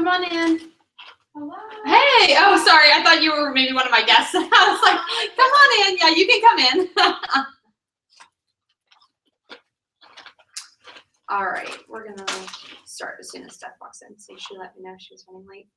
Come on in. Hello. Hey, oh, sorry. I thought you were maybe one of my guests. I was like, come on in. Yeah, you can come in. All right, we're going to start as soon as Steph walks in. See, she let me know she was running late.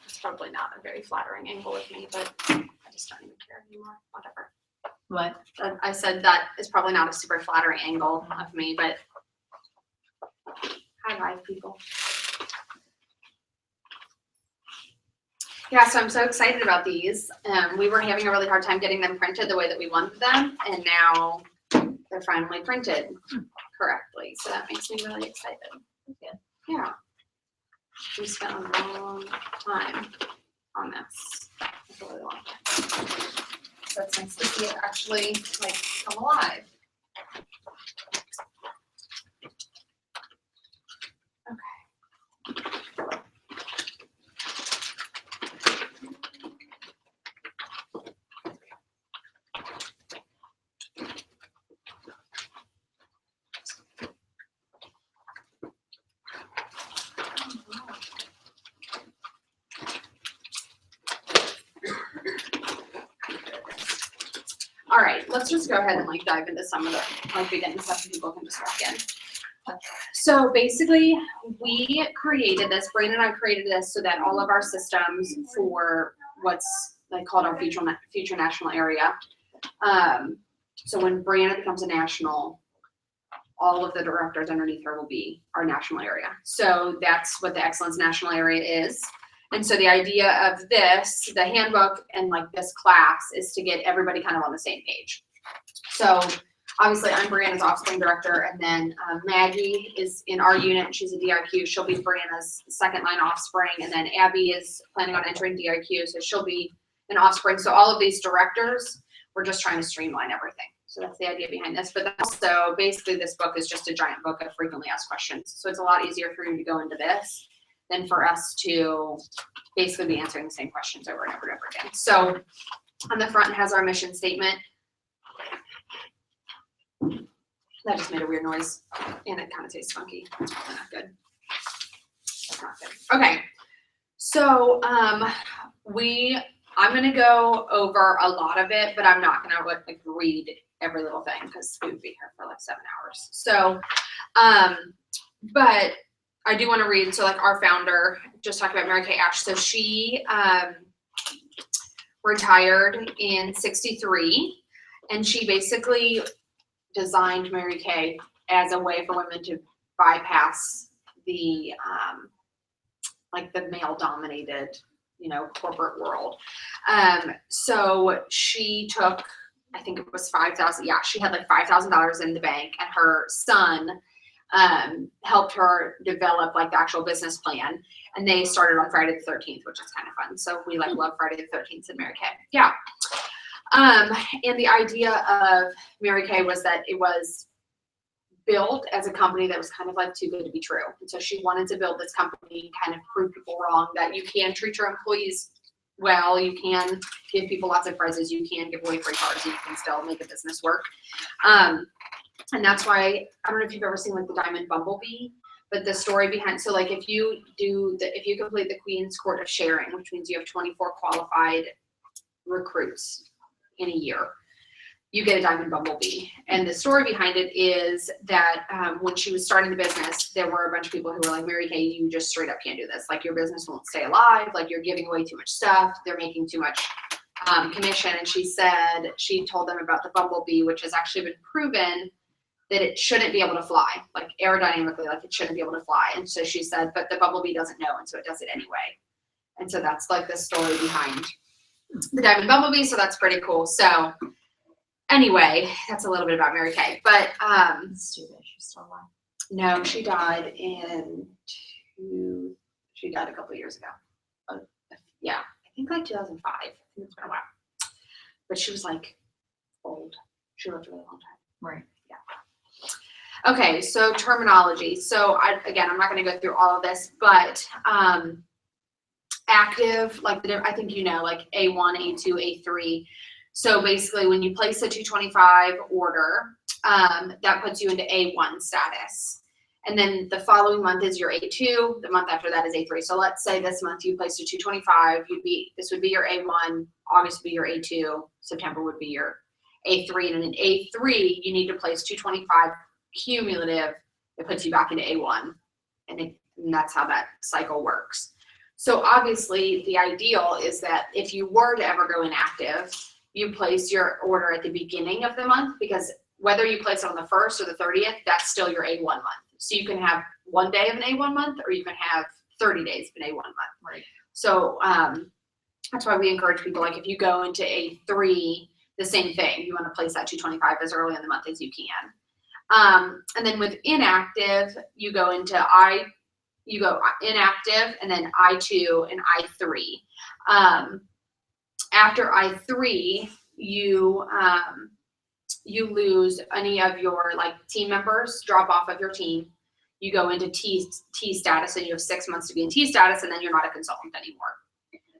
It's probably not a very flattering angle of me, but I just don't even care anymore. Whatever. What? I said that is probably not a super flattering angle of me, but hi, live people. Yeah, so I'm so excited about these. We were having a really hard time getting them printed the way that we wanted them, and now they're finally printed correctly. So that makes me really excited. Okay. Yeah. We spent a long time on this. It's a really long time. So it's nice to see it actually like come alive. All right, let's just go ahead and like dive into some of the like beginning stuff so people can just walk in. So basically we created this, Brandon and I created this so that all of our systems for what's like called our future national area. So when Brandon becomes a national, all of the directors underneath her will be our national area. So that's what the Excellence National Area is. And so the idea of this, the handbook and like this class is to get everybody kind of on the same page. So obviously I'm Brianna's offspring director, and then Maggie is in our unit. She's a DIQ. She'll be Brianna's second line offspring. And then Abby is planning on entering DIQ. So she'll be an offspring. So all of these directors, we're just trying to streamline everything. So that's the idea behind this. But also basically this book is just a giant book of frequently asked questions. So it's a lot easier for you to go into this than for us to basically be answering the same questions over and over and over again. So on the front has our mission statement. That just made a weird noise and it kind of tastes funky. That's not good. That's not good. Okay. So I'm gonna go over a lot of it, but I'm not gonna like read every little thing because we would be here for like 7 hours. So but I do want to read, so like our founder, just talk about Mary Kay Ash. So she retired in '63, and she basically designed Mary Kay as a way for women to bypass the like the male dominated, corporate world. So she took, I think it was $5,000. Yeah, she had like $5,000 in the bank, and her son helped her develop like the actual business plan, and they started on Friday the 13th, which is kind of fun. So we like love Friday the 13th in Mary Kay. Yeah. And the idea of Mary Kay was that it was built as a company that was kind of like too good to be true. And so she wanted to build this company and kind of prove people wrong that you can treat your employees well, you can give people lots of prizes, you can give away free cars, you can still make a business work. And that's why, I don't know if you've ever seen like the Diamond Bumblebee, but the story behind, so like if you complete the Queen's Court of Sharing, which means you have 24 qualified recruits in a year, you get a Diamond Bumblebee. And the story behind it is that when she was starting the business, there were a bunch of people who were like, Mary Kay, you just straight up can't do this. Like your business won't stay alive. Like you're giving away too much stuff. They're making too much commission. And she told them about the Bumblebee, which has actually been proven that it shouldn't be able to fly, like aerodynamically, like it shouldn't be able to fly. And so she said, but the Bumblebee doesn't know, and so it does it anyway. And so that's like the story behind the Diamond Bumblebee. So that's pretty cool. So anyway, that's a little bit about Mary Kay. But It's too bad she's still alive. no, she died a couple of years ago. Yeah, I think like 2005. I think it's been a while. but she was like old. She lived a really long time. Right. Okay, so terminology. So I'm not going to go through all of this, but active, like I think like A1, A2, A3. So basically, when you place a 225 order, that puts you into A1 status. And then the following month is your A2. The month after that is A3. So let's say this month you placed a 225. This would be your A1. August would be your A2. September would be your A3. And in A3, you need to place 225 cumulative. It puts you back into A1. And that's how that cycle works. So obviously, the ideal is that if you were to ever go inactive, you place your order at the beginning of the month, because whether you place it on the 1st or the 30th, that's still your A1 month. So you can have 1 day of an A1 month, or you can have 30 days of an A1 month. Right. So that's why we encourage people, like if you go into A3, the same thing. You want to place that 225 as early in the month as you can. And then with inactive, you go inactive, and then I2 and I3. After I3, you lose any of your like team members, drop off of your team. You go into T status, and you have 6 months to be in T status, and then you're not a consultant anymore.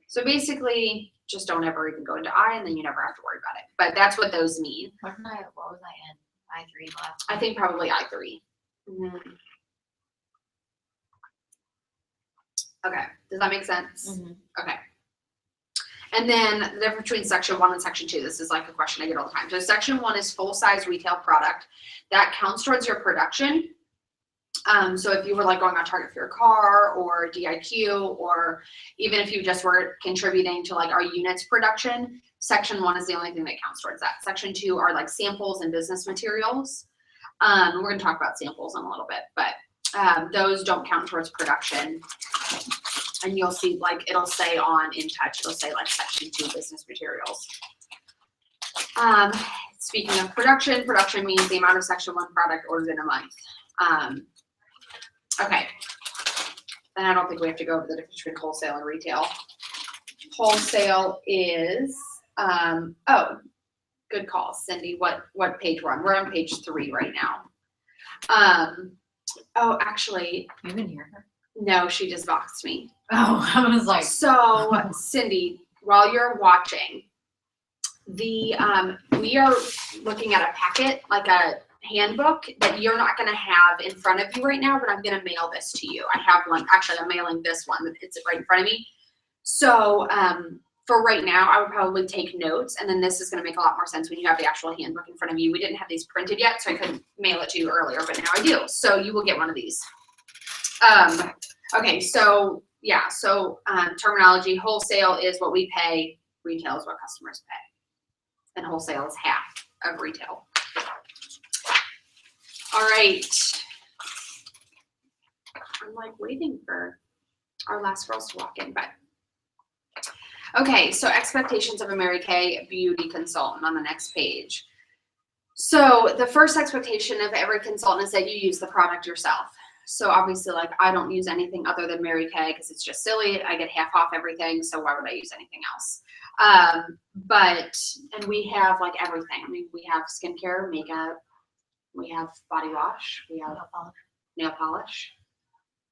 So basically, just don't ever even go into I, and then you never have to worry about it. But that's what those mean. What was I in? I3 last. I think probably I3. Mm-hmm. Okay, does that make sense? Mm-hmm. Okay. And then the difference between section 1 and section 2, this is like a question I get all the time. So section 1 is full-size retail product. That counts towards your production. So if you were like going on target for your car or DIQ, or even if you just were contributing to like our units production, section 1 is the only thing that counts towards that. Section 2 are like samples and business materials. We're going to talk about samples in a little bit, but those don't count towards production. And you'll see, like, it'll say on In Touch, it'll say like section 2 business materials. Speaking of production means the amount of section 1 product ordered in a month. Okay. And I don't think we have to go over the difference between wholesale and retail. Wholesale is, oh, good call, Cindy. What page we're on? We're on page 3 right now. Oh, actually. You can hear her. No, she just boxed me. Oh, I was like. So, Cindy, while you're watching, we are looking at a packet, like a handbook that you're not going to have in front of you right now, but I'm going to mail this to you. I have one. Actually, I'm mailing this one. It's right in front of me. So, for right now, I would probably take notes, and then this is going to make a lot more sense when you have the actual handbook in front of you. We didn't have these printed yet, so I couldn't mail it to you earlier, but now I do. So you will get one of these. Okay, so yeah, terminology, wholesale is what we pay, retail is what customers pay, and wholesale is half of retail. All right, I'm like waiting for our last girls to walk in, but okay, so expectations of a Mary Kay beauty consultant on the next page. So the first expectation of every consultant is that you use the product yourself. So obviously, like, I don't use anything other than Mary Kay because it's just silly. I get half off everything, so why would I use anything else? And we have like everything. I mean, we have skincare, makeup, we have body wash, we have nail polish,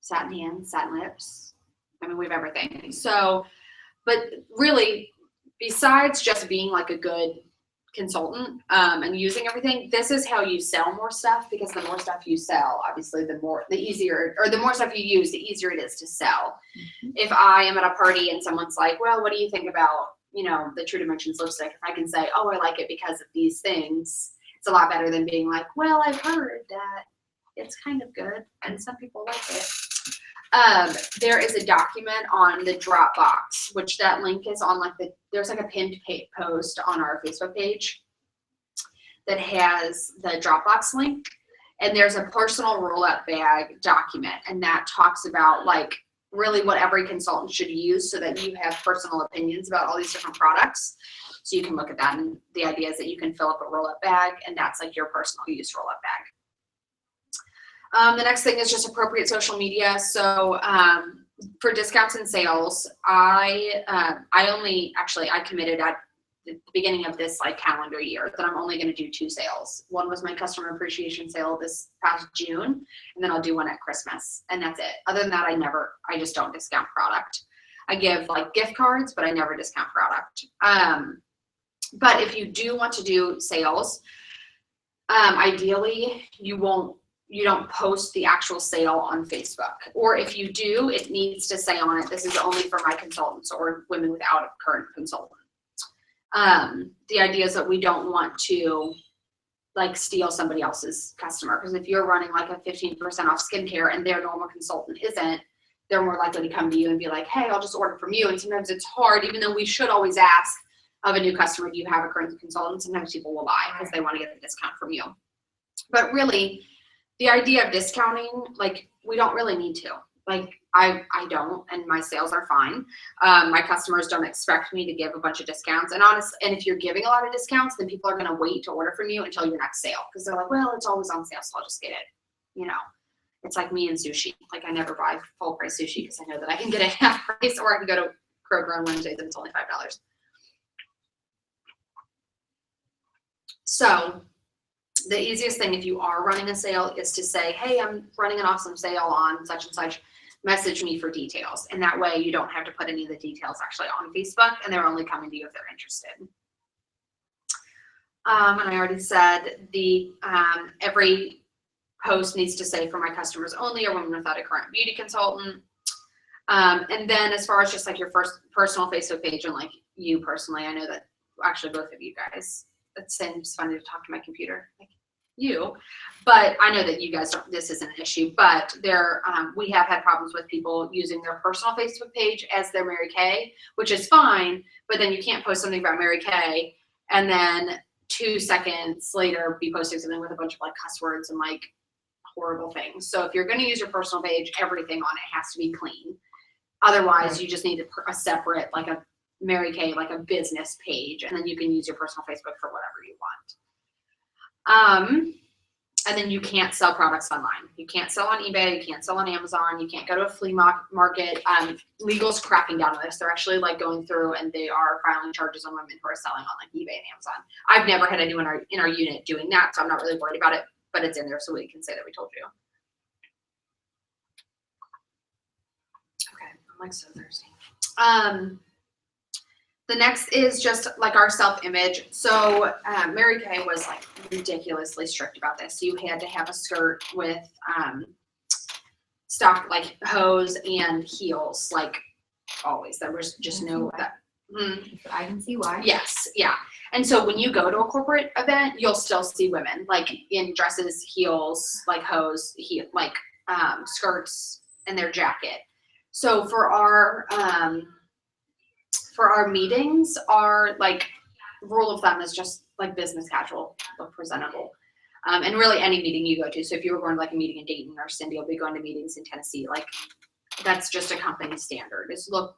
satin hands, satin lips. I mean, we have everything. So, but really, besides just being like a good consultant and using everything, this is how you sell more stuff, because the more stuff you sell, obviously the more stuff you use, the easier it is to sell. Mm-hmm. If I am at a party and someone's like, well, what do you think about, the True Dimensions lipstick? If I can say, oh, I like it because of these things, it's a lot better than being like, well, I've heard that it's kind of good and some people like it. There is a document on the Dropbox, which that link is on there's like a pinned post on our Facebook page that has the Dropbox link, and there's a personal roll-up bag document, and that talks about like really what every consultant should use so that you have personal opinions about all these different products. So you can look at that, and the idea is that you can fill up a roll-up bag, and that's like your personal use roll-up bag. The next thing is just appropriate social media. So for discounts and sales, I committed at the beginning of this like calendar year that I'm only going to do 2 sales. One was my customer appreciation sale this past June, and then I'll do one at Christmas, and that's it. Other than that, I just don't discount product. I give like gift cards, but I never discount product. But if you do want to do sales, ideally you don't post the actual sale on Facebook. Or if you do, it needs to say on it, this is only for my consultants or women without a current consultant. The idea is that we don't want to like steal somebody else's customer, because if you're running like a 15% off skincare and their normal consultant isn't, they're more likely to come to you and be like, hey, I'll just order from you. And sometimes it's hard, even though we should always ask of a new customer, do you have a current consultant? Sometimes people will lie because they want to get a discount from you. But really, the idea of discounting, like, we don't really need to. Like, I don't, and my sales are fine. My customers don't expect me to give a bunch of discounts. And if you're giving a lot of discounts, then people are going to wait to order from you until your next sale, because they're like, well, it's always on sale, so I'll just get it. You know, it's like me and sushi. Like, I never buy full price sushi because I know that I can get it half price, or I can go to Kroger on Wednesdays and it's only $5. So the easiest thing if you are running a sale is to say, hey, I'm running an awesome sale on such and such, message me for details. And that way you don't have to put any of the details actually on Facebook, and they're only coming to you if they're interested. And I already said the every post needs to say for my customers only, or women without a current beauty consultant. And then as far as just like your first personal Facebook page, and like you personally, I know that actually both of you guys, it seems funny to talk to my computer, like you, but I know that you guys don't, this isn't an issue, but we have had problems with people using their personal Facebook page as their Mary Kay, which is fine, but then you can't post something about Mary Kay and then 2 seconds later be posting something with a bunch of like cuss words and like horrible things. So if you're going to use your personal page, everything on it has to be clean. Otherwise, you just need a separate, like a Mary Kay, like a business page, and then you can use your personal Facebook for whatever you want. And then you can't sell products online. You can't sell on eBay. You can't sell on Amazon. You can't go to a flea market. Legal's cracking down on this. They're actually like going through and they are filing charges on women who are selling on like eBay and Amazon. I've never had anyone in our unit doing that, so I'm not really worried about it, but it's in there so we can say that we told you. Okay, I'm like so thirsty. The next is just like our self-image. So Mary Kay was like ridiculously strict about this. You had to have a skirt with stock like hose and heels, like always. There was just no that. I can see why. Yes, yeah. And so when you go to a corporate event, you'll still see women like in dresses, heels, like hose, like skirts, and their jacket. So for our meetings, our like rule of thumb is just like business casual, look presentable. And really any meeting you go to. So if you were going to like a meeting in Dayton, or Cindy will be going to meetings in Tennessee, like that's just a company standard, is look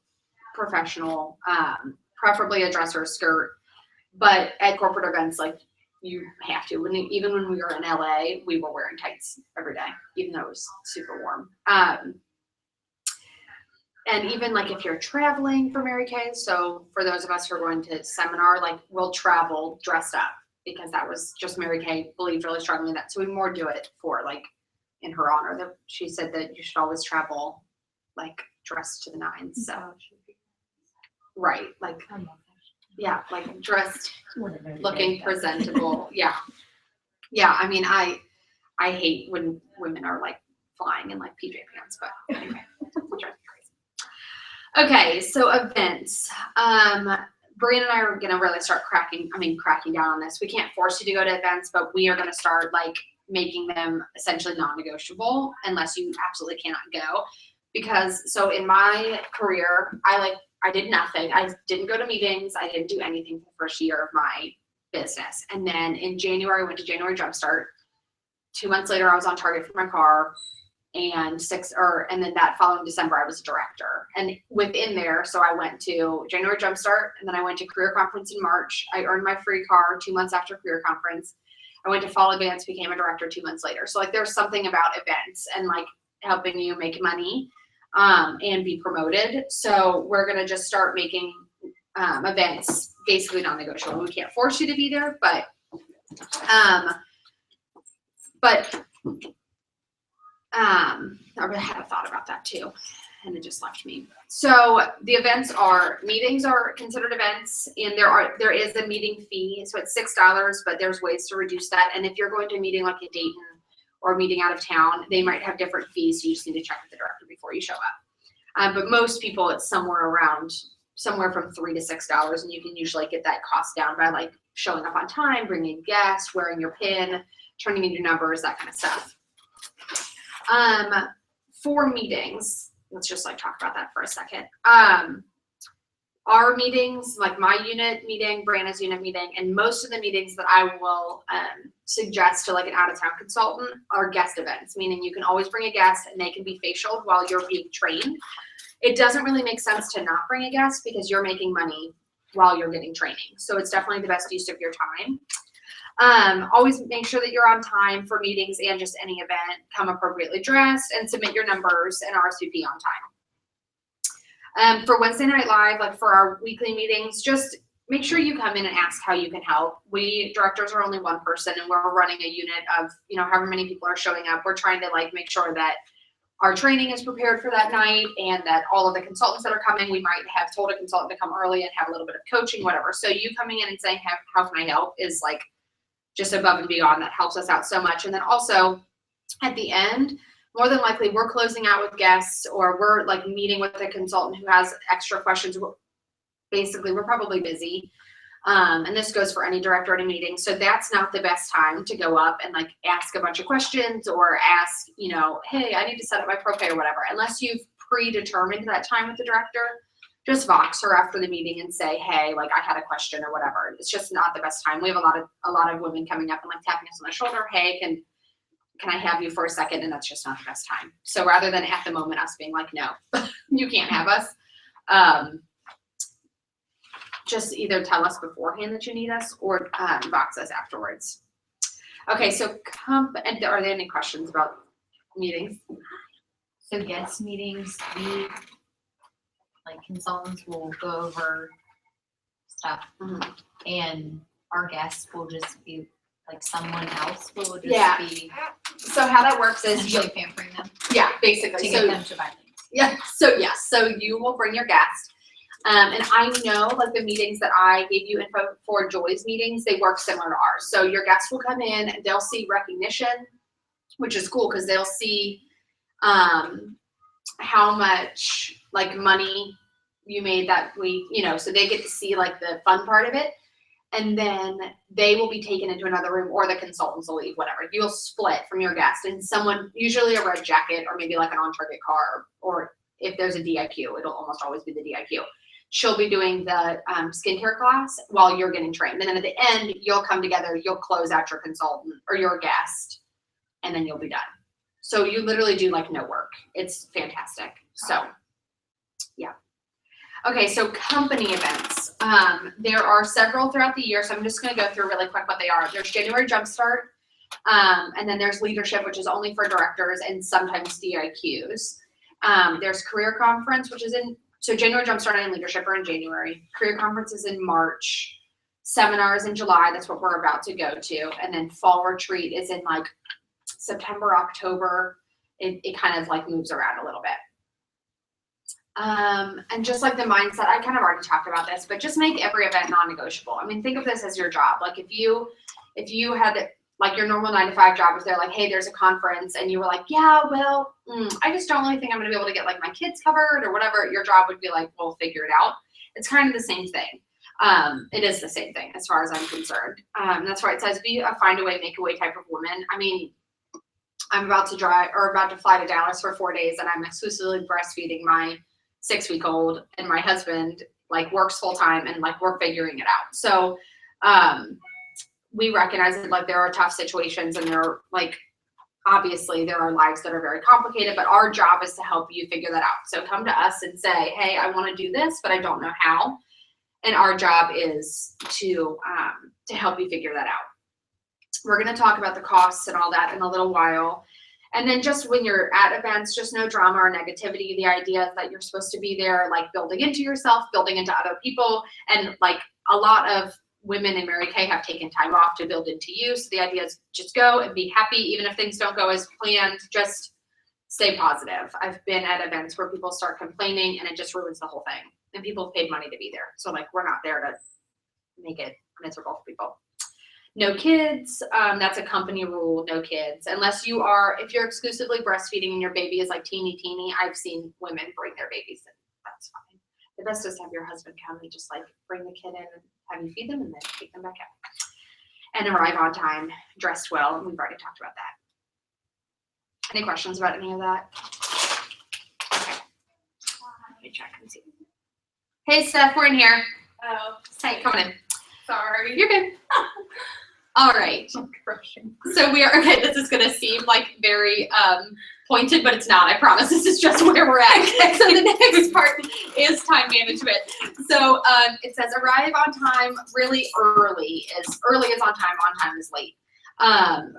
professional, preferably a dress or a skirt. But at corporate events, like you have to. Even when we were in LA, we were wearing tights every day, even though it was super warm. And even like if you're traveling for Mary Kay, so for those of us who are going to seminar, like we'll travel dressed up, because that was just Mary Kay believed really strongly in that. So we more do it for like in her honor, that she said that you should always travel like dressed to the nines. So right, like yeah, like dressed, looking presentable. Yeah, yeah. I mean, I hate when women are like flying in like PJ pants, but anyway. Okay, so events. Brian and I are gonna really start cracking down on this. We can't force you to go to events, but we are gonna start like making them essentially non-negotiable unless you absolutely cannot go. Because so in my career, I did nothing. I didn't go to meetings. I didn't do anything for the first year of my business. And then in January, I went to January Jumpstart. 2 months later, I was on target for my car. And then that following December, I was a director. And within there, so I went to January Jumpstart, and then I went to Career Conference in March. I earned my free car 2 months after Career Conference. I went to Fall Advance, became a director 2 months later. So like there's something about events and like helping you make money and be promoted. So we're gonna just start making events basically non-negotiable. We can't force you to be there, but I had a thought about that too, and it just left me. So the events meetings are considered events, and there is a meeting fee, so it's $6, but there's ways to reduce that. And if you're going to a meeting like a Dayton or a meeting out of town, they might have different fees, so you just need to check with the director before you show up. But most people, it's somewhere from $3 to $6, and you can usually get that cost down by like showing up on time, bringing guests, wearing your pin, turning in your numbers, that kind of stuff. For meetings, let's just like talk about that for a second. Our meetings, like my unit meeting, Brianna's unit meeting, and most of the meetings that I will suggest to like an out-of-town consultant are guest events, meaning you can always bring a guest and they can be facialed while you're being trained. It doesn't really make sense to not bring a guest because you're making money while you're getting training. So it's definitely the best use of your time. Always make sure that you're on time for meetings and just any event. Come appropriately dressed and submit your numbers and RSVP on time. For Wednesday Night Live, like for our weekly meetings, just make sure you come in and ask how you can help. We directors are only one person, and we're running a unit of, however many people are showing up. We're trying to like make sure that our training is prepared for that night, and that all of the consultants that are coming, we might have told a consultant to come early and have a little bit of coaching, whatever. So you coming in and saying, how can I help is like just above and beyond. That helps us out so much. And then also at the end, more than likely we're closing out with guests, or we're like meeting with a consultant who has extra questions. Basically, we're probably busy. And this goes for any director at a meeting. So that's not the best time to go up and like ask a bunch of questions or ask, hey, I need to set up my propay or whatever. Unless you've predetermined that time with the director, just Vox her after the meeting and say, hey, like I had a question or whatever. It's just not the best time. We have a lot of women coming up and like tapping us on the shoulder. Hey, can I have you for a second? And that's just not the best time. So rather than at the moment us being like, no, you can't have us. Just either tell us beforehand that you need us or Vox us afterwards. Okay, so and are there any questions about meetings? So guest meetings, we like consultants will go over stuff, and our guests will just be like someone else will just be. So how that works is essentially pampering them. Yeah, basically. To get them to buy things. Yeah. So you will bring your guest. And I know like the meetings that I gave you info for, Joy's meetings, they work similar to ours. So your guests will come in, they'll see recognition, which is cool because they'll see how much like money you made that week, so they get to see like the fun part of it. And then they will be taken into another room, or the consultants will leave, whatever. You'll split from your guest, and someone, usually a red jacket or maybe like an on-target car, or if there's a DIQ, it'll almost always be the DIQ. She'll be doing the skincare class while you're getting trained. And then at the end, you'll come together, you'll close out your consultant or your guest, and then you'll be done. So you literally do like no work. It's fantastic. So, yeah. Okay, so company events. There are several throughout the year, so I'm just going to go through really quick what they are. There's January Jumpstart, and then there's Leadership, which is only for directors and sometimes DIQs. There's Career Conference, which is so January Jumpstart and Leadership are in January. Career Conference is in March. Seminars in July, that's what we're about to go to. And then Fall Retreat is in like September, October. It kind of like moves around a little bit. And just like the mindset, I kind of already talked about this, but just make every event non-negotiable. I mean, think of this as your job. Like if you had like your normal 9-to-5 job, if they're like, hey, there's a conference, and you were like, yeah, well, I just don't really think I'm going to be able to get like my kids covered or whatever, your job would be like, we'll figure it out. It's kind of the same thing. It is the same thing as far as I'm concerned. That's why it says be a find a way, make a way type of woman. I mean, I'm about to fly to Dallas for 4 days, and I'm exclusively breastfeeding my 6-week-old, and my husband like works full time, and like we're figuring it out. So, we recognize that like there are tough situations, and there are like, obviously there are lives that are very complicated, but our job is to help you figure that out. So come to us and say, hey, I want to do this, but I don't know how. And our job is to help you figure that out. We're going to talk about the costs and all that in a little while. And then just when you're at events, just no drama or negativity. The idea is that you're supposed to be there like building into yourself, building into other people. And like a lot of women in Mary Kay have taken time off to build into you. So the idea is just go and be happy. Even if things don't go as planned, just stay positive. I've been at events where people start complaining and it just ruins the whole thing. And people have paid money to be there. So like, we're not there to make it miserable for people. No kids, that's a company rule, no kids. Unless you are, if you're exclusively breastfeeding and your baby is like teeny, I've seen women bring their babies in, that's fine. The best is to have your husband come and just like bring the kid in and have you feed them and then take them back out. And arrive on time, dressed well, and we've already talked about that. Any questions about any of that? Okay. Let me check and see. Hey Steph, we're in here. Oh, Hey, come on in. sorry. You're good. All right. I'm crushing. So we are, okay, this is going to seem like very pointed, but it's not, I promise. This is just where we're at. So the next part is time management. So it says arrive on time really early is on time is late.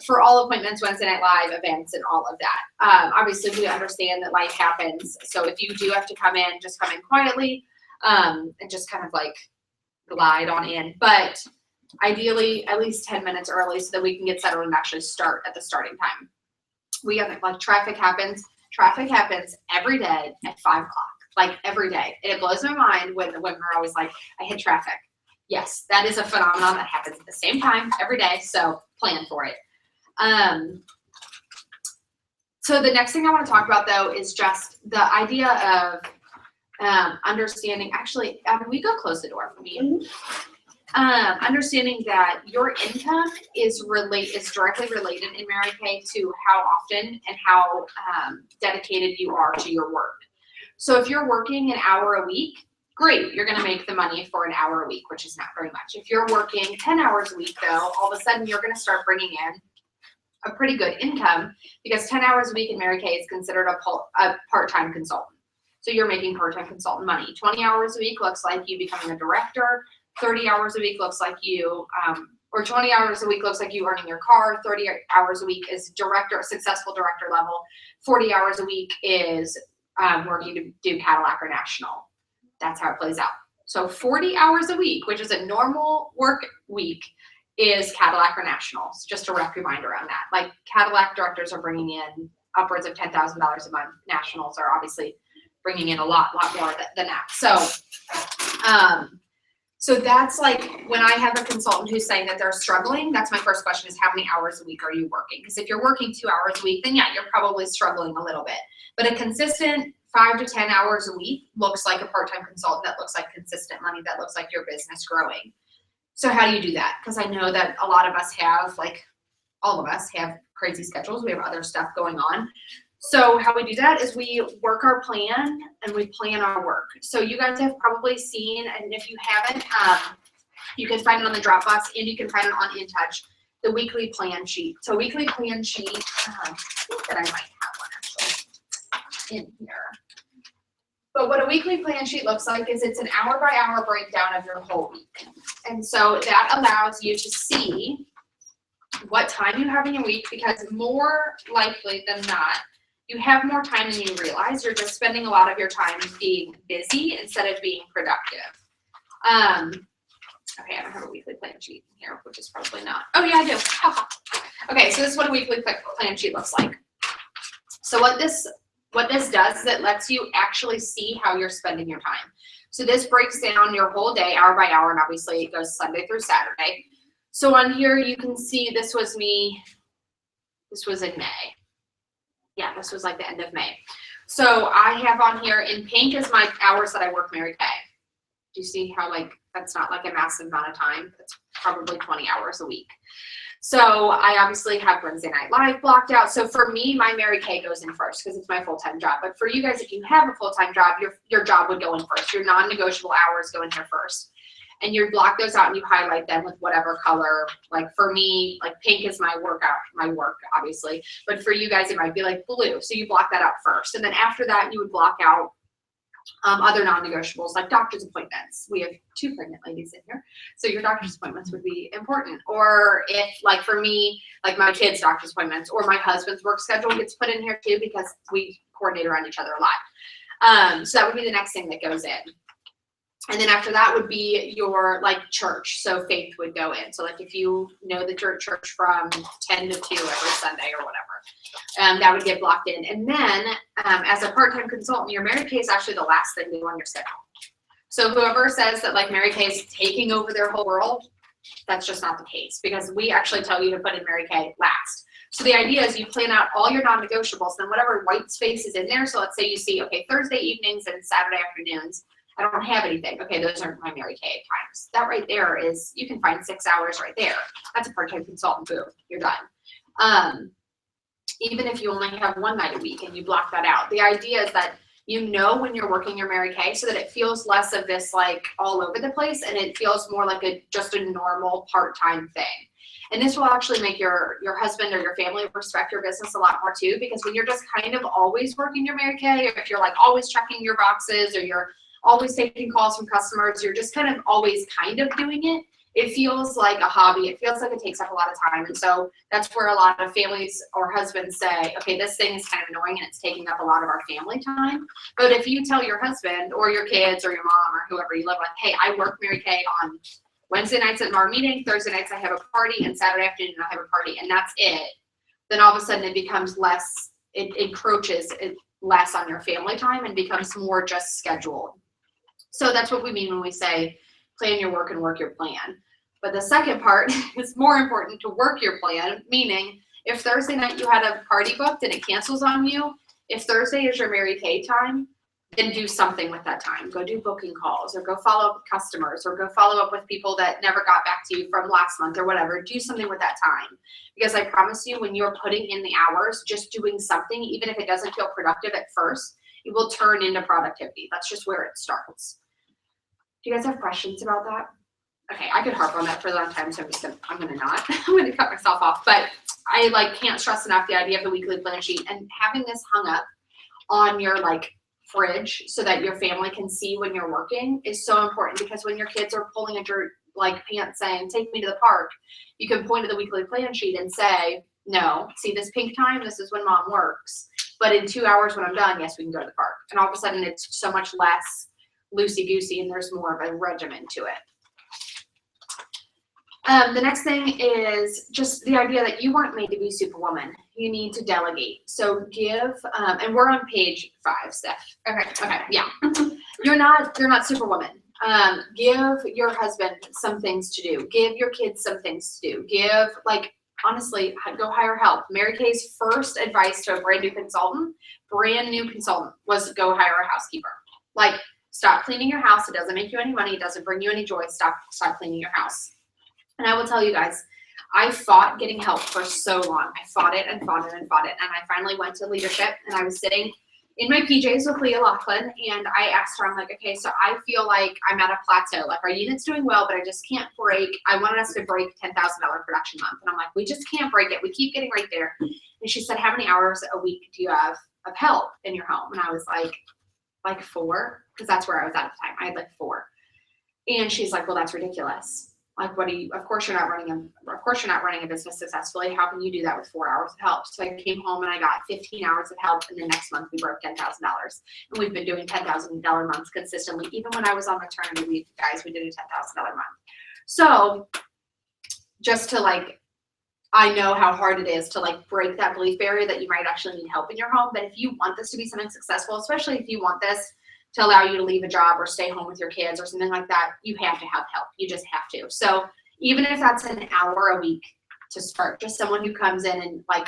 For all appointments, Wednesday Night Live, events, and all of that. Obviously, we understand that life happens. So if you do have to come in, just come in quietly and just kind of like glide on in. But ideally, at least 10 minutes early so that we can get settled and actually start at the starting time. We have like traffic happens every day at 5 o'clock, like every day. And it blows my mind when the women are always like, I hit traffic. Yes, that is a phenomenon that happens at the same time every day. So plan for it. So the next thing I want to talk about though is just the idea of understanding, actually, we go close the door for me. Understanding that your income is directly related in Mary Kay to how often and how dedicated you are to your work. So if you're working an hour a week, great, you're going to make the money for an hour a week, which is not very much. If you're working 10 hours a week though, all of a sudden you're going to start bringing in a pretty good income because 10 hours a week in Mary Kay is considered a part-time consultant. So you're making part-time consultant money. 20 hours a week looks like you becoming a director. 30 hours a week looks like you, or 20 hours a week looks like you earning your car. 30 hours a week is successful director level. 40 hours a week is working to do Cadillac or National. That's how it plays out. So 40 hours a week, which is a normal work week, is Cadillac or National. So just a rough reminder on that. Like Cadillac directors are bringing in upwards of $10,000 a month. Nationals are obviously bringing in a lot more than that. So that's like when I have a consultant who's saying that they're struggling, that's my first question is how many hours a week are you working? Because if you're working 2 hours a week, then yeah, you're probably struggling a little bit. But a consistent 5 to 10 hours a week looks like a part-time consultant, that looks like consistent money, that looks like your business growing. So how do you do that? Because I know that a lot of us have, like all of us have crazy schedules. We have other stuff going on. So how we do that is we work our plan and we plan our work. So you guys have probably seen, and if you haven't, you can find it on the Dropbox and you can find it on InTouch, the weekly plan sheet. So weekly plan sheet, I think that I might have one actually in here. But what a weekly plan sheet looks like is it's an hour-by-hour breakdown of your whole week. And so that allows you to see what time you have in your week, because more likely than not, you have more time than you realize. You're just spending a lot of your time being busy instead of being productive. Okay, I don't have a weekly plan sheet in here, which is probably not. Oh yeah, I do. Okay, so this is what a weekly plan sheet looks like. So what this does is it lets you actually see how you're spending your time. So this breaks down your whole day, hour by hour, and obviously it goes Sunday through Saturday. So on here you can see this was me. This was in May. Yeah, this was like the end of May. So I have on here in pink is my hours that I work Mary Kay. Do you see how like that's not like a massive amount of time? That's probably 20 hours a week. So I obviously have Wednesday Night Live blocked out. So for me, my Mary Kay goes in first because it's my full-time job. But for you guys, if you have a full-time job, your job would go in first. Your non-negotiable hours go in here first. And you block those out and you highlight them with whatever color. Like for me, like pink is my work, obviously. But for you guys, it might be like blue. So you block that out first. And then after that, you would block out other non-negotiables like doctor's appointments. We have 2 pregnant ladies in here. So your doctor's appointments would be important. Or if like for me, like my kids' doctor's appointments or my husband's work schedule gets put in here too, because we coordinate around each other a lot. So that would be the next thing that goes in. And then after that would be your like church. So faith would go in. So like if you know the church from 10 to 2 every Sunday or whatever, that would get blocked in. And then as a part-time consultant, your Mary Kay is actually the last thing due on your schedule. So whoever says that like Mary Kay is taking over their whole world, that's just not the case, because we actually tell you to put in Mary Kay last. So the idea is you plan out all your non-negotiables, then whatever white space is in there. So let's say you see, okay, Thursday evenings and Saturday afternoons, I don't have anything. Okay, those aren't my Mary Kay times. That right there is, you can find 6 hours right there. That's a part-time consultant, boom, you're done. Even if you only have one night a week and you block that out. The idea is that you know when you're working your Mary Kay so that it feels less of this like all over the place, and it feels more like just a normal part-time thing. And this will actually make your husband or your family respect your business a lot more too, because when you're just kind of always working your Mary Kay, or if you're like always checking your boxes, or you're always taking calls from customers, you're just kind of always kind of doing it. It feels like a hobby. It feels like it takes up a lot of time. And so that's where a lot of families or husbands say, okay, this thing is kind of annoying and it's taking up a lot of our family time. But if you tell your husband or your kids or your mom or whoever you live with, hey, I work Mary Kay on Wednesday nights at our meeting, Thursday nights I have a party, and Saturday afternoon I have a party, and that's it, then all of a sudden it becomes less, it encroaches less on your family time and becomes more just scheduled. So that's what we mean when we say plan your work and work your plan. But the second part is more important, to work your plan, meaning if Thursday night you had a party booked and it cancels on you, if Thursday is your Mary Kay time, then do something with that time. Go do booking calls, or go follow up with customers, or go follow up with people that never got back to you from last month or whatever. Do something with that time. Because I promise you, when you're putting in the hours, just doing something, even if it doesn't feel productive at first, it will turn into productivity. That's just where it starts. Do you guys have questions about that? Okay, I could harp on that for a long time, so I'm gonna not. I'm gonna cut myself off. But I like can't stress enough the idea of the weekly plan sheet, and having this hung up on your like fridge so that your family can see when you're working is so important, because when your kids are pulling at your like pants saying, take me to the park, you can point to the weekly plan sheet and say, no, see this pink time, this is when mom works. But in 2 hours when I'm done, yes, we can go to the park. And all of a sudden it's so much less loosey-goosey and there's more of a regimen to it. The next thing is just the idea that you weren't made to be Superwoman. You need to delegate. So give, and we're on page 5, Steph. Okay, yeah. You're not Superwoman. Give your husband some things to do. Give your kids some things to do. Give, like, honestly, go hire help. Mary Kay's first advice to a brand new consultant was go hire a housekeeper. Like, stop cleaning your house. It doesn't make you any money. It doesn't bring you any joy. Stop cleaning your house. And I will tell you guys, I fought getting help for so long. I fought it and fought it and fought it. And I finally went to leadership, and I was sitting in my PJs with Leah Laughlin, and I asked her, I'm like, okay, so I feel like I'm at a plateau. Like, our unit's doing well, but I just can't break. I wanted us to break $10,000 production month. And I'm like, we just can't break it. We keep getting right there. And she said, how many hours a week do you have of help in your home? And I was like 4, because that's where I was at the time. I had like 4. And she's like, well, that's ridiculous. Like, of course you're not running a business successfully. How can you do that with 4 hours of help? So I came home and I got 15 hours of help, and the next month we broke $10,000. And we've been doing $10,000 months consistently. Even when I was on maternity leave, guys, we did a $10,000 month. So just to like, I know how hard it is to like break that belief barrier that you might actually need help in your home. But if you want this to be something successful, especially if you want this to allow you to leave a job or stay home with your kids or something like that, you have to have help. You just have to. So even if that's an hour a week to start, just someone who comes in and like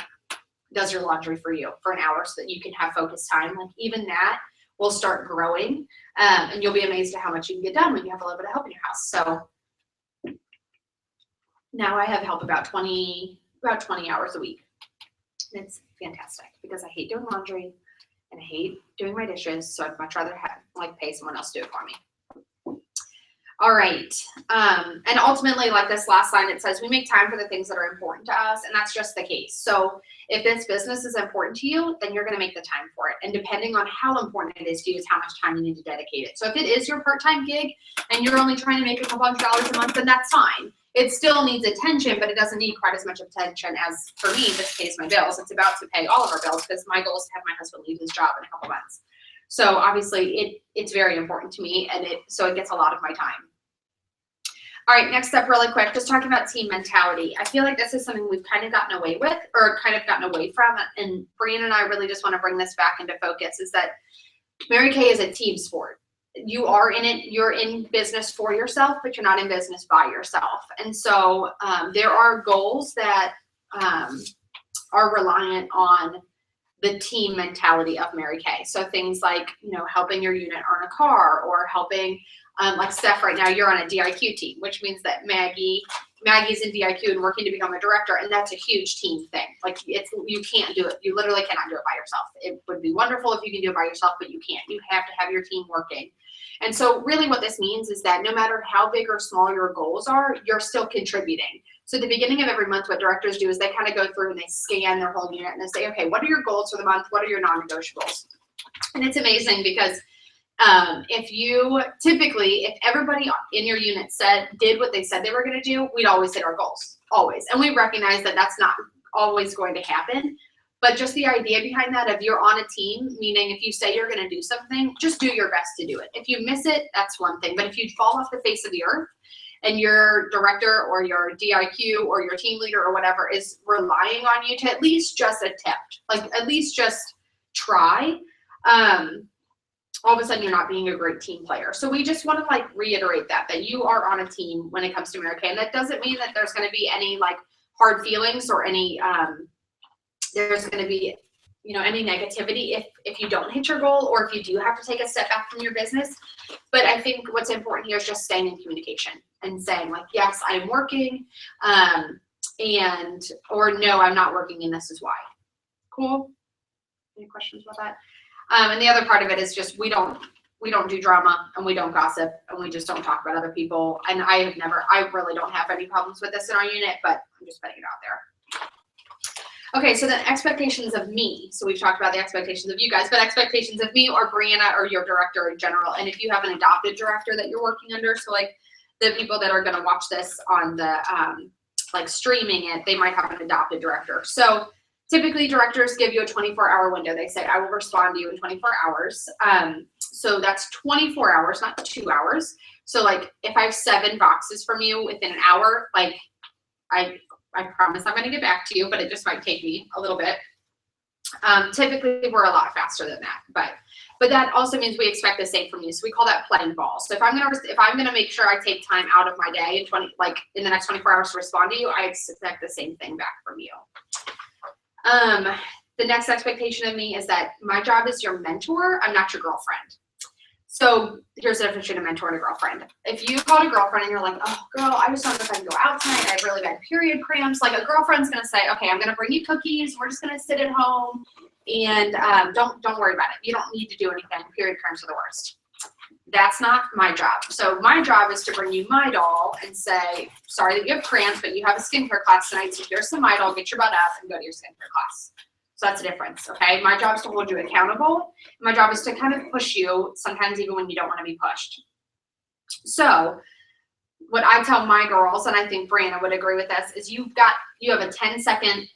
does your laundry for you for an hour so that you can have focused time, like even that will start growing. And you'll be amazed at how much you can get done when you have a little bit of help in your house. So now I have help about 20 hours a week. And it's fantastic because I hate doing laundry and I hate doing my dishes, so I'd much rather pay someone else to do it for me. All right, and ultimately, like this last line, it says we make time for the things that are important to us, and that's just the case. So if this business is important to you, then you're going to make the time for it. And depending on how important it is to you is how much time you need to dedicate it. So if it is your part-time gig and you're only trying to make a couple $100 a month, then that's fine. It still needs attention, but it doesn't need quite as much attention as, for me, this pays my bills. It's about to pay all of our bills because my goal is to have my husband leave his job in a couple months. So obviously it's very important to me, and so it gets a lot of my time. All right, next up really quick, just talking about team mentality. I feel like this is something we've kind of gotten away with, or kind of gotten away from, and Brian and I really just want to bring this back into focus, is that Mary Kay is a team sport. You are in it, you're in business for yourself, but you're not in business by yourself. And so there are goals that are reliant on the team mentality of Mary Kay. So things like, helping your unit earn a car, or helping, like Steph, right now you're on a DIQ team, which means that Maggie's in DIQ and working to become a director, and that's a huge team thing. Like you can't do it. You literally cannot do it by yourself. It would be wonderful if you can do it by yourself, but you can't. You have to have your team working. And so really what this means is that no matter how big or small your goals are, you're still contributing. So at the beginning of every month, what directors do is they kind of go through and they scan their whole unit and they say, okay, what are your goals for the month? What are your non-negotiables? And it's amazing because if everybody in your unit did what they said they were going to do, we'd always hit our goals, always. And we recognize that that's not always going to happen. But just the idea behind that, if you're on a team, meaning if you say you're going to do something, just do your best to do it. If you miss it, that's one thing. But if you fall off the face of the earth and your director or your DIQ or your team leader or whatever is relying on you to at least just attempt, like at least just try, all of a sudden you're not being a great team player. So we just want to reiterate that you are on a team when it comes to Mary Kay. And that doesn't mean that there's going to be any hard feelings or any, there's going to be, any negativity if you don't hit your goal, or if you do have to take a step back from your business. But I think what's important here is just staying in communication and saying yes, I'm working, or no, I'm not working, and this is why. Cool. Any questions about that? And the other part of it is just we don't do drama, and we don't gossip, and we just don't talk about other people. And I really don't have any problems with this in our unit, but I'm just putting it out there. Okay, so then expectations of me. So we've talked about the expectations of you guys, but expectations of me or Brianna or your director in general. And if you have an adopted director that you're working under, so the people that are going to watch this on the streaming it, they might have an adopted director. So typically directors give you a 24-hour window. They say, I will respond to you in 24 hours. So that's 24 hours, not 2 hours. So if I have 7 boxes from you within an hour, I promise I'm going to get back to you, but it just might take me a little bit. Typically we're a lot faster than that, but that also means we expect the same from you. So we call that playing ball. So if I'm going to make sure I take time out of my day in the next 24 hours to respond to you, I expect the same thing back from you. The next expectation of me is that my job is your mentor. I'm not your girlfriend. So here's the difference between a mentor and a girlfriend. If you called a girlfriend and you're like, oh girl, I just don't know if I can go out tonight, I have really bad period cramps. A girlfriend's gonna say, okay, I'm gonna bring you cookies, we're just gonna sit at home, and don't worry about it. You don't need to do anything. Period cramps are the worst. That's not my job. So my job is to bring you my doll and say, sorry that you have cramps, but you have a skincare class tonight, so here's some my doll, get your butt up and go to your skincare class. So that's the difference, okay? My job is to hold you accountable. My job is to kind of push you, sometimes even when you don't want to be pushed. So what I tell my girls, and I think Brianna would agree with this, is you have a 10-second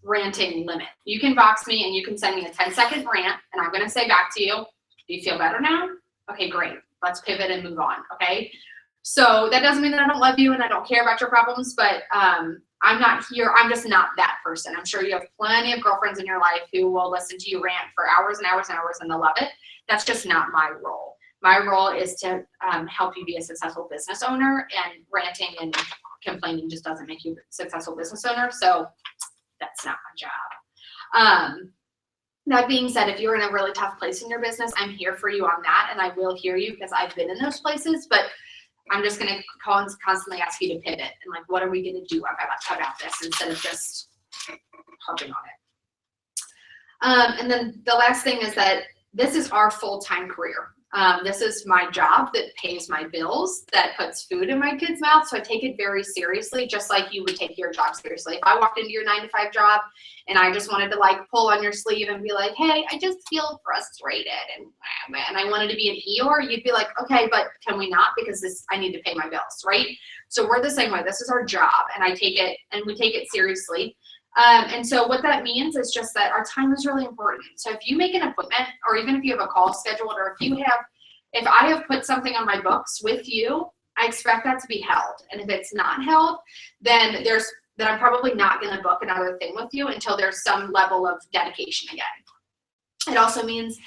ranting limit. You can box me and you can send me a 10-second rant, and I'm going to say back to you, do you feel better now? Okay, great. Let's pivot and move on, okay? So that doesn't mean that I don't love you and I don't care about your problems, but I'm not here. I'm just not that person. I'm sure you have plenty of girlfriends in your life who will listen to you rant for hours and hours and hours and they'll love it. That's just not my role. My role is to help you be a successful business owner, and ranting and complaining just doesn't make you a successful business owner. So that's not my job. That being said, if you're in a really tough place in your business, I'm here for you on that, and I will hear you because I've been in those places, but I'm just going to constantly ask you to pivot and what are we going to do about this instead of just harping on it. And then the last thing is that this is our full-time career. This is my job that pays my bills, that puts food in my kids' mouths. So I take it very seriously, just like you would take your job seriously. If I walked into your 9-to-5 job and I just wanted to pull on your sleeve and be like, hey, I just feel frustrated and I wanted to be an Eeyore, you'd be like, okay, but can we not? Because I need to pay my bills, right? So we're the same way. This is our job, and we take it seriously. And so what that means is just that our time is really important. So if you make an appointment, or even if you have a call scheduled, or if I have put something on my books with you, I expect that to be held. And if it's not held, then I'm probably not going to book another thing with you until there's some level of dedication again. It also means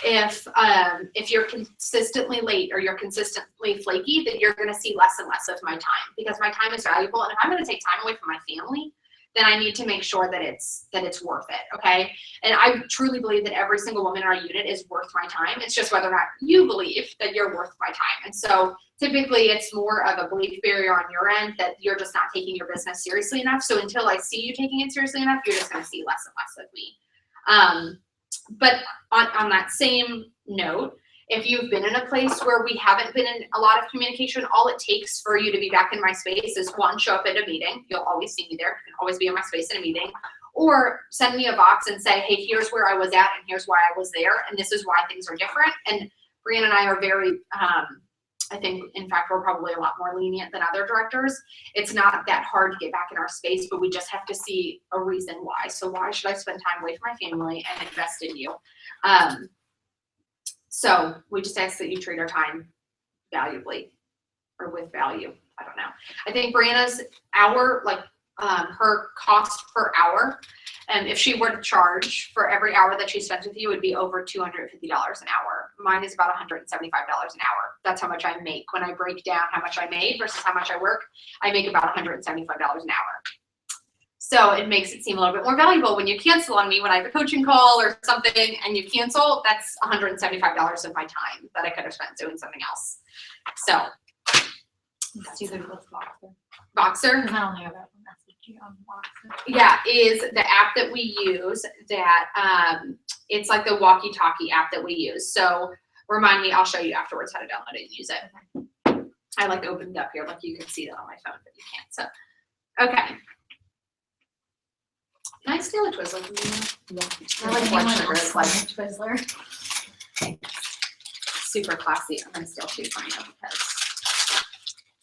if you're consistently late or you're consistently flaky, then you're going to see less and less of my time, because my time is valuable. And if I'm going to take time away from my family, then I need to make sure that it's worth it. Okay. And I truly believe that every single woman in our unit is worth my time. It's just whether or not you believe that you're worth my time. And so typically it's more of a belief barrier on your end that you're just not taking your business seriously enough. So until I see you taking it seriously enough, you're just going to see less and less of me. But on that same note, if you've been in a place where we haven't been in a lot of communication, all it takes for you to be back in my space is one, show up at a meeting. You'll always see me there. You can always be in my space in a meeting. Or send me a box and say, hey, here's where I was at and here's why I was there. And this is why things are different. And Brianna and I are very, I think, in fact, we're probably a lot more lenient than other directors. It's not that hard to get back in our space, but we just have to see a reason why. So why should I spend time away from my family and invest in you? So we just ask that you treat our time valuably, or with value. I don't know. I think Brianna's hour, like her cost per hour, and if she were to charge for every hour that she spent with you, would be over $250 an hour. Mine is about $175 an hour. That's how much I make. When I break down how much I made versus how much I work, I make about $175 an hour. So it makes it seem a little bit more valuable when you cancel on me when I have a coaching call or something and you cancel. That's $175 of my time that I could have spent doing something else. So It's either with Boxer. Boxer, Because I only have that message you on Boxer. yeah, is the app that we use that it's like the walkie-talkie app that we use. So remind me, I'll show you afterwards how to download it and use it. I like opened it up here, like you can see that on my phone, but you can't. So, okay. Can I steal a Twizzler from you? Yeah. I like blood sugar. It's like Twizzler. super classy. I'm gonna steal two from you because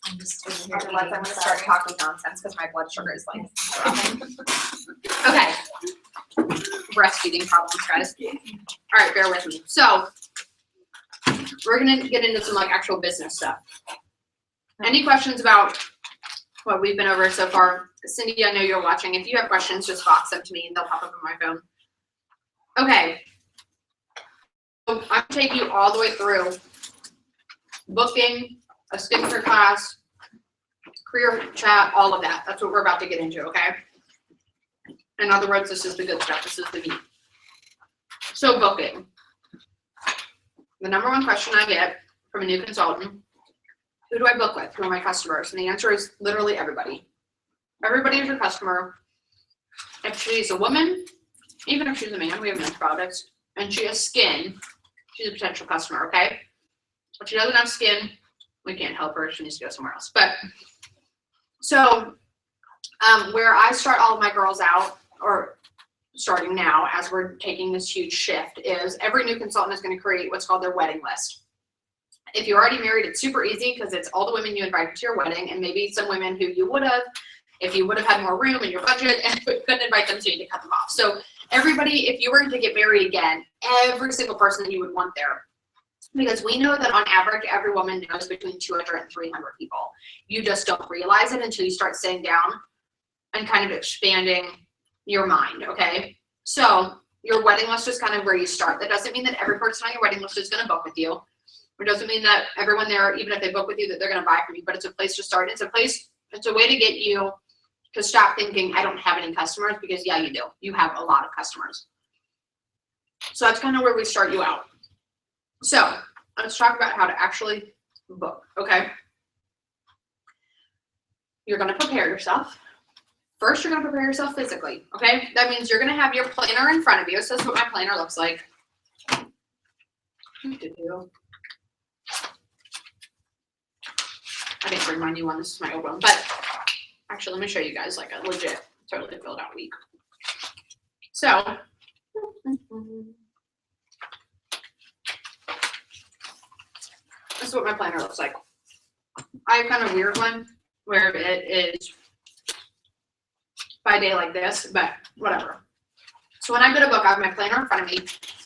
I'm just over here otherwise I'm eating, gonna start sorry. talking nonsense because my blood sugar is like dropping. Okay. Breastfeeding problems, guys. All right, bear with me. So we're gonna get into some like actual business stuff. Any questions about what we've been over so far? Cindy, I know you're watching. If you have questions, just box them to me and they'll pop up on my phone. Okay. So I'm gonna take you all the way through booking, a skincare class, career chat, all of that. That's what we're about to get into, okay? In other words, this is the good stuff. This is the meat. So booking. The number one question I get from a new consultant, who do I book with? Who are my customers? And the answer is literally everybody. Everybody is your customer. If she's a woman, even if she's a man, we have men's products, and she has skin, she's a potential customer, okay? If she doesn't have skin, we can't help her. She needs to go somewhere else. But so where I start all of my girls out, or starting now as we're taking this huge shift, is every new consultant is going to create what's called their wedding list. If you're already married, it's super easy because it's all the women you invited to your wedding and maybe some women who you would have, if you would have had more room in your budget and couldn't invite them, so you need to cut them off. So everybody, if you were to get married again, every single person that you would want there, because we know that on average, every woman knows between 200 and 300 people. You just don't realize it until you start sitting down and kind of expanding your mind, okay? So your wedding list is kind of where you start. That doesn't mean that every person on your wedding list is going to book with you. It doesn't mean that everyone there, even if they book with you, that they're going to buy from you, but it's a place to start. It's a way to get you to stop thinking, I don't have any customers, because yeah, you do. You have a lot of customers. So that's kind of where we start you out. So let's talk about how to actually book, okay? You're going to prepare yourself. First, you're going to prepare yourself physically, okay? That means you're going to have your planner in front of you. So this is what my planner looks like. I didn't bring my new one. This is my old one. But actually, let me show you guys like a legit, totally filled out week. So this is what my planner looks like. I have kind of a weird one where it is by a day like this, but whatever. So when I go to book, I have my planner in front of me,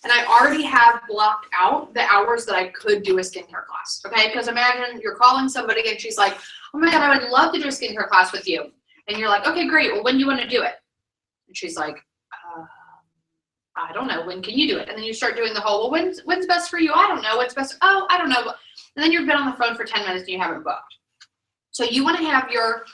and I already have blocked out the hours that I could do a skincare class, okay? Because imagine you're calling somebody and she's like, oh my God, I would love to do a skincare class with you. And you're like, okay, great. Well, when do you want to do it? And she's like, I don't know. When can you do it? And then you start doing the whole, well, when's best for you? I don't know. What's best? Oh, I don't know. And then you've been on the phone for 10 minutes and you haven't booked. So you want to have your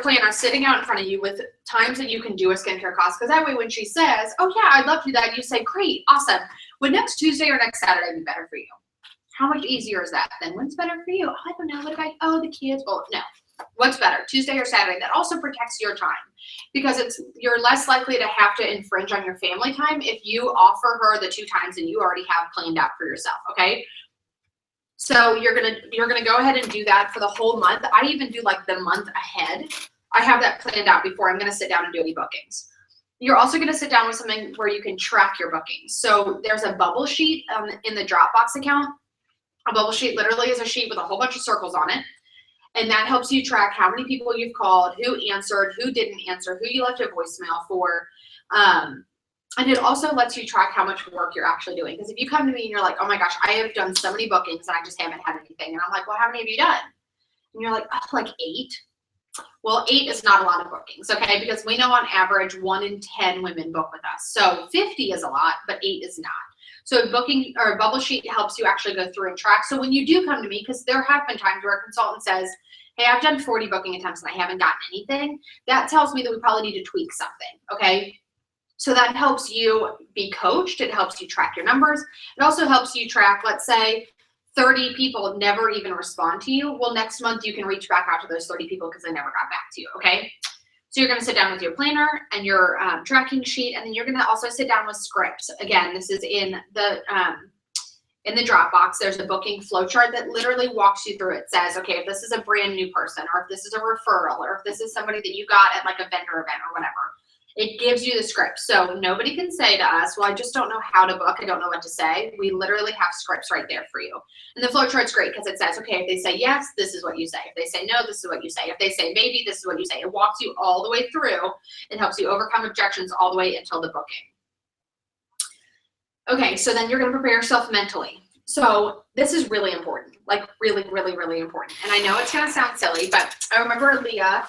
planner sitting out in front of you with times that you can do a skincare class, because that way when she says, oh yeah, I'd love to do that, you say, great, awesome. Would next Tuesday or next Saturday be better for you? How much easier is that? Then when's better for you? Oh, I don't know. What about, oh, the kids? Well, no. What's better, Tuesday or Saturday? That also protects your time, because you're less likely to have to infringe on your family time if you offer her the 2 times that you already have planned out for yourself, okay? So you're gonna go ahead and do that for the whole month. I even do like the month ahead. I have that planned out before I'm gonna sit down and do any bookings. You're also gonna sit down with something where you can track your bookings. So there's a bubble sheet in the Dropbox account. A bubble sheet literally is a sheet with a whole bunch of circles on it. And that helps you track how many people you've called, who answered, who didn't answer, who you left a voicemail for. And it also lets you track how much work you're actually doing. Because if you come to me and you're like, oh my gosh, I have done so many bookings and I just haven't had anything. And I'm like, well, how many have you done? And you're like, oh, like 8. Well, 8 is not a lot of bookings, okay? Because we know on average 1 in 10 women book with us. So 50 is a lot, but 8 is not. So a booking or a bubble sheet helps you actually go through and track. So when you do come to me, because there have been times where a consultant says, hey, I've done 40 booking attempts and I haven't gotten anything, that tells me that we probably need to tweak something, okay? So that helps you be coached. It helps you track your numbers. It also helps you track, let's say, 30 people never even respond to you. Well, next month you can reach back out to those 30 people because they never got back to you, okay? So you're going to sit down with your planner and your tracking sheet, and then you're going to also sit down with scripts. Again, this is in the Dropbox. There's a booking flow chart that literally walks you through. It says, okay, if this is a brand new person, or if this is a referral, or if this is somebody that you got at like a vendor event or whatever, it gives you the script. So nobody can say to us, well, I just don't know how to book. I don't know what to say. We literally have scripts right there for you. And the flow chart's great because it says, okay, if they say yes, this is what you say. If they say no, this is what you say. If they say maybe, this is what you say. It walks you all the way through. It helps you overcome objections all the way until the booking. Okay, so then you're going to prepare yourself mentally. So this is really important, like really, really, really important. And I know it's going to sound silly, but I remember Leah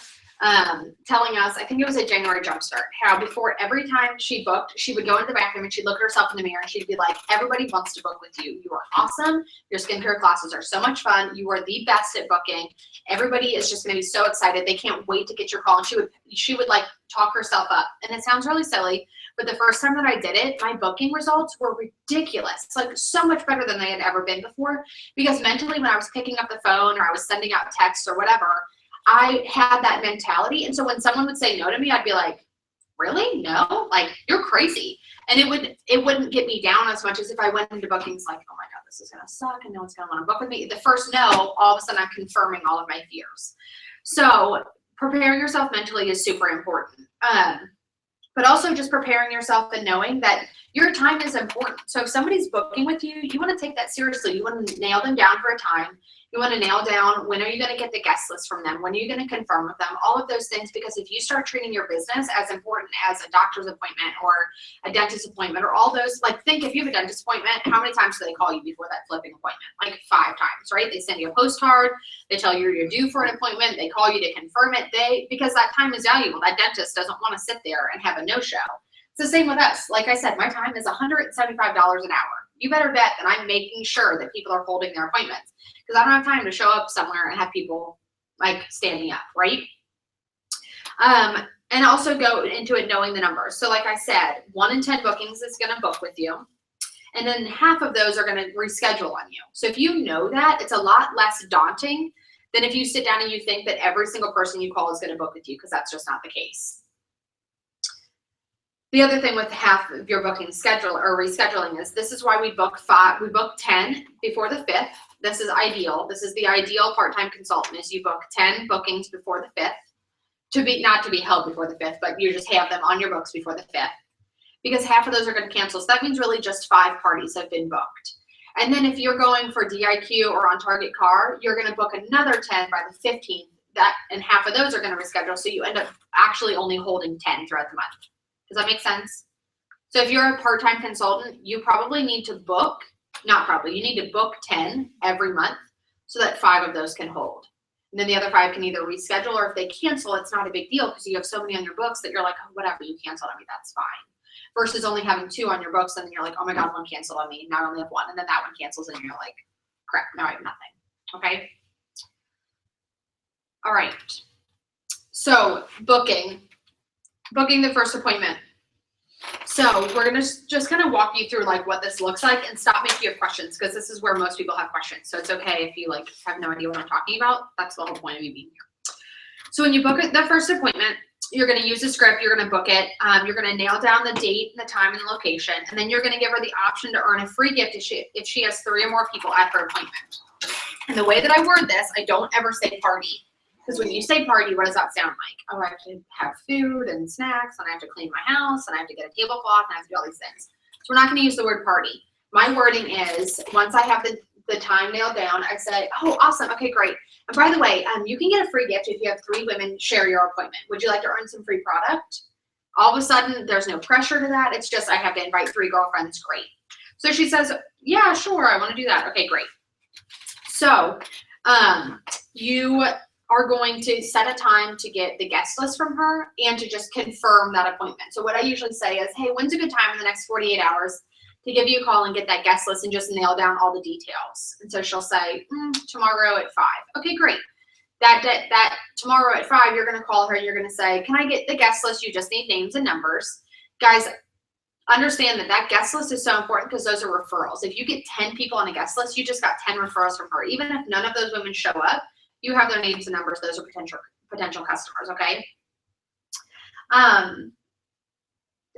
telling us, I think it was a January Jumpstart, how before every time she booked, she would go into the bathroom and she'd look at herself in the mirror and she'd be like, everybody wants to book with you. You are awesome. Your skincare classes are so much fun. You are the best at booking. Everybody is just going to be so excited. They can't wait to get your call. And she would like talk herself up. And it sounds really silly, but the first time that I did it, my booking results were ridiculous. Like so much better than they had ever been before, because mentally when I was picking up the phone or I was sending out texts or whatever, I had that mentality. And so when someone would say no to me, I'd be like, really? No? Like, you're crazy. And it wouldn't get me down as much as if I went into bookings like, oh my God, this is going to suck and no one's going to want to book with me. The first no, all of a sudden I'm confirming all of my fears. So preparing yourself mentally is super important. But also just preparing yourself and knowing that your time is important. So if somebody's booking with you, you want to take that seriously. You want to nail them down for a time. You want to nail down when are you going to get the guest list from them? When are you going to confirm with them? All of those things, because if you start treating your business as important as a doctor's appointment or a dentist appointment or all those, like think if you have a dentist appointment, how many times do they call you before that flipping appointment? Like 5 times, right? They send you a postcard. They tell you you're due for an appointment. They call you to confirm it. Because that time is valuable. That dentist doesn't want to sit there and have a no-show. It's the same with us. Like I said, my time is $175 an hour. You better bet that I'm making sure that people are holding their appointments, because I don't have time to show up somewhere and have people like standing up, right? And also go into it knowing the numbers. So like I said, 1 in 10 bookings is going to book with you. And then half of those are going to reschedule on you. So if you know that, it's a lot less daunting than if you sit down and you think that every single person you call is going to book with you, because that's just not the case. The other thing with half of your booking schedule or rescheduling is this is why we book 10 before the 5th. This is ideal. This is the ideal part-time consultant, is you book 10 bookings before the 5th, not to be held before the 5th, but you just have them on your books before the 5th, because half of those are going to cancel. So that means really just 5 parties have been booked. And then if you're going for DIQ or on target car, you're going to book another 10 by the 15th that, and half of those are going to reschedule. So you end up actually only holding 10 throughout the month. Does that make sense? So if you're a part-time consultant, you probably need to book, not probably, you need to book 10 every month so that 5 of those can hold. And then the other 5 can either reschedule, or if they cancel, it's not a big deal because you have so many on your books that you're like, oh, whatever, you canceled on me, that's fine. Versus only having 2 on your books, and then you're like, oh my God, 1 canceled on me. Now I only have 1, and then that one cancels, and you're like, crap, now I have nothing. Okay. All right. So booking the first appointment. So we're going to just kind of walk you through like what this looks like, and stop me if you have questions, because this is where most people have questions. So it's okay if you like have no idea what I'm talking about. That's the whole point of me being here. So when you book the first appointment, you're going to use a script. You're going to book it. You're going to nail down the date, the time, and the location. And then you're going to give her the option to earn a free gift if she has 3 or more people at her appointment. And the way that I word this, I don't ever say party. Because when you say party, what does that sound like? Oh, I have to have food and snacks, and I have to clean my house, and I have to get a tablecloth, and I have to do all these things. So we're not going to use the word party. My wording is, once I have the time nailed down, I say, oh, awesome. Okay, great. And by the way, you can get a free gift if you have 3 women share your appointment. Would you like to earn some free product? All of a sudden, there's no pressure to that. It's just I have to invite 3 girlfriends. Great. So she says, yeah, sure, I want to do that. Okay, great. So you are going to set a time to get the guest list from her and to just confirm that appointment. So what I usually say is, hey, when's a good time in the next 48 hours to give you a call and get that guest list and just nail down all the details? And so she'll say, tomorrow at 5. Okay, great. That tomorrow at 5, you're going to call her and you're going to say, can I get the guest list? You just need names and numbers. Guys, understand that guest list is so important because those are referrals. If you get 10 people on a guest list, you just got 10 referrals from her. Even if none of those women show up, you have their names and numbers. Those are potential customers, okay?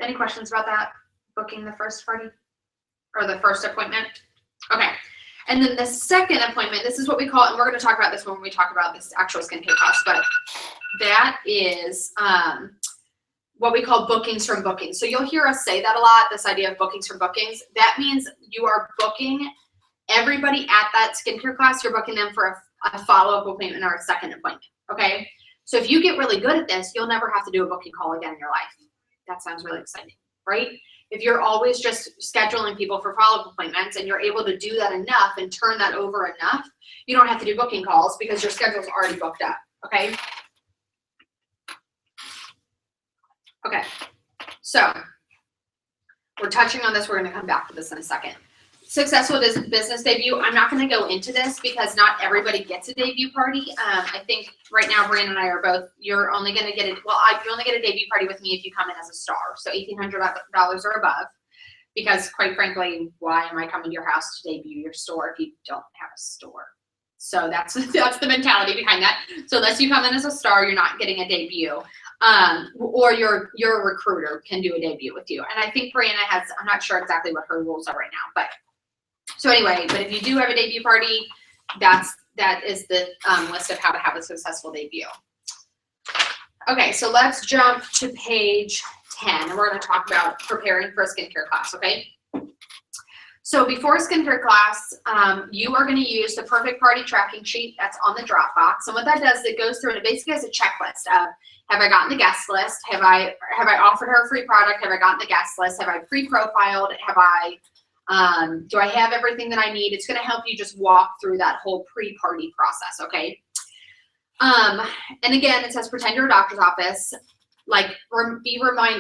Any questions about that? Booking the first party or the first appointment? Okay. And then the second appointment, this is what we call it, and we're going to talk about this when we talk about this actual skincare cost, but that is what we call bookings from bookings. So you'll hear us say that a lot, this idea of bookings from bookings. That means you are booking everybody at that skincare class. You're booking them for a follow-up appointment or a second appointment, okay? So if you get really good at this, you'll never have to do a booking call again in your life. That sounds really exciting, right? If you're always just scheduling people for follow-up appointments and you're able to do that enough and turn that over enough, you don't have to do booking calls because your schedule's already booked up, okay? Okay, so we're touching on this. We're going to come back to this in a second. Successful business debut. I'm not going to go into this because not everybody gets a debut party. I think right now, Brandon and I are both, you're only going to get it. Well, you only get a debut party with me if you come in as a star. So $1,800 or above, because quite frankly, why am I coming to your house to debut your store if you don't have a store? So that's the mentality behind that. So unless you come in as a star, you're not getting a debut. Or your recruiter can do a debut with you. And I think Brianna has, I'm not sure exactly what her rules are right now, but so anyway, but if you do have a debut party, that is the list of how to have a successful debut. Okay, so let's jump to page 10, and we're going to talk about preparing for a skincare class, okay? So before a skincare class, you are going to use the perfect party tracking sheet that's on the Dropbox. And what that does is it goes through and it basically has a checklist of, have I gotten the guest list? Have I offered her a free product? Have I gotten the guest list? Have I pre-profiled? Do I have everything that I need? It's going to help you just walk through that whole pre-party process, okay? And again, it says pretend you're a doctor's office. Like,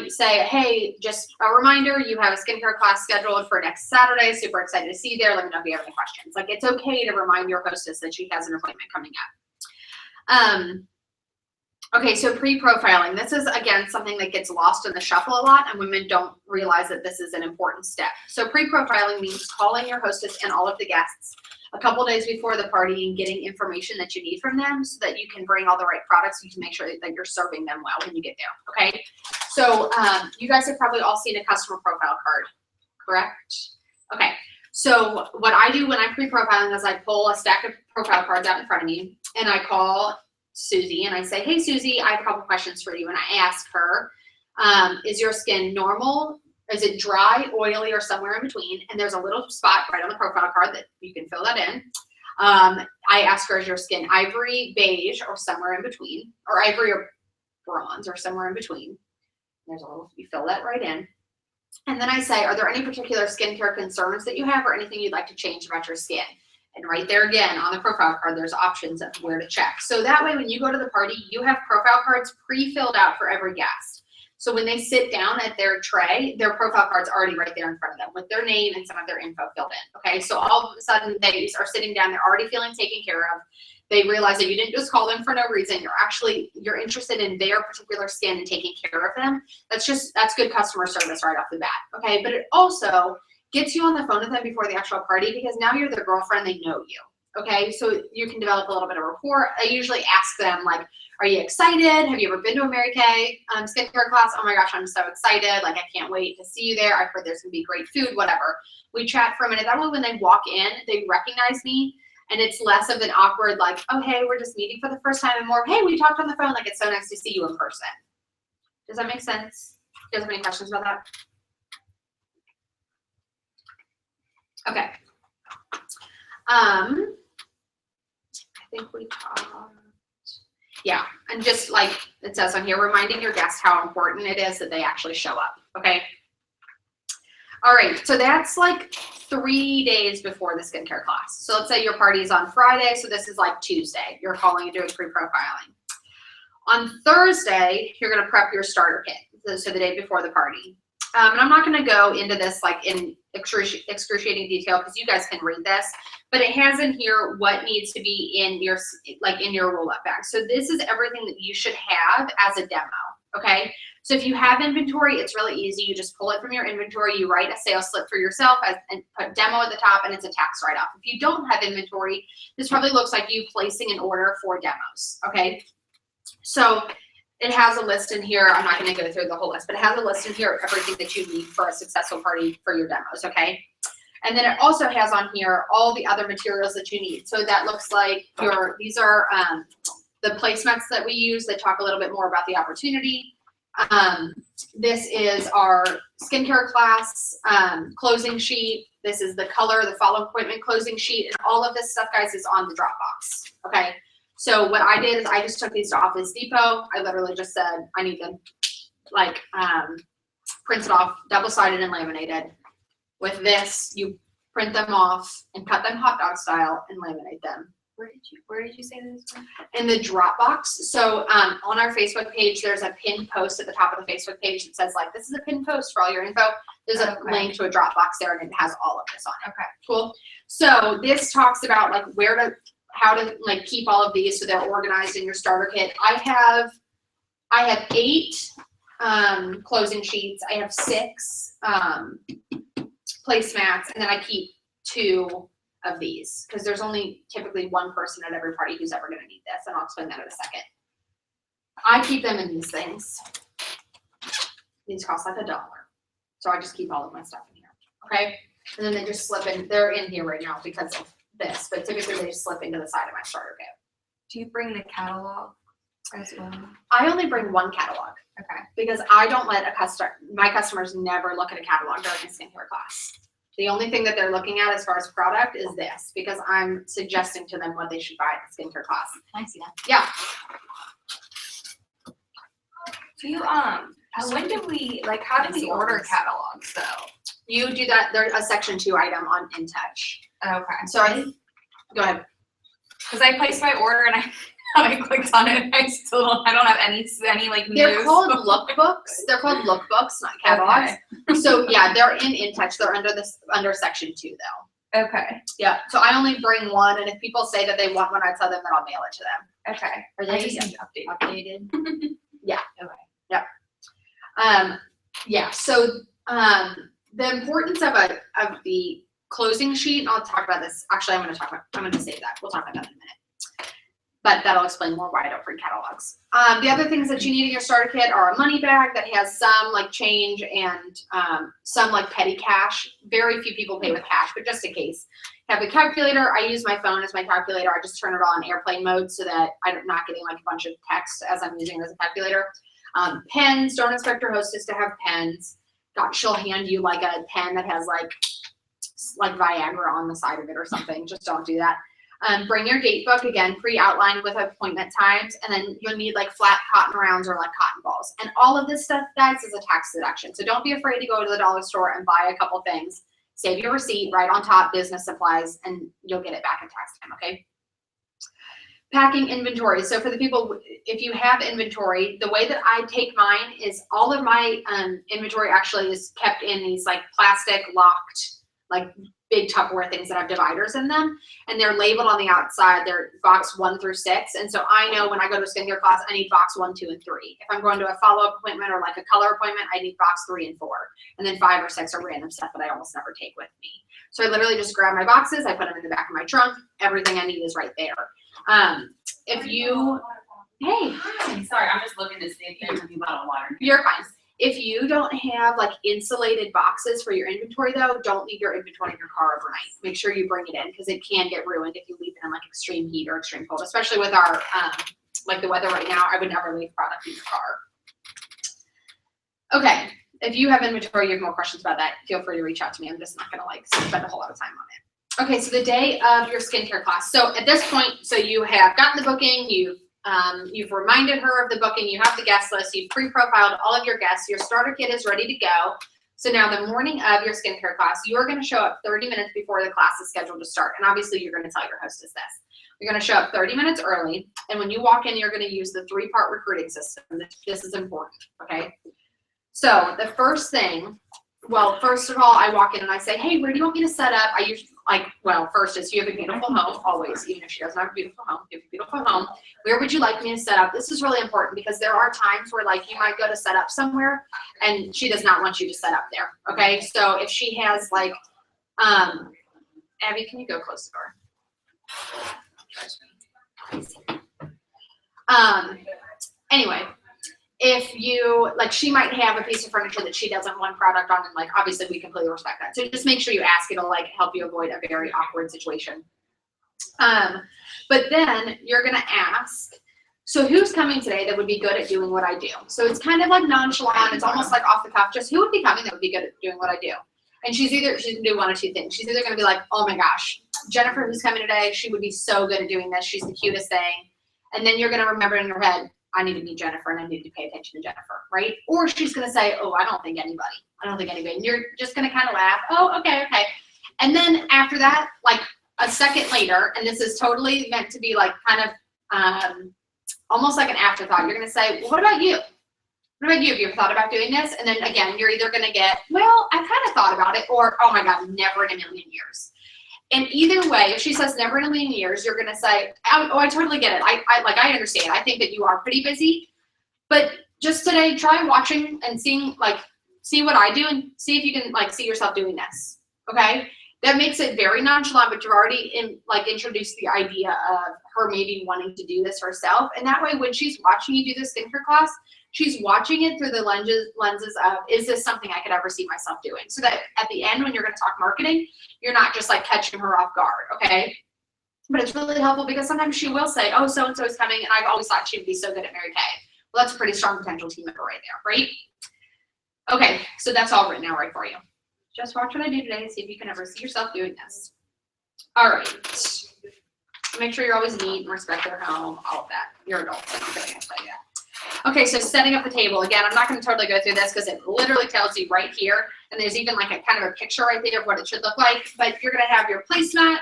say, hey, just a reminder, you have a skincare class scheduled for next Saturday. Super excited to see you there. Let me know if you have any questions. Like, it's okay to remind your hostess that she has an appointment coming up. Okay, so pre-profiling. This is, again, something that gets lost in the shuffle a lot, and women don't realize that this is an important step. So pre-profiling means calling your hostess and all of the guests a couple days before the party and getting information that you need from them so that you can bring all the right products. You can make sure that you're serving them well when you get there, okay? So you guys have probably all seen a customer profile card, correct? Okay, so what I do when I'm pre-profiling is I pull a stack of profile cards out in front of me, and I call Susie and I say, hey, Susie, I have a couple questions for you. And I ask her, is your skin normal? Is it dry, oily, or somewhere in between? And there's a little spot right on the profile card that you can fill that in. I ask her, is your skin ivory, beige, or somewhere in between, or ivory or bronze, or somewhere in between? There's a little, you fill that right in. And then I say, are there any particular skincare concerns that you have or anything you'd like to change about your skin? And right there again, on the profile card, there's options of where to check. So that way, when you go to the party, you have profile cards pre-filled out for every guest. So when they sit down at their tray, their profile card's already right there in front of them with their name and some of their info filled in, okay? So all of a sudden, they are sitting down, they're already feeling taken care of. They realize that you didn't just call them for no reason. You're interested in their particular skin and taking care of them. That's good customer service right off the bat, okay? But it also gets you on the phone with them before the actual party because now you're their girlfriend, they know you, okay? So you can develop a little bit of rapport. I usually ask them, like, are you excited? Have you ever been to a Mary Kay skincare class? Oh my gosh, I'm so excited. Like, I can't wait to see you there. I've heard there's gonna be great food, whatever. We chat for a minute. That way when they walk in, they recognize me and it's less of an awkward, like, oh, hey, we're just meeting for the first time, and more, hey, we talked on the phone. Like, it's so nice to see you in person. Does that make sense? Do you guys have any questions about that? Okay. I think we talked. Yeah, and just like it says on here, reminding your guests how important it is that they actually show up, okay? All right, so that's like 3 days before the skincare class. So let's say your party is on Friday, so this is like Tuesday. You're calling and doing pre-profiling. On Thursday, you're gonna prep your starter kit, so the day before the party. And I'm not gonna go into this like in excruciating detail because you guys can read this, but it has in here what needs to be in your roll-up bag. So this is everything that you should have as a demo, okay? So if you have inventory, it's really easy. You just pull it from your inventory, you write a sales slip for yourself and put demo at the top, and it's a tax write-off. If you don't have inventory, this probably looks like you placing an order for demos, okay? So it has a list in here. I'm not going to go through the whole list, but it has a list in here of everything that you need for a successful party for your demos, okay? And then it also has on here all the other materials that you need. So that looks like these are the placemats that we use that talk a little bit more about the opportunity. This is our skincare class closing sheet. This is the color, the follow-up appointment closing sheet, and all of this stuff, guys, is on the Dropbox, okay? So what I did is I just took these to Office Depot. I literally just said, I need them like printed off, double-sided and laminated. With this, you print them off and cut them hot dog style and laminate them. Where did you say this one? In the Dropbox. So on our Facebook page, there's a pinned post at the top of the Facebook page that says like, this is a pinned post for all your info. There's a link to a Dropbox there and it has all of this on it. Okay. Cool. So this talks about like how to like keep all of these so they're organized in your starter kit. I have 8 closing sheets. I have 6 placemats, and then I keep 2 of these because there's only typically one person at every party who's ever going to need this, and I'll explain that in a second. I keep them in these things. These cost like $1, so I just keep all of my stuff in here. Okay, and then they just slip in. They're in here right now because of this, but typically they just slip into the side of my starter kit. Do you bring the catalog as well? I only bring one catalog. Okay. Because I don't let my customers never look at a catalog during a skincare class. The only thing that they're looking at as far as product is this, because I'm suggesting to them what they should buy at the skincare class. Can I see that? Yeah. Do you when did we how did we order catalogs though? You do that. There's a section 2 item on InTouch. Okay. So go ahead. Because I placed my order and I clicked on it and I don't have any like They're news. called lookbooks. They're called lookbooks, not catalogs. Okay. So yeah, they're in InTouch. They're under section 2 though. Okay. Yeah. So I only bring one, and if people say that they want one, I tell them that I'll mail it to them. Okay. Are they updated? Yeah. Okay. Yep. Yeah. So the importance of the closing sheet, and I'll talk about this. Actually, I'm going to save that. We'll talk about that in a minute. But that'll explain more why I don't bring catalogs. The other things that you need in your starter kit are a money bag that has some like change and some like petty cash. Very few people pay with cash, but just in case. Have a calculator. I use my phone as my calculator. I just turn it on airplane mode so that I'm not getting like a bunch of text as I'm using it as a calculator. Pens. Don't expect your hostess to have pens. God, she'll hand you like a pen that has like Viagra on the side of it or something. Just don't do that. Bring your date book, again, pre-outlined with appointment times, and then you'll need like flat cotton rounds or like cotton balls. And all of this stuff, guys, is a tax deduction. So don't be afraid to go to the dollar store and buy a couple things. Save your receipt, right on top, business supplies, and you'll get it back in tax time, okay? Packing inventory. So for the people, if you have inventory, the way that I take mine is all of my inventory actually is kept in these like plastic locked, like big Tupperware things that have dividers in them, and they're labeled on the outside. They're box 1 through 6, and so I know when I go to a skincare class, I need box 1, 2, and 3. If I'm going to a follow-up appointment or like a color appointment, I need box 3 and 4, and then 5 or 6 are random stuff that I almost never take with me. So I literally just grab my boxes, I put them in the back of my trunk. Everything I need is right there. If you, hey, Hi, sorry, I'm just looking to see if there's any bottled water. you're fine. If you don't have like insulated boxes for your inventory though, don't leave your inventory in your car overnight. Make sure you bring it in because it can get ruined if you leave it in like extreme heat or extreme cold, especially with our, like the weather right now. I would never leave product in your car. Okay, if you have inventory, you have more questions about that, feel free to reach out to me. I'm just not gonna like spend a whole lot of time on it. Okay, so the day of your skincare class. So at this point, so you have gotten the booking, you've reminded her of the booking, you have the guest list, you've pre-profiled all of your guests, your starter kit is ready to go. So now the morning of your skincare class, you are gonna show up 30 minutes before the class is scheduled to start. And obviously you're gonna tell your hostess this. You're gonna show up 30 minutes early, and when you walk in, you're gonna use the 3-part recruiting system. This is important, okay? So the first thing, well, first of all, I walk in and I say, hey, where do you want me to set up? I usually, well, first is you have a beautiful home, always, even if she doesn't have a beautiful home, you have a beautiful home. Where would you like me to set up? This is really important because there are times where like you might go to set up somewhere and she does not want you to set up there, okay? So if she has like, Abby, can you go close the door? Anyway. If you, like, she might have a piece of furniture that she doesn't want product on, and like, obviously we completely respect that. So just make sure you ask, it'll like help you avoid a very awkward situation. But then you're gonna ask, so who's coming today that would be good at doing what I do? So it's kind of like nonchalant, it's almost like off the cuff, just who would be coming that would be good at doing what I do? And she's gonna do one of two things. She's either gonna be like, oh my gosh, Jennifer who's coming today, she would be so good at doing this, she's the cutest thing. And then you're gonna remember in your head, I need to meet Jennifer and I need to pay attention to Jennifer, right? Or she's gonna say, oh, I don't think anybody. And you're just gonna kind of laugh, oh, okay. And then after that, like a second later, and this is totally meant to be like kind of almost like an afterthought, you're gonna say, well, what about you? What about you? Have you ever thought about doing this? And then again, you're either gonna get, well, I've kind of thought about it, or, oh my God, never in a million years. And either way, if she says never in a million years, you're gonna say, oh, I totally get it. I understand. I think that you are pretty busy, but just today, try watching and seeing, like, see what I do and see if you can like see yourself doing this. Okay, that makes it very nonchalant, but you've already introduced the idea of her maybe wanting to do this herself, and that way, when she's watching you do this skincare class, she's watching it through the lenses of, is this something I could ever see myself doing? So that at the end, when you're gonna talk marketing, you're not just like catching her off guard, okay? But it's really helpful because sometimes she will say, oh, so-and-so is coming, and I've always thought she'd be so good at Mary Kay. Well, that's a pretty strong potential team member right there, right? Okay, so that's all written out right for you. Just watch what I do today and see if you can ever see yourself doing this. All right. Make sure you're always neat and respect their home, all of that. You're adults, I don't think I can tell you that. Okay, so setting up the table. Again, I'm not going to totally go through this because it literally tells you right here, and there's even like a kind of a picture right there of what it should look like. But you're going to have your placemat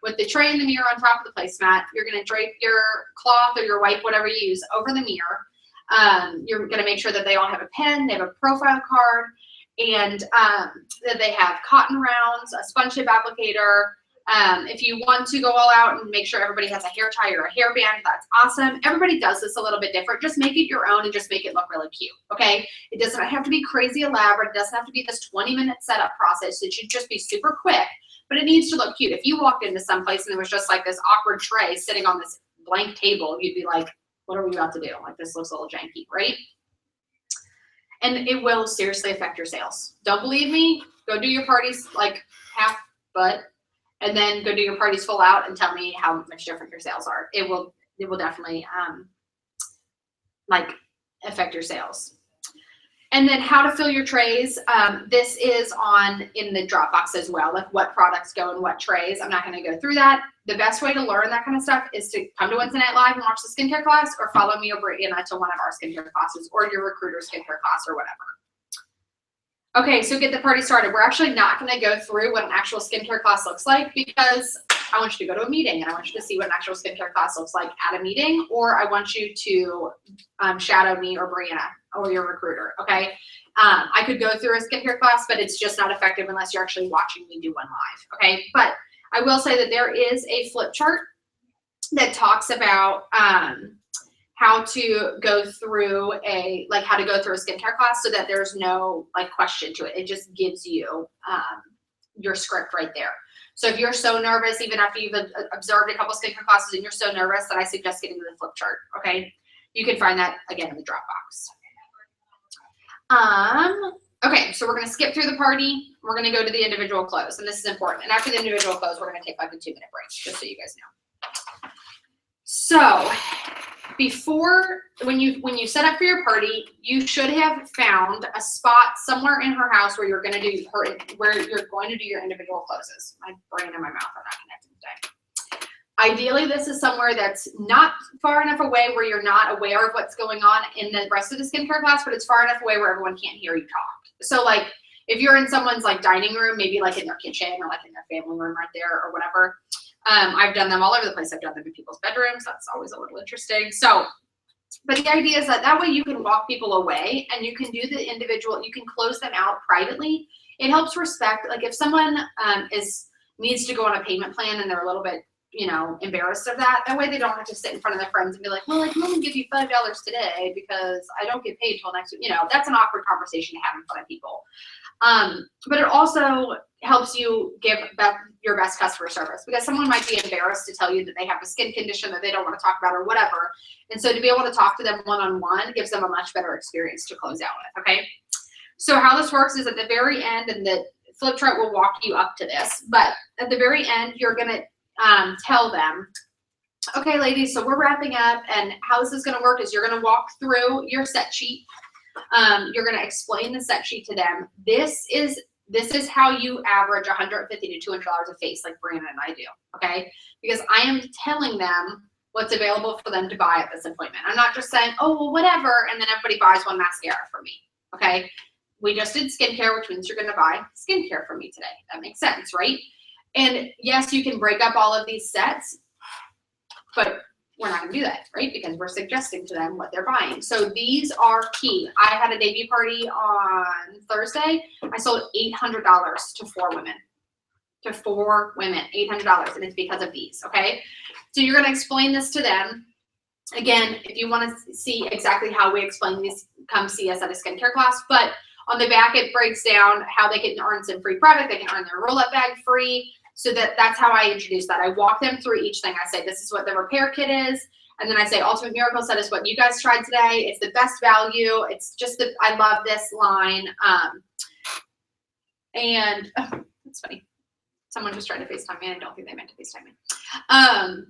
with the tray and the mirror on top of the placemat. You're going to drape your cloth or your wipe, whatever you use, over the mirror. You're going to make sure that they all have a pen, they have a profile card, and that they have cotton rounds, a sponge tip applicator. If you want to go all out and make sure everybody has a hair tie or a hairband, that's awesome. Everybody does this a little bit different. Just make it your own and just make it look really cute, okay? It doesn't have to be crazy elaborate. It doesn't have to be this 20-minute setup process. It should just be super quick, but it needs to look cute. If you walked into some place and there was just like this awkward tray sitting on this blank table, you'd be like, what are we about to do? Like, this looks a little janky, right? And it will seriously affect your sales. Don't believe me? Go do your parties like half butt, and then go do your parties full out and tell me how much different your sales are. It will definitely like affect your sales. And then how to fill your trays. This is in the Dropbox as well, like what products go in what trays. I'm not going to go through that. The best way to learn that kind of stuff is to come to Wednesday Night Live and watch the skincare class, or follow me or Brianna to one of our skincare classes, or your recruiter skincare class, or whatever. Okay, so get the party started. We're actually not going to go through what an actual skincare class looks like, because I want you to go to a meeting and I want you to see what an actual skincare class looks like at a meeting, or I want you to shadow me or Brianna or your recruiter, okay? I could go through a skincare class, but it's just not effective unless you're actually watching me do one live, okay? But I will say that there is a flip chart that talks about how to go through a skincare class, so that there's no like question to it. It just gives you your script right there. So if you're so nervous, even after you've observed a couple skincare classes and you're so nervous, that I suggest getting the flip chart, okay? You can find that again in the Dropbox. Okay, so we're gonna skip through the party. We're gonna go to the individual close, and this is important. And after the individual close, we're gonna take like a 2-minute break, just so you guys know. So before, when you set up for your party, you should have found a spot somewhere in her house where you're going to do your individual closes. My brain and my mouth are not connected today. Ideally, this is somewhere that's not far enough away where you're not aware of what's going on in the rest of the skincare class, but it's far enough away where everyone can't hear you talk. So like if you're in someone's like dining room, maybe like in their kitchen or like in their family room right there or whatever. I've done them all over the place. I've done them in people's bedrooms. That's always a little interesting. So, but the idea is that way you can walk people away and you can do the individual, you can close them out privately. It helps respect, like if someone needs to go on a payment plan and they're a little bit, embarrassed of that way they don't have to sit in front of their friends and be like, well, I can only give you $5 today because I don't get paid till next week. That's an awkward conversation to have in front of people. But it also helps you give your best customer service, because someone might be embarrassed to tell you that they have a skin condition that they don't want to talk about or whatever. And so to be able to talk to them one-on-one gives them a much better experience to close out with, okay? So how this works is at the very end, and the flip chart will walk you up to this, but at the very end, you're going to tell them, okay, ladies, so we're wrapping up, and how this is going to work is you're going to walk through your set sheet. You're going to explain the set sheet to them. This is how you average $150 to $200 a face, like Brianna and I do, okay? Because I am telling them what's available for them to buy at this appointment. I'm not just saying, oh, well, whatever, and then everybody buys one mascara from me, okay? We just did skincare, which means you're going to buy skincare from me today. That makes sense, right? And yes, you can break up all of these sets, but we're not going to do that, right? Because we're suggesting to them what they're buying. So these are key. I had a debut party on Thursday. I sold $800 to 4 women. To 4 women, $800, and it's because of these, okay? So you're going to explain this to them. Again, if you want to see exactly how we explain these, come see us at a skincare class. But on the back, it breaks down how they can earn some free product. They can earn their roll-up bag free. So that's how I introduce that. I walk them through each thing. I say, this is what the repair kit is. And then I say, Ultimate Miracle Set is what you guys tried today. It's the best value. It's just I love this line. And that's funny. Someone just tried to FaceTime me, and I don't think they meant to FaceTime me.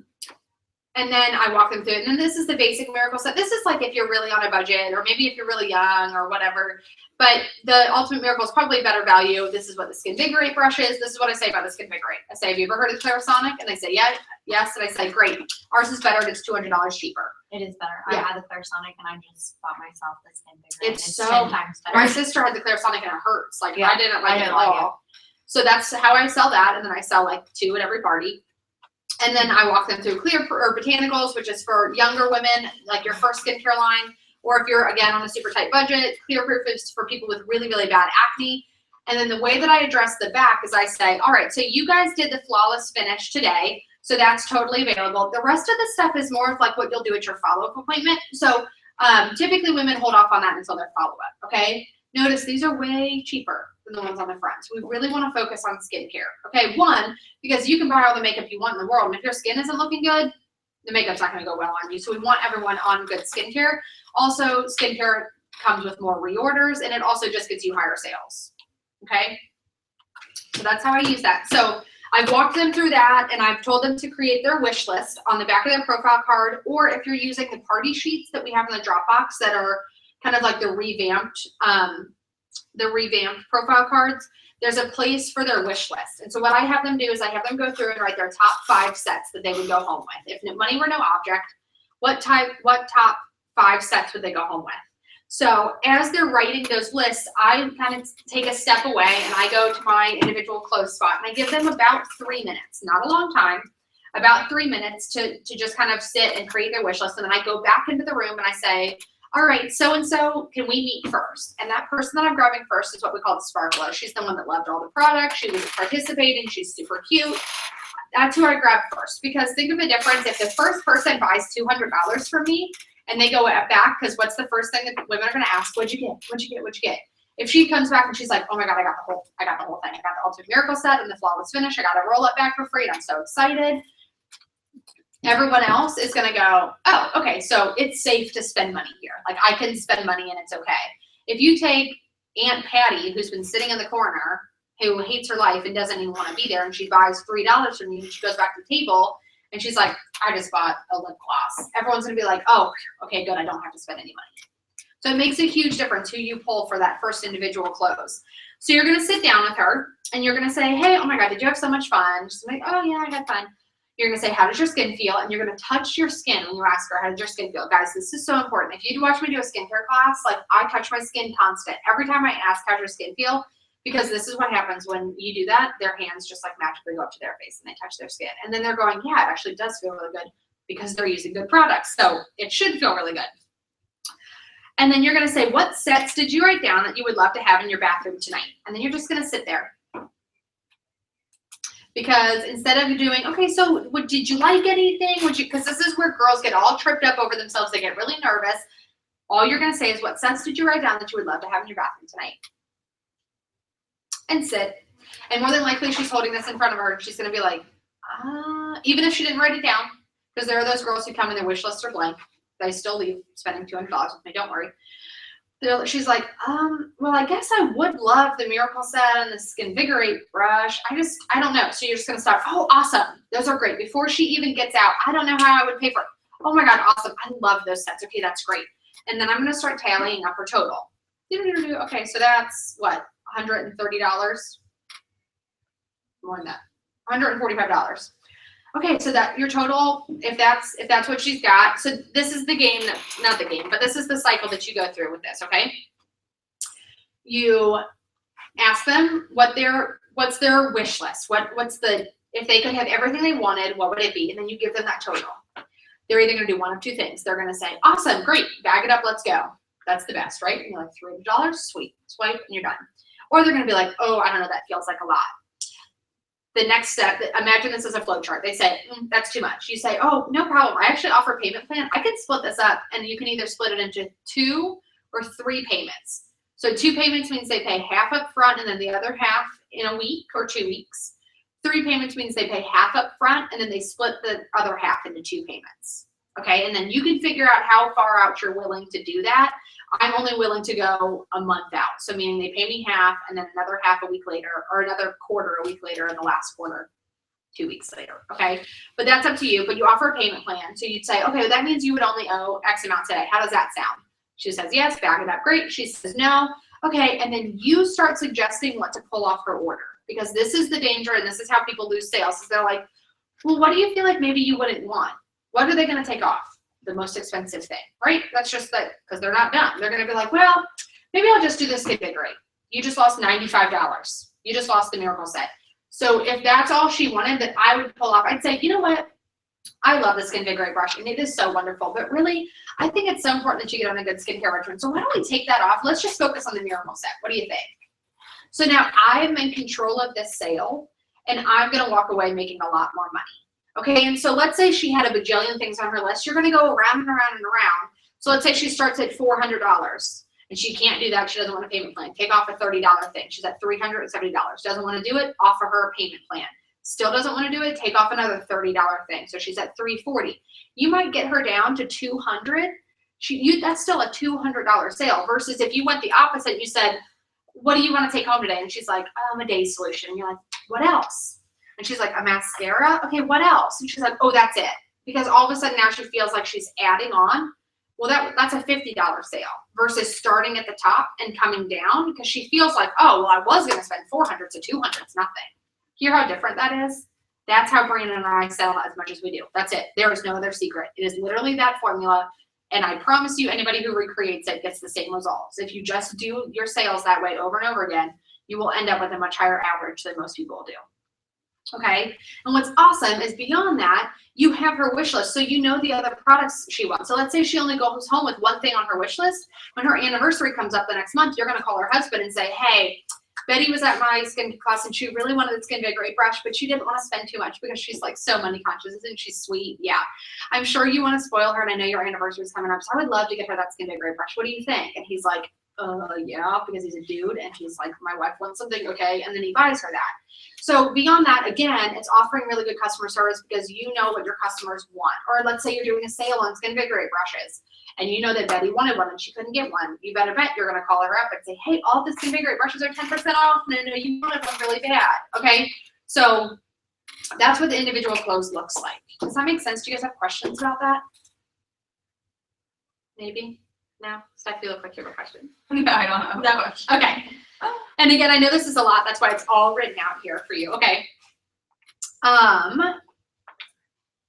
And then I walk them through it. And then this is the basic Miracle Set. This is like if you're really on a budget, or maybe if you're really young or whatever. But the Ultimate Miracle is probably better value. This is what the Skin Vigorate brush is. This is what I say about the Skin Vigorate. I say, have you ever heard of Clarisonic? And they say, yeah, yes. And I say, great. Ours is better, and it's $200 cheaper. It is better. Yeah. I had the Clarisonic, and I just bought myself the Skin Vigorate. It's 10 so, times better. my sister had the Clarisonic, and it hurts. Like, Yeah, I didn't like I it at didn't like all. So that's how I sell that. And then I sell like 2 at every party. And then I walk them through Clear or Botanicals, which is for younger women, like your first skincare line. Or if you're, again, on a super tight budget, Clear Proof is for people with really, really bad acne. And then the way that I address the back is I say, all right, so you guys did the flawless finish today. So that's totally available. The rest of the stuff is more of like what you'll do at your follow-up appointment. So typically women hold off on that until their follow-up, okay? Notice these are way cheaper than the ones on the front. So we really want to focus on skincare. Okay, 1, because you can buy all the makeup you want in the world, and if your skin isn't looking good, the makeup's not going to go well on you. So we want everyone on good skincare. Also, skincare comes with more reorders, and it also just gets you higher sales. Okay, so that's how I use that. So I've walked them through that, and I've told them to create their wish list on the back of their profile card, or if you're using the party sheets that we have in the Dropbox that are kind of like the revamped profile cards, there's a place for their wish list. And so what I have them do is I have them go through and write their top 5 sets that they would go home with. If money were no object, what top 5 sets would they go home with? So as they're writing those lists, I kind of take a step away and I go to my individual clothes spot and I give them about 3 minutes, not a long time, about 3 minutes to just kind of sit and create their wish list. And then I go back into the room and I say, all right, so-and-so, can we meet first? And that person that I'm grabbing first is what we call the sparkler. She's the one that loved all the products. She was participating. She's super cute. That's who I grab first, because think of the difference. If the first person buys $200 from me and they go back, because what's the first thing that women are going to ask? What'd you get? What'd you get? What'd you get? If she comes back and she's like, oh my God, I got the whole thing. I got the Ultimate Miracle set and the Flawless Finish. I got a roll-up bag for free and I'm so excited. Everyone else is going to go, oh, okay, so it's safe to spend money here. Like, I can spend money and it's okay. If you take Aunt Patty, who's been sitting in the corner, who hates her life and doesn't even want to be there, and she buys $3 from you, and she goes back to the table, and she's like, I just bought a lip gloss. Everyone's going to be like, oh, okay, good, I don't have to spend any money. So it makes a huge difference who you pull for that first individual close. So you're going to sit down with her, and you're going to say, hey, oh my God, did you have so much fun? She's like, oh yeah, I had fun. You're going to say, how does your skin feel? And you're going to touch your skin when you ask her, how does your skin feel? Guys, this is so important. If you watch me do a skincare class, like, I touch my skin constant. Every time I ask, how's your skin feel? Because this is what happens when you do that. Their hands just like magically go up to their face and they touch their skin. And then they're going, yeah, it actually does feel really good because they're using good products. So it should feel really good. And then you're going to say, what sets did you write down that you would love to have in your bathroom tonight? And then you're just going to sit there. Because instead of doing, okay, so did you like anything? Because this is where girls get all tripped up over themselves. They get really nervous. All you're going to say is, what sets did you write down that you would love to have in your bathroom tonight? And sit. And more than likely, she's holding this in front of her. And she's going to be like, even if she didn't write it down, because there are those girls who come and their wish lists are blank. They still leave spending $200 with me. Don't worry. She's like, well, I guess I would love the Miracle Set and the Skinvigorate brush. I don't know. So you're just going to start, oh, awesome. Those are great. Before she even gets out, I don't know how I would pay for it. Oh my God, awesome. I love those sets. Okay, that's great. And then I'm going to start tallying up her total. Okay, so that's what, $130? More than that, $145. Okay, so that your total, if that's what she's got. So this is the game, not the game, but this is the cycle that you go through with this, okay? You ask them what's their wish list. If they could have everything they wanted, what would it be? And then you give them that total. They're either gonna do one of two things. They're gonna say, awesome, great, bag it up, let's go. That's the best, right? And you're like, $300, sweet, swipe, and you're done. Or they're gonna be like, oh, I don't know, that feels like a lot. The next step, imagine this as a flow chart. They say, that's too much. You say, oh, no problem. I actually offer a payment plan. I can split this up, and you can either split it into 2 or 3 payments. So 2 payments means they pay half up front and then the other half in a week or 2 weeks. 3 payments means they pay half up front and then they split the other half into 2 payments. Okay, and then you can figure out how far out you're willing to do that. I'm only willing to go a month out. So meaning they pay me half and then another half a week later, or another quarter a week later, and the last quarter 2 weeks later. Okay, but that's up to you. But you offer a payment plan. So you'd say, okay, that means you would only owe X amount today. How does that sound? She says, yes, bag it up. Great. She says, no. Okay, and then you start suggesting what to pull off her order, because this is the danger and this is how people lose sales. Is they're like, well, what do you feel like maybe you wouldn't want? What are they going to take off? The most expensive thing, right? That's just that, because they're not done. They're going to be like, well, maybe I'll just do this Skinvigorate. You just lost $95. You just lost the Miracle Set. So if that's all she wanted that I would pull off, I'd say, you know what? I love the Skinvigorate brush and it is so wonderful, but really, I think it's so important that you get on a good skincare regimen. So why don't we take that off? Let's just focus on the Miracle Set. What do you think? So now I'm in control of this sale and I'm going to walk away making a lot more money. Okay, and so let's say she had a bajillion things on her list. You're going to go around and around and around. So let's say she starts at $400 and she can't do that. She doesn't want a payment plan. Take off a $30 thing. She's at $370. Doesn't want to do it. Offer her a payment plan. Still doesn't want to do it. Take off another $30 thing. So she's at $340. You might get her down to $200. That's still a $200 sale versus if you went the opposite. You said, what do you want to take home today? And she's like, a day solution. And you're like, what else? And she's like, a mascara? Okay, what else? And she's like, oh, that's it. Because all of a sudden now she feels like she's adding on Well, that's a $50 sale versus starting at the top and coming down because she feels like, oh, well, I was going to spend 400, so 200 is nothing. Hear how different that is? That's how Brandon and I sell as much as we do. That's it. There is no other secret. It is literally that formula. And I promise you, anybody who recreates it gets the same results. If you just do your sales that way over and over again, you will end up with a much higher average than most people do. Okay, and what's awesome is beyond that, you have her wish list, so you know the other products she wants. So let's say she only goes home with one thing on her wish list. When her anniversary comes up the next month, you're gonna call her husband and say, hey, Betty was at my skin class and she really wanted the Skin Vigorate brush, but she didn't want to spend too much because she's like so money conscious and she's sweet. Yeah, I'm sure you want to spoil her, and I know your anniversary is coming up, so I would love to get her that Skin Vigorate brush. What do you think? And he's like, yeah, because he's a dude, and he's like, my wife wants something, okay, and then he buys her that. So beyond that, again, it's offering really good customer service because you know what your customers want. Or let's say you're doing a sale on Skin Vigorate brushes, and you know that Betty wanted one and she couldn't get one. You better bet you're going to call her up and say, hey, all the Skin Vigorate brushes are 10% off. No, you wanted one really bad. Okay, so that's what the individual close looks like. Does that make sense? Do you guys have questions about that? Maybe? No? Steph, you look like you have a question. No, I don't have a No? question. Okay. And again, I know this is a lot. That's why it's all written out here for you. Okay. How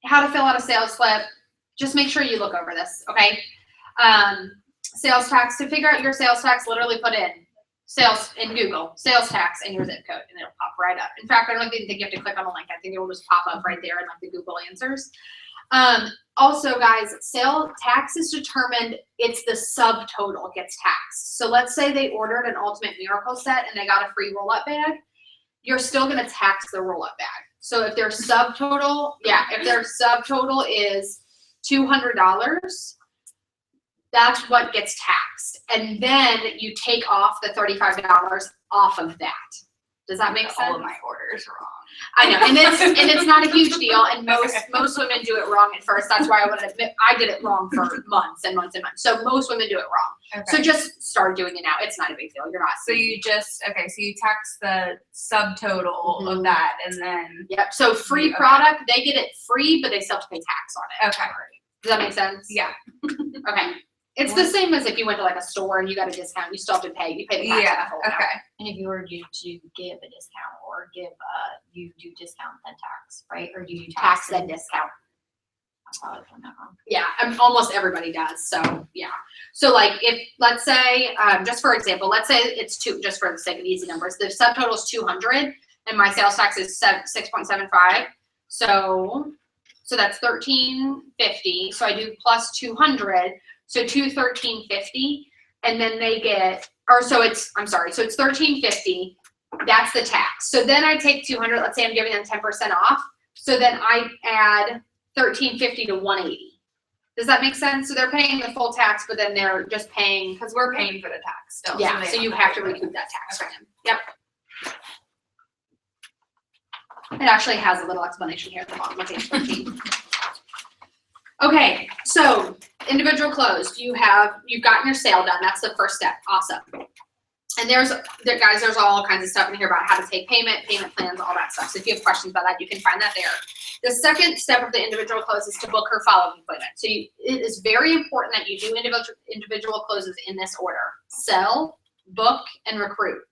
to fill out a sales slip. Just make sure you look over this. Okay. Sales tax. To figure out your sales tax, literally put in sales in Google, sales tax, and your zip code, and it'll pop right up. In fact, I don't even think you have to click on a link. I think it will just pop up right there in like the Google answers. Also, guys, sale tax is determined, it's the subtotal gets taxed. So let's say they ordered an Ultimate Miracle set and they got a free roll-up bag. You're still going to tax the roll-up bag. So if their subtotal, if their subtotal is $200, that's what gets taxed. And then you take off the $35 off of that. Does that make sense? All of my orders wrong. I know, and it's not a huge deal, and most women do it wrong at first. That's why I want to admit I did it wrong for months and months and months. So most women do it wrong. Okay. So just start doing it now. It's not a big deal. You're not. So you just, so you tax the subtotal of that, and then. Yep. So free product, they get it free, but they still have to pay tax on it. Okay. Does that make sense? Yeah. Okay. It's the same as if you went to like a store and you got a discount. You still have to pay. You pay the tax. Yeah. on the full amount. Okay. And if you were to give a discount or give you do discount then tax, right? Or do you Tax then discount. I probably done that wrong. Yeah, almost everybody does. So yeah. So like if let's say, just for example, let's say it's just for the sake of easy numbers, the subtotal is 200 and my sales tax is 6.75. So that's $1,350. So I do plus 200, so $213.50, and then they get, so it's $1,350. That's the tax. So then I take 200. Let's say I'm giving them 10% off. So then I add $1,350 to $180. Does that make sense? So they're paying the full tax, but then they're just paying Because we're paying for the tax still. Yeah. So you have to recoup that tax from them. Yep. It actually has a little explanation here at the bottom of page 13. Okay, so individual closed. You've gotten your sale done. That's the first step. Awesome. And there's all kinds of stuff in here about how to take payment plans, all that stuff. So if you have questions about that, you can find that there. The second step of the individual close is to book her follow-up appointment. So it is very important that you do individual closes in this order: sell, book, and recruit.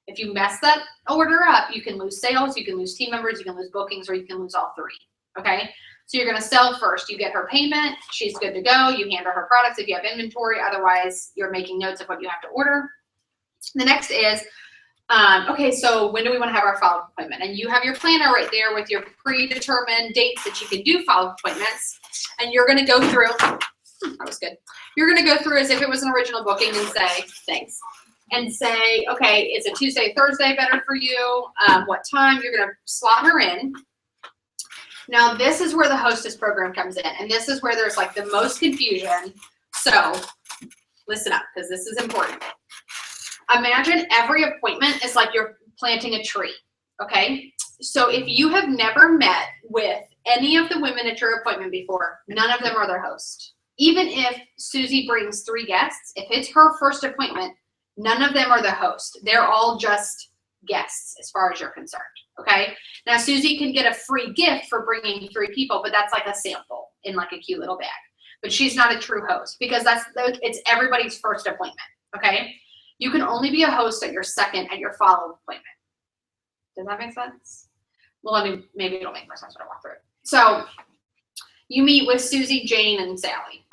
If you mess that order up, you can lose sales, you can lose team members, you can lose bookings, or you can lose all three. Okay? So you're going to sell first. You get her payment. She's good to go. You hand her products if you have inventory. Otherwise, you're making notes of what you have to order. The next is, okay, so when do we want to have our follow-up appointment? And you have your planner right there with your predetermined dates that you can do follow-up appointments. And you're going to go through, that was good. You're going to go through as if it was an original booking and say, thanks. And say, okay, is it Tuesday, Thursday better for you? What time? You're going to slot her in. Now, this is where the hostess program comes in. And this is where there's like the most confusion. So listen up, because this is important. Imagine every appointment is like you're planting a tree, okay? So if you have never met with any of the women at your appointment before, none of them are their host. Even if Susie brings 3 guests, if it's her first appointment, none of them are the host. They're all just guests as far as you're concerned, okay? Now, Susie can get a free gift for bringing 3 people, but that's like a sample in like a cute little bag. but she's not a true host because it's everybody's first appointment, okay? You can only be a host at your follow-up appointment. Does that make sense? Well, maybe it'll make more sense when I walk through it. So you meet with Susie, Jane, and Sally.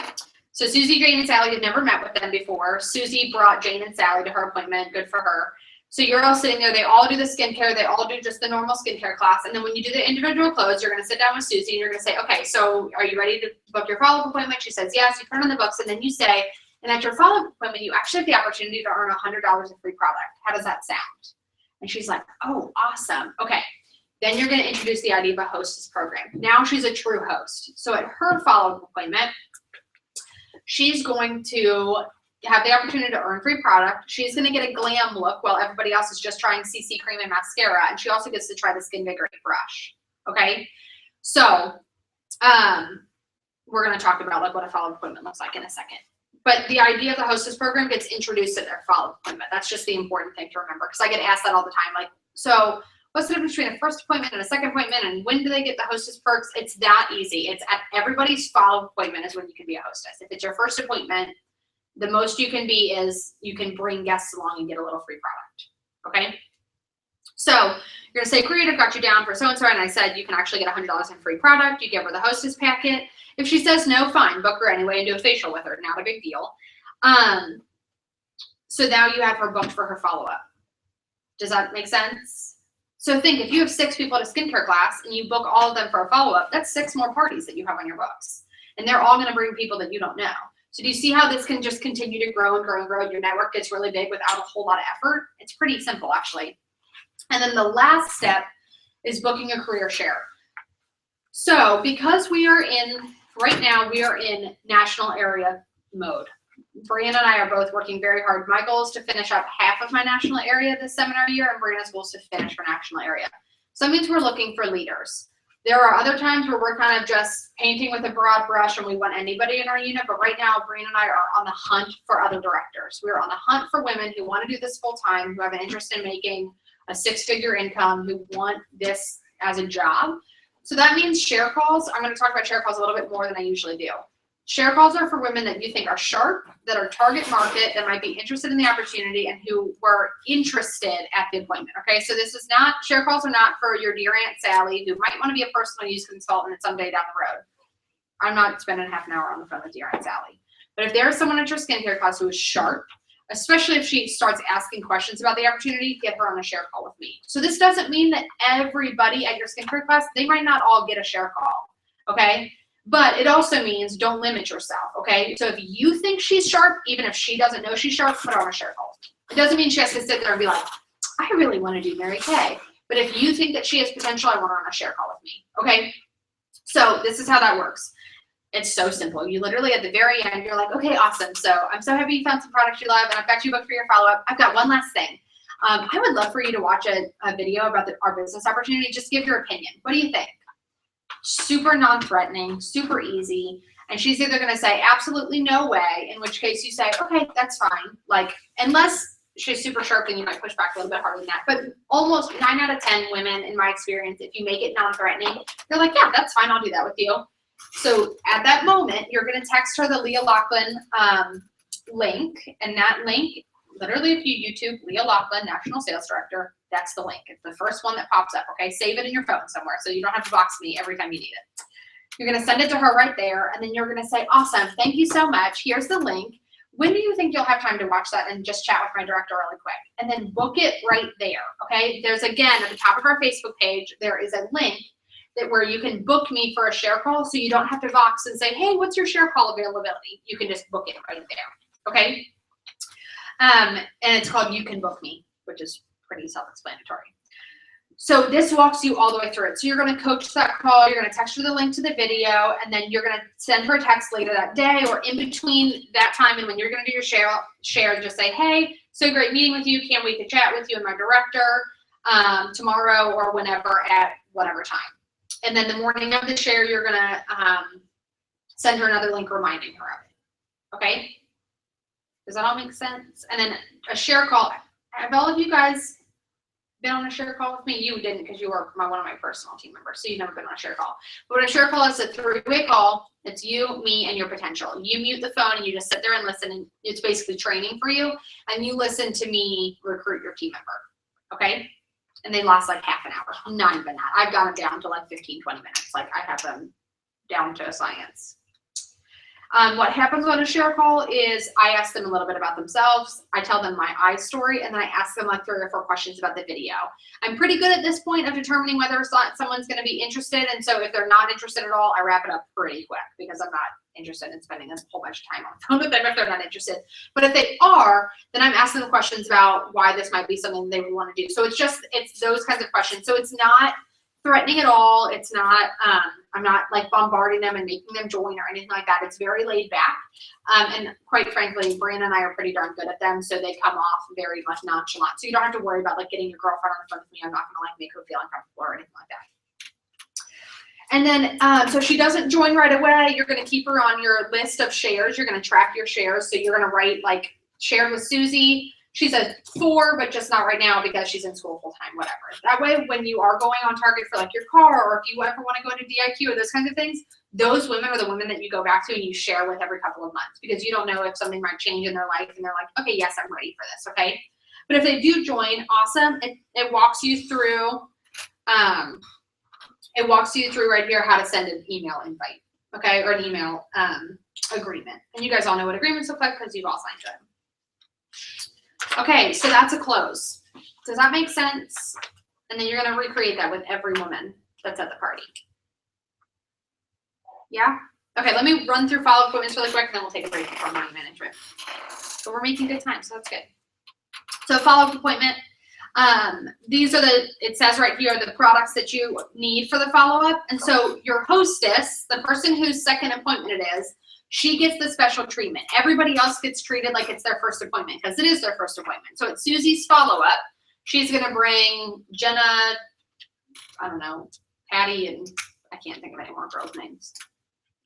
So Susie, Jane, and Sally had never met with them before. Susie brought Jane and Sally to her appointment. Good for her. So you're all sitting there. They all do the skincare. They all do just the normal skincare class. And then when you do the individual clothes, you're going to sit down with Susie and you're going to say, okay, so are you ready to book your follow-up appointment? She says, yes. You turn on the books and then you say, and at your follow-up appointment, you actually have the opportunity to earn $100 in free product. How does that sound? And she's like, oh, awesome. Okay. Then you're going to introduce the idea of a hostess program. Now she's a true host. So at her follow-up appointment, she's going to have the opportunity to earn free product. She's going to get a glam look while everybody else is just trying CC cream and mascara. And she also gets to try the Skin Great brush. Okay. So, we're going to talk about like what a follow-up appointment looks like in a second. But the idea of the hostess program gets introduced at their follow-up appointment. That's just the important thing to remember because I get asked that all the time. Like, so what's the difference between a first appointment and a second appointment? And when do they get the hostess perks? It's that easy. It's at everybody's follow-up appointment is when you can be a hostess. If it's your first appointment, the most you can be is you can bring guests along and get a little free product. Okay. So you're going to say, great, I've got you down for so-and-so. And I said, you can actually get $100 in free product. You give her the hostess packet. If she says no, fine, book her anyway and do a facial with her. Not a big deal. So now you have her booked for her follow-up. Does that make sense? So think, if you have 6 people at a skincare class and you book all of them for a follow-up, that's 6 more parties that you have on your books. And they're all going to bring people that you don't know. So do you see how this can just continue to grow and grow and grow? Your network gets really big without a whole lot of effort. It's pretty simple, actually. And then the last step is booking a career share. So because right now we are in national area mode. Brianna and I are both working very hard. My goal is to finish up half of my national area this seminar year, and Brianna's goal is to finish her national area. So that means we're looking for leaders. There are other times where we're kind of just painting with a broad brush and we want anybody in our unit, but right now, Brianna and I are on the hunt for other directors. We're on the hunt for women who want to do this full time, who have an interest in making a 6-figure income, who want this as a job. So that means share calls. I'm going to talk about share calls a little bit more than I usually do. Share calls are for women that you think are sharp, that are target market, that might be interested in the opportunity, and who were interested at the appointment. Okay, so share calls are not for your dear Aunt Sally who might want to be a personal use consultant someday down the road. I'm not spending half an hour on the phone with dear Aunt Sally. But if there is someone at your skincare class who is sharp, especially if she starts asking questions about the opportunity, get her on a share call with me. So this doesn't mean that everybody at your skincare class, they might not all get a share call. Okay. But it also means don't limit yourself, okay? So if you think she's sharp, even if she doesn't know she's sharp, put her on a share call. It doesn't mean she has to sit there and be like, I really want to do Mary Kay. But if you think that she has potential, I want her on a share call with me, okay? So this is how that works. It's so simple. You literally at the very end, you're like, okay, awesome. So I'm so happy you found some products you love, and I've got you booked for your follow-up. I've got one last thing. I would love for you to watch a video about our business opportunity. Just give your opinion. What do you think? Super non-threatening, super easy. And she's either going to say absolutely no way, in which case you say, okay, that's fine. Like, unless she's super sharp, then you might push back a little bit harder than that. But almost 9 out of 10 women, in my experience, if you make it non-threatening, they're like, yeah, that's fine. I'll do that with you. So at that moment, you're going to text her the Leah Loughlin link. And that link, literally, if you YouTube Leah Loughlin, National Sales Director, that's the link. It's the first one that pops up, okay? Save it in your phone somewhere so you don't have to box me every time you need it. You're going to send it to her right there, and then you're going to say, awesome, thank you so much. Here's the link. When do you think you'll have time to watch that and just chat with my director really quick? And then book it right there, okay? There's, again, at the top of our Facebook page, there is a link where you can book me for a share call so you don't have to box and say, hey, what's your share call availability? You can just book it right there, okay? And it's called You Can Book Me, which is pretty self-explanatory. So this walks you all the way through it. So you're going to coach that call. You're going to text her the link to the video, and then you're going to send her a text later that day or in between that time and when you're going to do your share, just say, hey, so great meeting with you. Can't wait to chat with you and my director tomorrow or whenever at whatever time. And then the morning of the share, you're going to send her another link reminding her of it. Okay? Does that all make sense? And then a share call. Have all of you guys been on a share call with me? You didn't because you were one of my personal team members, so you've never been on a share call. But a share call is a 3-way call. It's you, me, and your potential. You mute the phone and you just sit there and listen, and it's basically training for you, and you listen to me recruit your team member, okay? And they last like half an hour, not even that. I've got them down to like 15, 20 minutes. Like I have them down to a science. What happens on a share call is I ask them a little bit about themselves. I tell them my eye story, and then I ask them like 3 or 4 questions about the video. I'm pretty good at this point of determining whether someone's going to be interested. And so if they're not interested at all, I wrap it up pretty quick because I'm not interested in spending a whole bunch of time on the phone with them if they're not interested. But if they are, then I'm asking them questions about why this might be something they would want to do. So it's those kinds of questions. So it's not threatening at all. It's not, I'm not like bombarding them and making them join or anything like that. It's very laid back. And quite frankly, Brianna and I are pretty darn good at them. So they come off very much nonchalant. So you don't have to worry about like getting your girlfriend on the phone with me. I'm not gonna like make her feel uncomfortable or anything like that. And then, so she doesn't join right away. You're gonna keep her on your list of shares. You're gonna track your shares. So you're gonna write like shared with Susie. She's a 4, but just not right now because she's in school full time, whatever. That way, when you are going on target for like your car, or if you ever want to go into DIQ or those kinds of things, those women are the women that you go back to and you share with every couple of months, because you don't know if something might change in their life and they're like, okay, yes, I'm ready for this, okay? But if they do join, awesome. It walks you through, right here how to send an email invite, okay, or an email agreement. And you guys all know what agreements look like because you've all signed them. Okay, so that's a close. Does that make sense? And then you're going to recreate that with every woman that's at the party. Yeah? Okay, let me run through follow-up appointments really quick, and then we'll take a break before money management. But we're making good time, so that's good. So follow-up appointment. These are it says right here, the products that you need for the follow-up. And so your hostess, the person whose second appointment it is, she gets the special treatment. Everybody else gets treated like it's their first appointment because it is their first appointment. So it's Susie's follow-up. She's going to bring Jenna, I don't know, Patty, and I can't think of any more girls' names.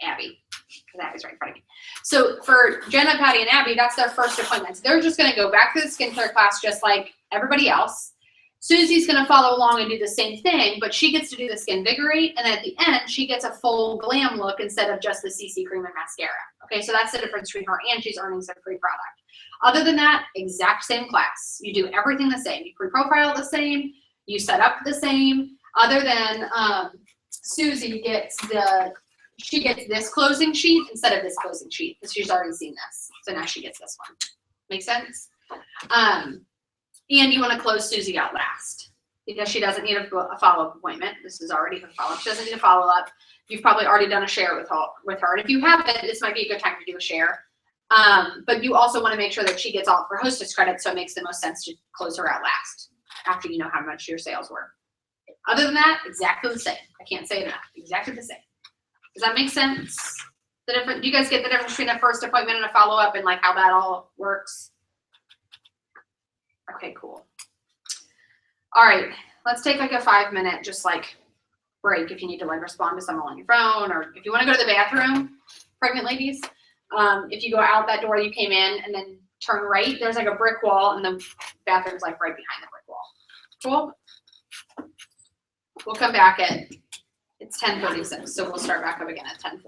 Abby, because Abby's right in front of me. So for Jenna, Patty, and Abby, that's their first appointments. They're just going to go back to the skincare class just like everybody else. Susie's going to follow along and do the same thing, but she gets to do the Skin Vigorate, and at the end, she gets a full glam look instead of just the CC cream and mascara. Okay, so that's the difference between her, and she's earning some free product. Other than that, exact same class. You do everything the same. You pre-profile the same. You set up the same. Other than Susie gets this closing sheet instead of this closing sheet because she's already seen this. So now she gets this one. Make sense? And you want to close Susie out last because she doesn't need a follow-up appointment. This is already her follow-up. She doesn't need a follow-up. You've probably already done a share with her. And if you haven't, this might be a good time to do a share. But you also want to make sure that she gets all of her hostess credit, so it makes the most sense to close her out last after you know how much your sales were. Other than that, exactly the same. I can't say enough. Exactly the same. Does that make sense? Do you guys get the difference between a first appointment and a follow-up and like how that all works? Okay, cool. All right, let's take like a 5-minute just like break if you need to like respond to someone on your phone, or if you want to go to the bathroom, pregnant ladies. If you go out that door you came in and then turn right, there's like a brick wall and the bathroom's like right behind the brick wall. Cool. We'll come back it's 10:36, so we'll start back up again at 10:40.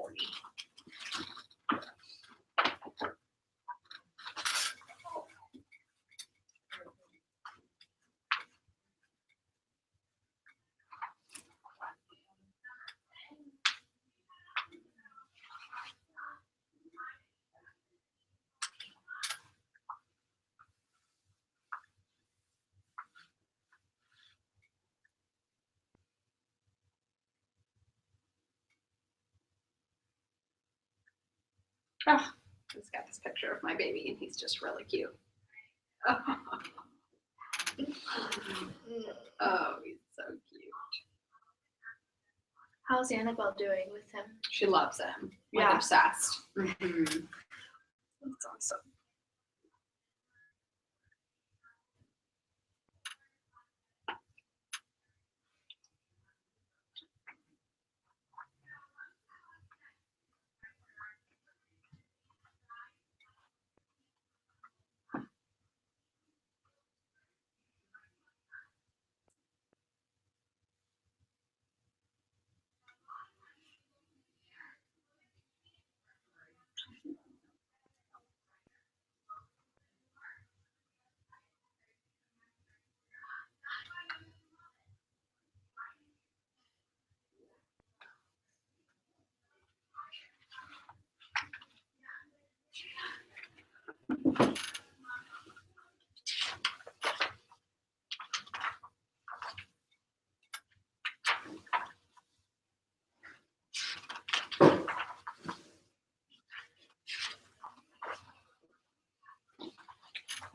Oh, he's got this picture of my baby and he's just really cute. Oh, he's so cute. How's Annabelle doing with him? She loves him. Like Yeah. obsessed. Mm-hmm. That's awesome.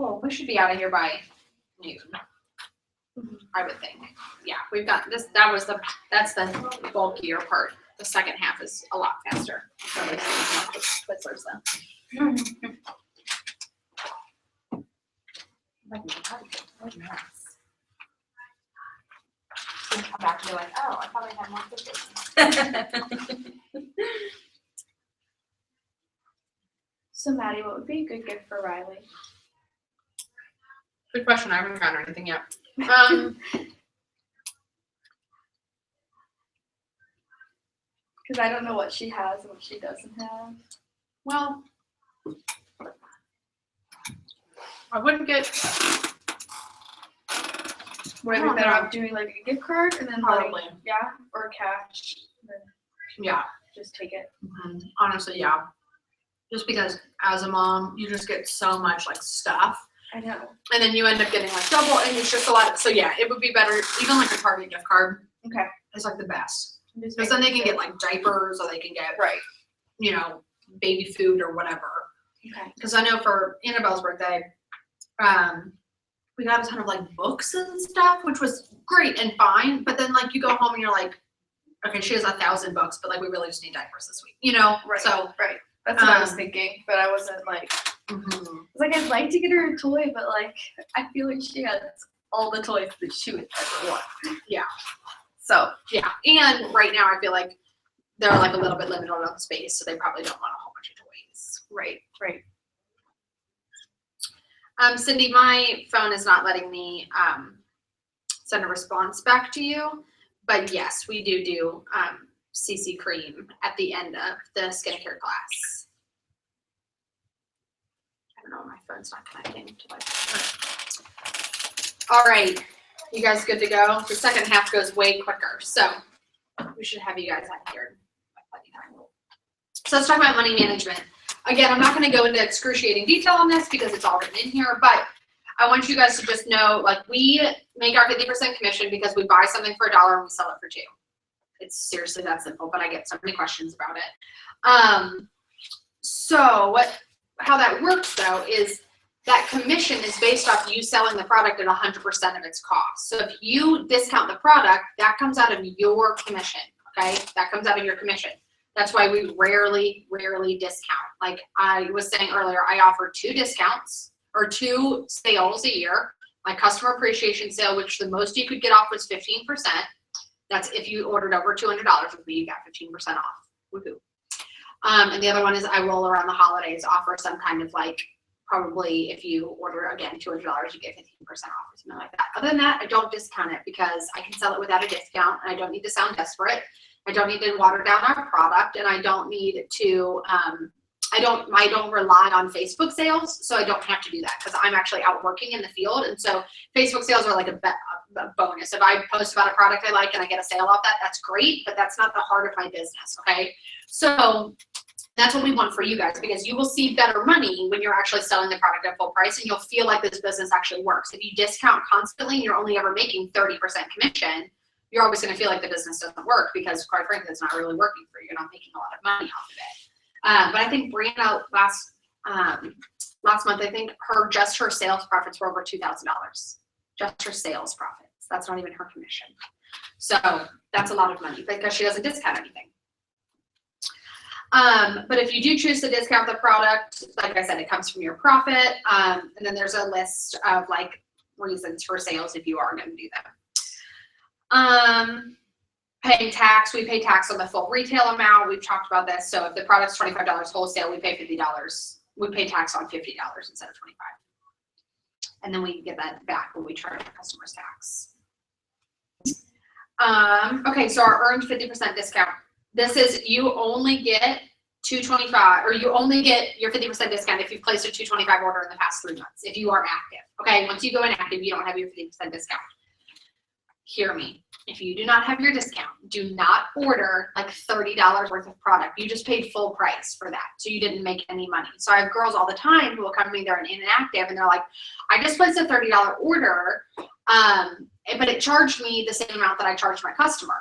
Cool. We should be out of here by noon. I would think. Yeah, we've got this. That's the bulkier part. The second half is a lot faster. So there's Twizzlers though. Come back and be like, oh, I thought I had more Twizzlers. So Maddie, what would be a good gift for Riley? Good question. I haven't gotten anything yet. Because I don't know what she has and what she doesn't have. Well, I wouldn't get. Would I I don't be better know. off doing like a gift card and then Probably. like, yeah, or cash, then Yeah. just take it. Honestly, yeah. Just because as a mom, you just get so much like stuff. I know. And then you end up getting like double, and it's just a lot. So yeah, it would be better, even like a Target gift card Okay. is like the best. Just Because then they making can sure. get like diapers, or they can get, Right. you know, baby food or whatever. Okay. Because I know for Annabelle's birthday, we got a ton of like books and stuff, which was great and fine. But then like you go home and you're like, okay, she has 1,000 books, but like we really just need diapers this week, you know? Right. So Right. That's what I was um, thinking, but I wasn't like, mhm. it's like I'd like to get her a toy, but like I feel like she has all the toys that she would ever want. Yeah. So Yeah, and right now I feel like they're like a little bit limited on space, so they probably don't want a whole bunch of toys. right. Cindy, my phone is not letting me send a response back to you, but yes, we do CC cream at the end of the skincare class. I don't know, my phone's not connecting to like. All right, you guys good to go? The second half goes way quicker, so we should have you guys out here. So let's talk about money management. Again, I'm not going to go into excruciating detail on this because it's all written in here, but I want you guys to just know, like, we make our 50% commission because we buy something for $1 and we sell it for $2. It's seriously that simple, but I get so many questions about it. So how that works though is that commission is based off you selling the product at 100% of its cost. So if you discount the product, that comes out of your commission, okay? That comes out of your commission. That's why we rarely discount. Like I was saying earlier, I offer 2 discounts or 2 sales a year. My customer appreciation sale, which the most you could get off was 15%. That's if you ordered over $200 with me, you got 15% off. Woohoo. And the other one is I roll around the holidays, offer some kind of like, probably if you order again $200, you get 15% off or something like that. Other than that, I don't discount it because I can sell it without a discount and I don't need to sound desperate. I don't need to water down our product, and I don't need to, I don't rely on Facebook sales, so I don't have to do that because I'm actually out working in the field. And so Facebook sales are like a bonus. If I post about a product I like and I get a sale off that, that's great, but that's not the heart of my business, okay? So that's what we want for you guys, because you will see better money when you're actually selling the product at full price and you'll feel like this business actually works. If you discount constantly and you're only ever making 30% commission, you're always going to feel like the business doesn't work because, quite frankly, it's not really working for you. You're not making a lot of money off of it. But I think Brianna last month, I think just her sales profits were over $2,000. Just her sales profits. That's not even her commission. So that's a lot of money because she doesn't discount anything. But if you do choose to discount the product, like I said, it comes from your profit. And then there's a list of like reasons for sales if you are going to do that. Paying tax, we pay tax on the full retail amount. We've talked about this. So if the product's $25 wholesale, we pay $50. We pay tax on $50 instead of $25. And then we get that back when we charge our customers tax. Okay, so our earned 50% discount. This is you only get $225, or you only get your 50% discount if you've placed a $225 order in the past 3 months, if you are active. Okay, once you go inactive, you don't have your 50% discount. Hear me. If you do not have your discount, do not order like $30 worth of product. You just paid full price for that. So you didn't make any money. So I have girls all the time who will come to me, they're inactive, and they're like, I just placed a $30 order, but it charged me the same amount that I charged my customer.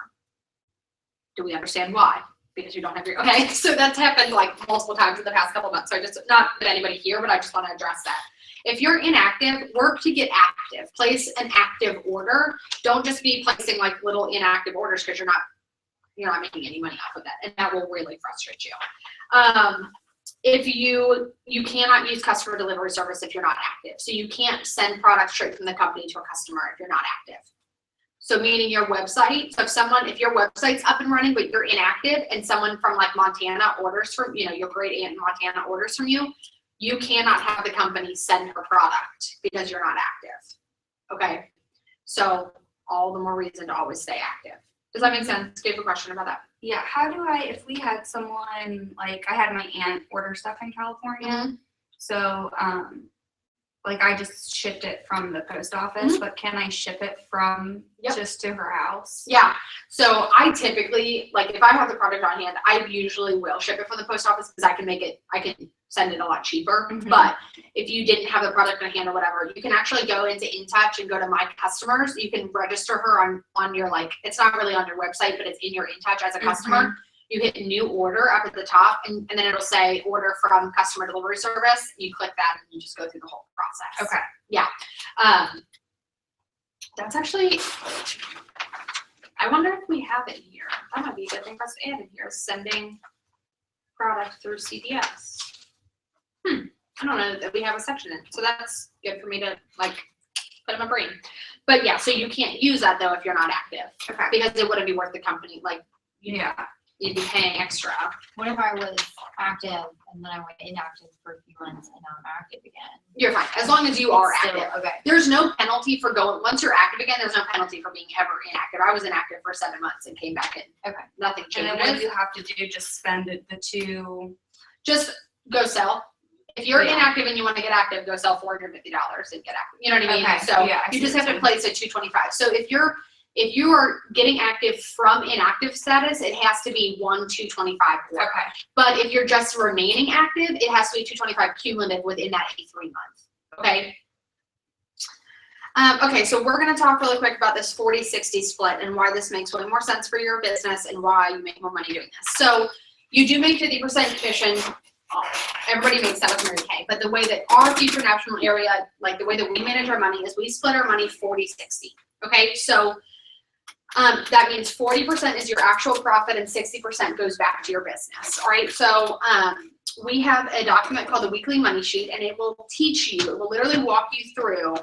Do we understand why? Because you don't have your, okay, so that's happened like multiple times in the past couple months. So I just, not that anybody here, but I just want to address that. If you're inactive, work to get active. Place an active order. Don't just be placing like little inactive orders because you're not making any money off of that, and that will really frustrate you. If you cannot use customer delivery service if you're not active. So you can't send products straight from the company to a customer if you're not active. So meaning your website, so if your website's up and running, but you're inactive and someone from like Montana orders from, your great aunt in Montana orders from you, you cannot have the company send her product because you're not active. Okay. So all the more reason to always stay active. Does that make sense? Do you have a question about that? Yeah, how do if we had someone, like I had my aunt order stuff in California, so like I just shipped it from the post office, but can I ship it from just to her house? Yeah. So I typically, like if I have the product on hand, I usually will ship it from the post office because I can send it a lot cheaper. But if you didn't have the product on hand or whatever, you can actually go into InTouch and go to My Customers. You can register her on your, like, it's not really on your website, but it's in your InTouch as a customer. You hit new order up at the top, and then it'll say order from customer delivery service. You click that and you just go through the whole process. Okay. Yeah. That's actually, I wonder if we have it here. That might be a good thing for us to add in here, sending product through CVS. I don't know that we have a section in, so that's good for me to like put in my brain. But yeah, so you can't use that though if you're not active. Okay. Because it wouldn't be worth the company. Like, you'd be paying extra. What if I was active and then I went inactive for a few months and now I'm active again? You're fine, as long as you are Still, active. okay. There's no penalty for once you're active again, there's no penalty for being ever inactive. I was inactive for 7 months and came back in. Okay. Nothing And changes. then what do you have to do? Just spend the two. Just go sell. If you're Yeah. inactive and you want to get active, go sell $450 and get active. You know what I mean? Okay. So Yeah, I you see just what have to you're place at 225. So if you are getting active from inactive status, it has to be 225 or. Okay. But if you're just remaining active, it has to be 225 cumulative within that 3 months. Okay. Okay, so we're going to talk really quick about this 40-60 split and why this makes way more sense for your business and why you make more money doing this. So you do make 50% commission. Everybody makes that with Mary Kay, but the way that our future national area, like the way that we manage our money is we split our money 40-60. Okay, so that means 40% is your actual profit and 60% goes back to your business. All right, so we have a document called the Weekly Money Sheet, and it will teach you, it will literally walk you through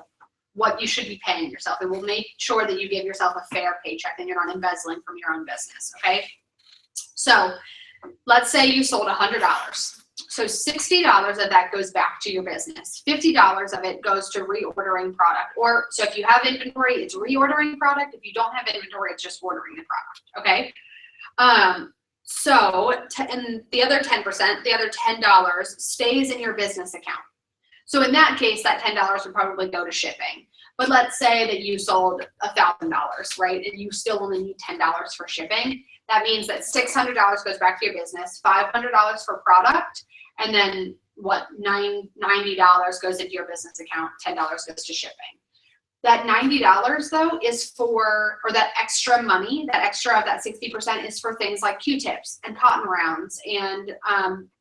what you should be paying yourself. It will make sure that you give yourself a fair paycheck and you're not embezzling from your own business. Okay, so let's say you sold $100. So $60 of that goes back to your business. $50 of it goes to reordering product. Or so if you have inventory, it's reordering product. If you don't have inventory, it's just ordering the product. Okay. And the other 10%, the other $10 stays in your business account. So in that case, that $10 would probably go to shipping. But let's say that you sold $1,000, right? And you still only need $10 for shipping. That means that $600 goes back to your business, $500 for product, and then $90 goes into your business account, $10 goes to shipping. That $90 though is or that extra money, that extra of that 60% is for things like Q-tips and cotton rounds and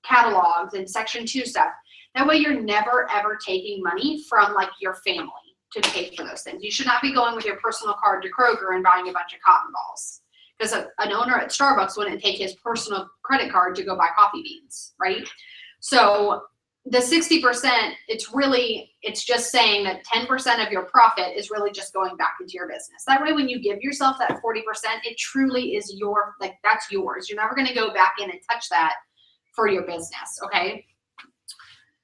catalogs and Section 2 stuff. That way you're never ever taking money from like your family to pay for those things. You should not be going with your personal card to Kroger and buying a bunch of cotton balls. Because an owner at Starbucks wouldn't take his personal credit card to go buy coffee beans, right? So the 60%, it's just saying that 10% of your profit is really just going back into your business. That way, when you give yourself that 40%, it truly is that's yours. You're never going to go back in and touch that for your business, okay?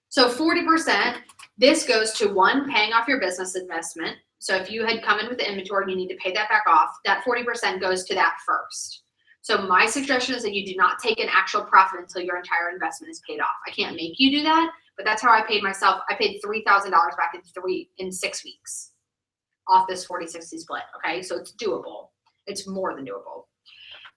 So 40%, this goes to paying off your business investment. So if you had come in with the inventory and you need to pay that back off, that 40% goes to that first. So my suggestion is that you do not take an actual profit until your entire investment is paid off. I can't make you do that, but that's how I paid myself. I paid $3,000 back in 6 weeks off this 40-60 split. Okay, so it's doable. It's more than doable.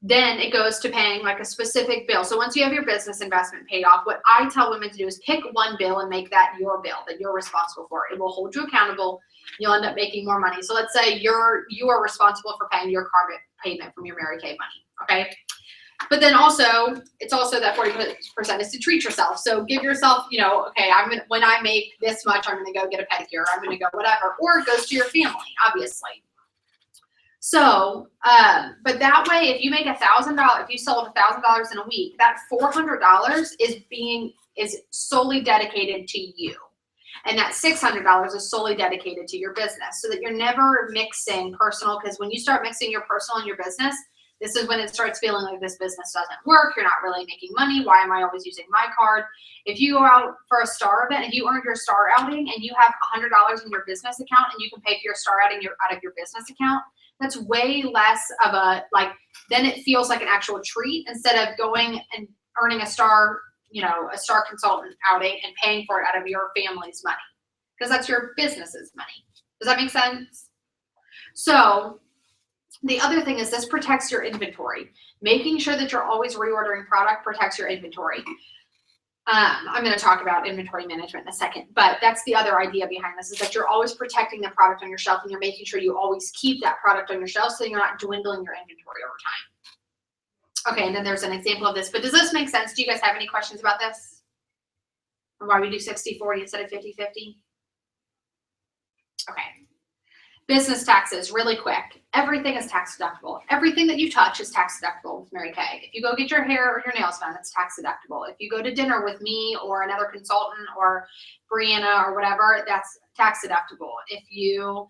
Then it goes to paying like a specific bill. So once you have your business investment paid off, what I tell women to do is pick one bill and make that your bill that you're responsible for. It will hold you accountable. You'll end up making more money. So let's say you are responsible for paying your car payment from your Mary Kay money. Okay. But then also, it's also that 40% is to treat yourself. So give yourself, you know, okay, when I make this much, I'm gonna go get a pedicure, I'm gonna go whatever, or it goes to your family, obviously. So, but that way, if you make $1,000, if you sold $1,000 in a week, that $400 is solely dedicated to you. And that $600 is solely dedicated to your business, so that you're never mixing personal, because when you start mixing your personal and your business, this is when it starts feeling like this business doesn't work. You're not really making money. Why am I always using my card? If you go out for a star event, if you earned your star outing and you have $100 in your business account and you can pay for your star outing out of your business account, that's way less of a, like, then it feels like an actual treat instead of going and earning a star, you know, a star consultant outing and paying for it out of your family's money, because that's your business's money. Does that make sense? So the other thing is this protects your inventory. Making sure that you're always reordering product protects your inventory. I'm going to talk about inventory management in a second, but that's the other idea behind this, is that you're always protecting the product on your shelf and you're making sure you always keep that product on your shelf so you're not dwindling your inventory over time. Okay, and then there's an example of this, but does this make sense? Do you guys have any questions about this? Or why we do 60-40 instead of 50-50? Okay. Business taxes, really quick. Everything is tax deductible. Everything that you touch is tax deductible with Mary Kay. If you go get your hair or your nails done, it's tax deductible. If you go to dinner with me or another consultant or Brianna or whatever, that's tax deductible. If you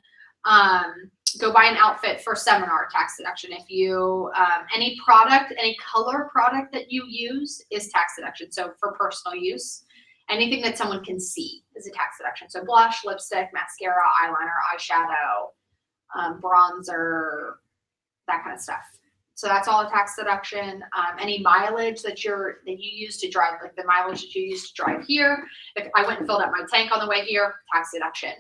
go buy an outfit for seminar, tax deduction. If you, any product, any color product that you use is tax deduction. So for personal use, anything that someone can see is a tax deduction. So blush, lipstick, mascara, eyeliner, eyeshadow, bronzer, that kind of stuff. So that's all a tax deduction. Any mileage that you use to drive, like the mileage that you use to drive here. If I went and filled up my tank on the way here, tax deduction.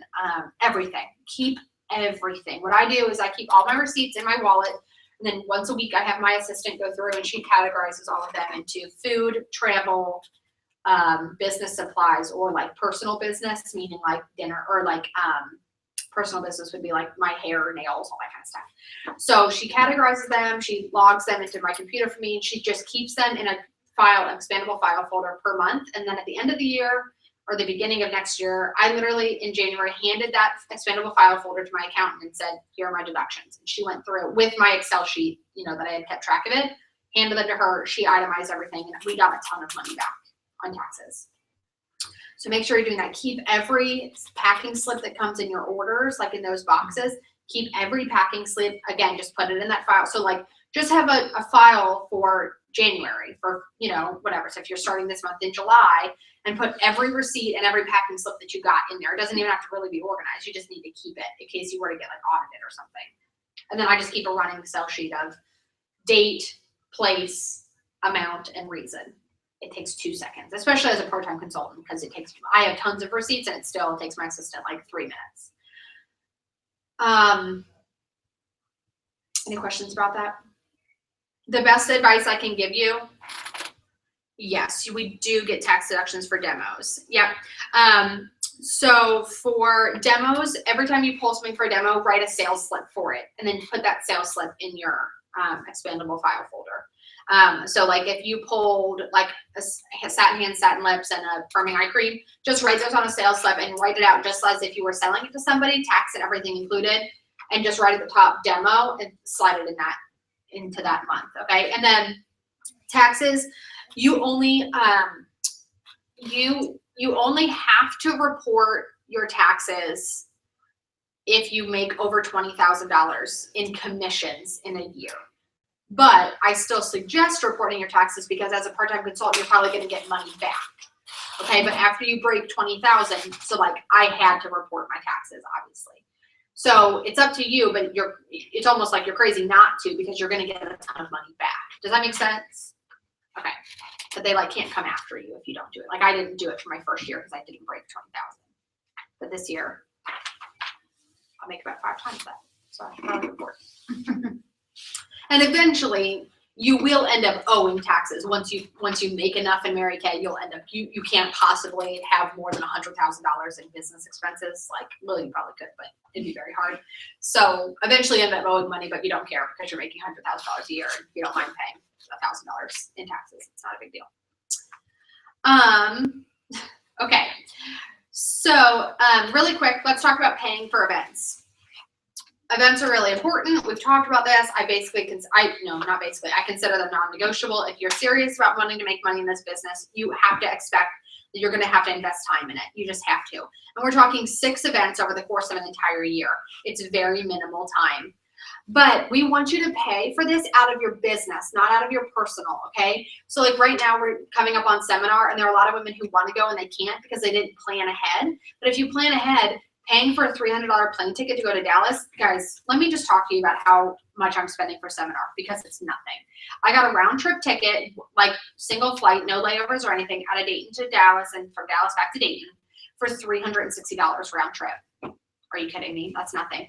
Everything. Keep everything. What I do is I keep all my receipts in my wallet, and then once a week I have my assistant go through and she categorizes all of them into food, travel, business supplies, or like personal business, meaning like dinner, or like personal business would be like my hair, nails, all that kind of stuff. So she categorizes them, she logs them into my computer for me, and she just keeps them in a file, an expandable file folder per month. And then at the end of the year or the beginning of next year, I literally in January handed that expandable file folder to my accountant and said, here are my deductions. And she went through with my Excel sheet, you know, that I had kept track of it, handed them to her, she itemized everything, and we got a ton of money back on taxes. So make sure you're doing that. Keep every packing slip that comes in your orders, like in those boxes, keep every packing slip, again, just put it in that file. So like just have a file for January, for, you know, whatever. So if you're starting this month in July, and put every receipt and every packing slip that you got in there. It doesn't even have to really be organized. You just need to keep it in case you were to get like audited or something. And then I just keep a running Excel sheet of date, place, amount, and reason. It takes 2 seconds, especially as a part-time consultant, because I have tons of receipts and it still takes my assistant like 3 minutes. Any questions about that? The best advice I can give you, yes, we do get tax deductions for demos. Yep. So for demos, every time you pull something for a demo, write a sales slip for it, and then put that sales slip in your expandable file folder. So like if you pulled like a satin hands, satin lips, and a firming eye cream, just write those on a sales slip and write it out just as if you were selling it to somebody, tax and everything included, and just write at the top demo and slide it into that month. Okay. And then taxes, you only have to report your taxes if you make over $20,000 in commissions in a year. But I still suggest reporting your taxes because as a part-time consultant, you're probably going to get money back. Okay, but after you break 20,000, so like I had to report my taxes, obviously. So it's up to you, but it's almost like you're crazy not to because you're going to get a ton of money back. Does that make sense? Okay, but they like can't come after you if you don't do it. Like I didn't do it for my first year because I didn't break 20,000. But this year, I'll make about 5 times that. So I should probably report. And eventually, you will end up owing taxes. Once you make enough in Mary Kay, you'll end up, you can't possibly have more than $100,000 in business expenses. Like, well, you probably could, but it'd be very hard. So eventually you end up owing money, but you don't care because you're making $100,000 a year and you don't mind paying in taxes. It's not a big deal. Okay. So really quick, let's talk about paying for events. Events are really important. We've talked about this. I consider them non-negotiable. If you're serious about wanting to make money in this business, you have to expect that you're going to have to invest time in it. You just have to. And we're talking 6 events over the course of an entire year. It's very minimal time. But we want you to pay for this out of your business, not out of your personal, okay? So like right now we're coming up on seminar, and there are a lot of women who want to go and they can't because they didn't plan ahead. But if you plan ahead, paying for a $300 plane ticket to go to Dallas, guys, let me just talk to you about how much I'm spending for seminar, because it's nothing. I got a round trip ticket, like single flight, no layovers or anything, out of Dayton to Dallas and from Dallas back to Dayton for $360 round trip. Are you kidding me? That's nothing.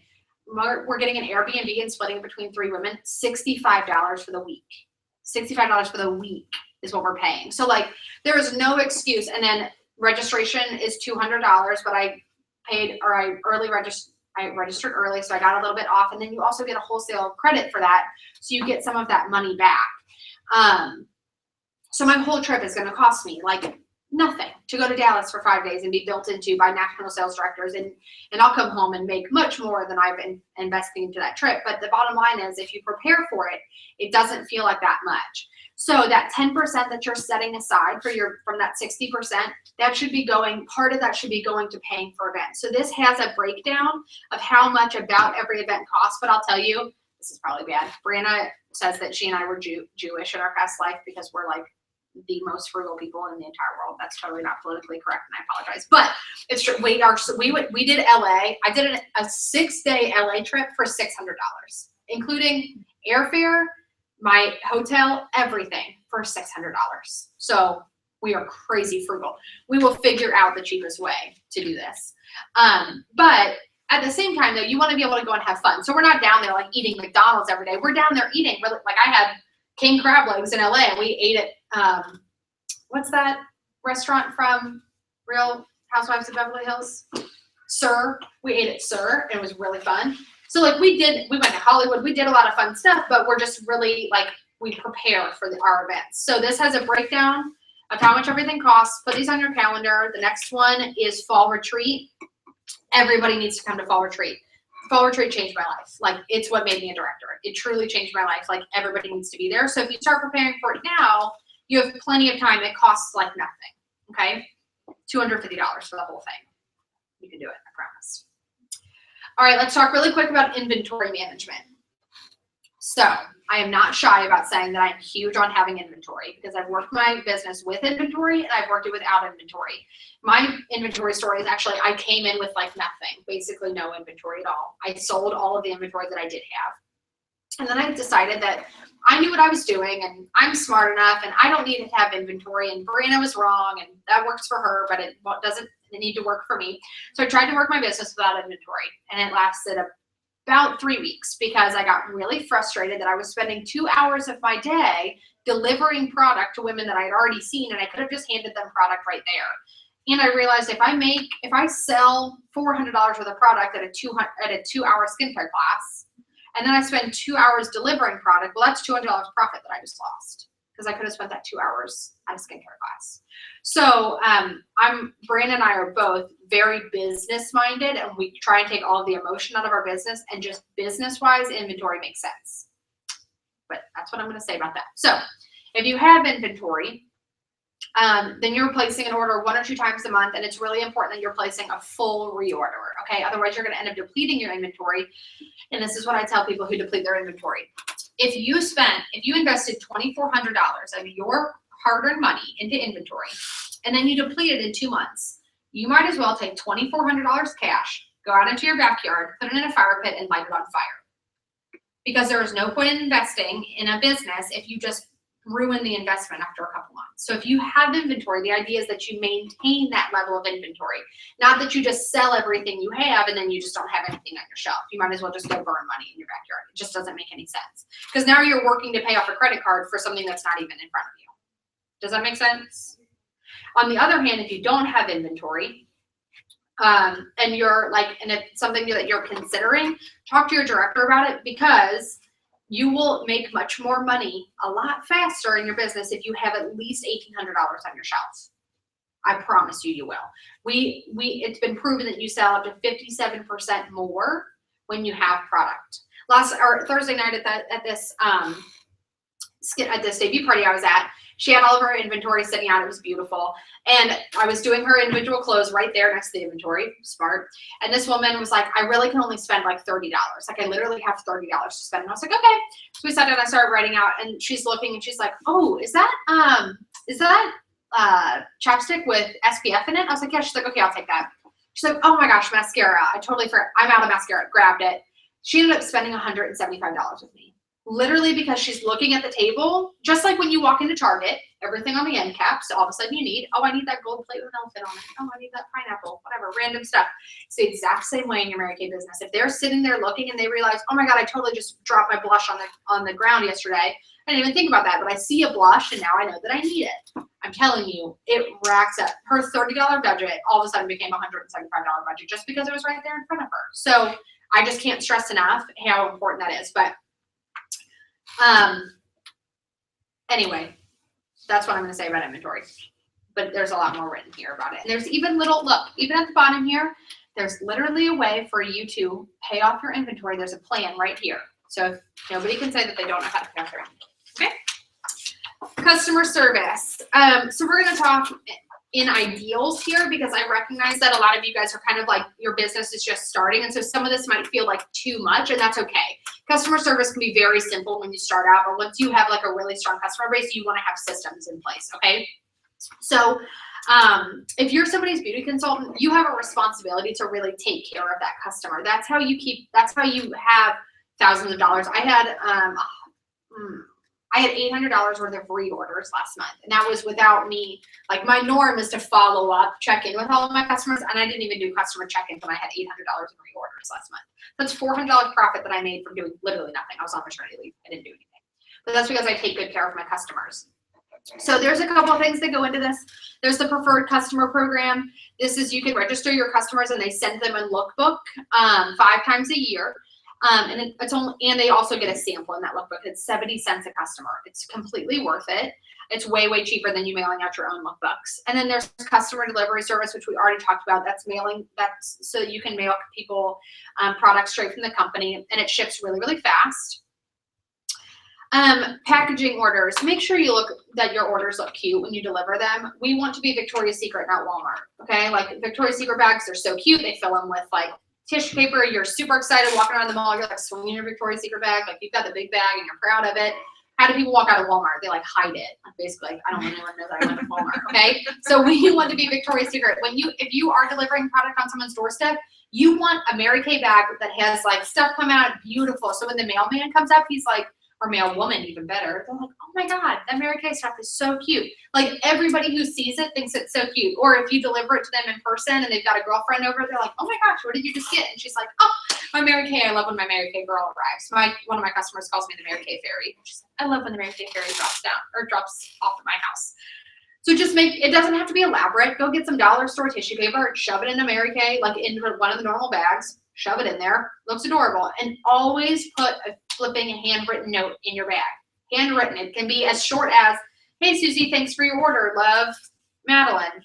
We're getting an Airbnb and splitting it between 3 women, $65 for the week. $65 for the week is what we're paying. So like there is no excuse. And then registration is $200, but I registered early, so I got a little bit off, and then you also get a wholesale credit for that, so you get some of that money back. So my whole trip is going to cost me like nothing to go to Dallas for 5 days and be built into by national sales directors, and I'll come home and make much more than I've been investing into that trip. But the bottom line is, if you prepare for it, it doesn't feel like that much. So that 10% that you're setting aside from that 60%, that should be going, part of that should be going to paying for events. So this has a breakdown of how much about every event costs, but I'll tell you, this is probably bad. Brianna says that she and I were Jewish in our past life because we're like the most frugal people in the entire world. That's totally not politically correct, and I apologize, but it's true. We did LA. I did a 6-day LA trip for $600, including airfare, my hotel, everything for $600. So we are crazy frugal. We will figure out the cheapest way to do this. But at the same time, though, you want to be able to go and have fun. So we're not down there like eating McDonald's every day. We're down there eating. Like I had king crab legs in LA, and we ate at what's that restaurant from Real Housewives of Beverly Hills? Sir. We ate at Sir, and it was really fun. So like we went to Hollywood, we did a lot of fun stuff, but we're just really like, we prepare for our events. So this has a breakdown of how much everything costs. Put these on your calendar. The next one is fall retreat. Everybody needs to come to fall retreat. Fall retreat changed my life. Like it's what made me a director. It truly changed my life. Like everybody needs to be there. So if you start preparing for it now, you have plenty of time. It costs like nothing. Okay. $250 for the whole thing. You can do it, I promise. All right, let's talk really quick about inventory management. So I am not shy about saying that I'm huge on having inventory, because I've worked my business with inventory and I've worked it without inventory. My inventory story is actually, I came in with like nothing, basically no inventory at all. I sold all of the inventory that I did have. And then I decided that I knew what I was doing, and I'm smart enough, and I don't need to have inventory, and Brianna was wrong, and that works for her, but it doesn't need to work for me. So I tried to work my business without inventory, and it lasted about 3 weeks because I got really frustrated that I was spending 2 hours of my day delivering product to women that I had already seen, and I could have just handed them product right there. And I realized if I sell $400 worth of product at a 2-hour skincare class, and then I spend 2 hours delivering product, well, that's $200 profit that I just lost, because I could have spent that 2 hours at a skincare class. So Brandon and I are both very business minded, and we try and take all of the emotion out of our business, and just business wise, inventory makes sense. But that's what I'm going to say about that. So if you have inventory, then you're placing an order 1 or 2 times a month, and it's really important that you're placing a full reorder, okay? Otherwise, you're going to end up depleting your inventory, and this is what I tell people who deplete their inventory. If you invested $2,400 of your hard-earned money into inventory, and then you deplete it in 2 months, you might as well take $2,400 cash, go out into your backyard, put it in a fire pit, and light it on fire. Because there is no point in investing in a business if you just ruin the investment after a couple months. So if you have inventory, the idea is that you maintain that level of inventory, not that you just sell everything you have and then you just don't have anything on your shelf. You might as well just go burn money in your backyard. It just doesn't make any sense, because now you're working to pay off a credit card for something that's not even in front of you. Does that make sense? On the other hand, if you don't have inventory, and it's something that you're considering, talk to your director about it, because You will make much more money a lot faster in your business if you have at least $1,800 on your shelf. I promise you, you will. It's been proven that you sell up to 57% more when you have product. Thursday night at this debut party I was at, she had all of her inventory sitting out. It was beautiful. And I was doing her individual clothes right there next to the inventory. Smart. And this woman was like, I really can only spend like $30. Like I literally have $30 to spend. And I was like, okay. So we sat down and I started writing out, and she's looking and she's like, oh, is that chapstick with SPF in it? I was like, yeah. She's like, okay, I'll take that. She's like, oh my gosh, mascara. I totally forgot. I'm out of mascara. Grabbed it. She ended up spending $175 with me. Literally because she's looking at the table, just like when you walk into Target, everything on the end caps, all of a sudden you need, oh, I need that gold plate with an elephant on it. Oh, I need that pineapple, whatever, random stuff. It's the exact same way in your Mary Kay business. If they're sitting there looking and they realize, oh my God, I totally just dropped my blush on the ground yesterday. I didn't even think about that, but I see a blush and now I know that I need it. I'm telling you, it racks up. Her $30 budget all of a sudden became a $175 budget just because it was right there in front of her. So I just can't stress enough how important that is. But anyway, that's what I'm going to say about inventory, but there's a lot more written here about it. And there's even look, even at the bottom here, there's literally a way for you to pay off your inventory. There's a plan right here. So nobody can say that they don't know how to pay off their inventory. Okay. Customer service. So we're going to talk in ideals here because I recognize that a lot of you guys are kind of like your business is just starting. And so some of this might feel like too much, and that's okay. Customer service can be very simple when you start out, but once you have like a really strong customer base, you want to have systems in place. Okay. So if you're somebody's beauty consultant, you have a responsibility to really take care of that customer. That's how you have thousands of dollars. I had $800 worth of reorders last month, and that was without me. Like my norm is to follow up, check in with all of my customers, and I didn't even do customer check-ins when I had $800 in reorders last month. That's $400 profit that I made from doing literally nothing. I was on maternity leave. I didn't do anything, but that's because I take good care of my customers. So there's a couple of things that go into this. There's the preferred customer program. This is you can register your customers and they send them a lookbook 5 times a year. And they also get a sample in that lookbook. It's 70 cents a customer. It's completely worth it. It's way, way cheaper than you mailing out your own lookbooks. And then there's customer delivery service, which we already talked about. That's so you can mail people products straight from the company, and it ships really, really fast. Packaging orders. Make sure that your orders look cute when you deliver them. We want to be Victoria's Secret, not Walmart. Okay, like Victoria's Secret bags, they're so cute. They fill them with like tissue paper. You're super excited walking around the mall. You're like swinging your Victoria's Secret bag, like you've got the big bag and you're proud of it. How do people walk out of Walmart? They like hide it. Like basically, like, I don't want anyone to know that I went to Walmart. Okay, so we want to be Victoria's Secret. If you are delivering product on someone's doorstep, you want a Mary Kay bag that has like stuff coming out beautiful. So when the mailman comes up, he's like, or mail woman, even better. They're like, oh my God, that Mary Kay stuff is so cute. Like everybody who sees it thinks it's so cute. Or if you deliver it to them in person and they've got a girlfriend over, they're like, oh my gosh, what did you just get? And she's like, oh, my Mary Kay. I love when my Mary Kay girl arrives. One of my customers calls me the Mary Kay fairy. She's like, I love when the Mary Kay fairy drops off at my house. So it doesn't have to be elaborate. Go get some dollar store tissue paper and shove it in a Mary Kay, like into one of the normal bags. Shove it in there. Looks adorable. And always put flipping a handwritten note in your bag. Handwritten. It can be as short as, hey, Susie, thanks for your order. Love, Madeline.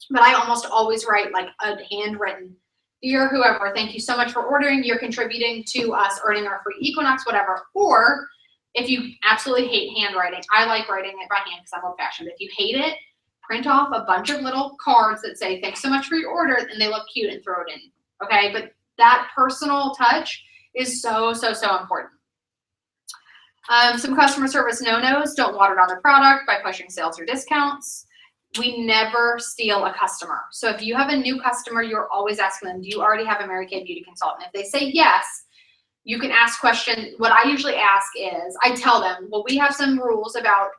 But I almost always write like a handwritten, dear whoever, thank you so much for ordering. You're contributing to us earning our free Equinox, whatever. Or if you absolutely hate handwriting, I like writing it by hand because I'm old fashioned. If you hate it, print off a bunch of little cards that say, thanks so much for your order, and they look cute and throw it in. Okay, but that personal touch is so, so, so important. Some customer service no-nos: don't water down the product by pushing sales or discounts. We never steal a customer. So if you have a new customer, you're always asking them, do you already have a Mary Kay beauty consultant? If they say yes, you can ask questions. What I usually ask is, I tell them, well, we have some rules about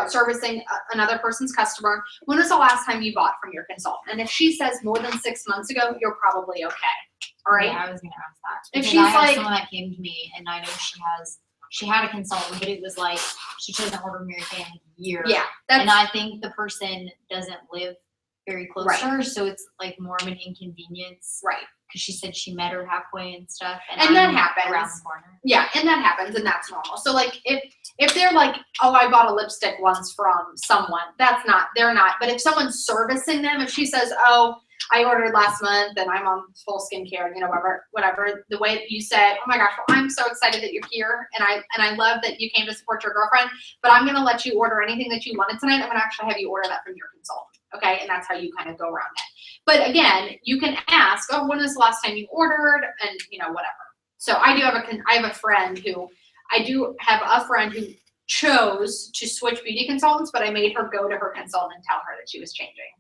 servicing another person's customer. When was the last time you bought from your consultant? And if she says more than 6 months ago, you're probably okay. All right. Yeah, I was going to ask that. If Because she's I have like, someone that came to me, and I know she had a consultant, but it was like she hasn't ordered Mary Kay in a year. yeah, And I think the person doesn't live very close Right. to her, so it's like more of an inconvenience. Right. Because she said she met her halfway and stuff, And I'm that happens. around the corner. Yeah, and that happens, and that's normal. So like if they're like, oh, I bought a lipstick once from someone, they're not. But if someone's servicing them, if she says, oh, I ordered last month and I'm on full skincare, whatever, the way that you said, oh my gosh, well, I'm so excited that you're here, and I love that you came to support your girlfriend, but I'm gonna let you order anything that you wanted tonight. I'm gonna actually have you order that from your consultant, okay? And that's how you kind of go around that. But again, you can ask, oh, when was the last time you ordered, and whatever. So I have a friend who chose to switch beauty consultants, but I made her go to her consultant and tell her that she was changing.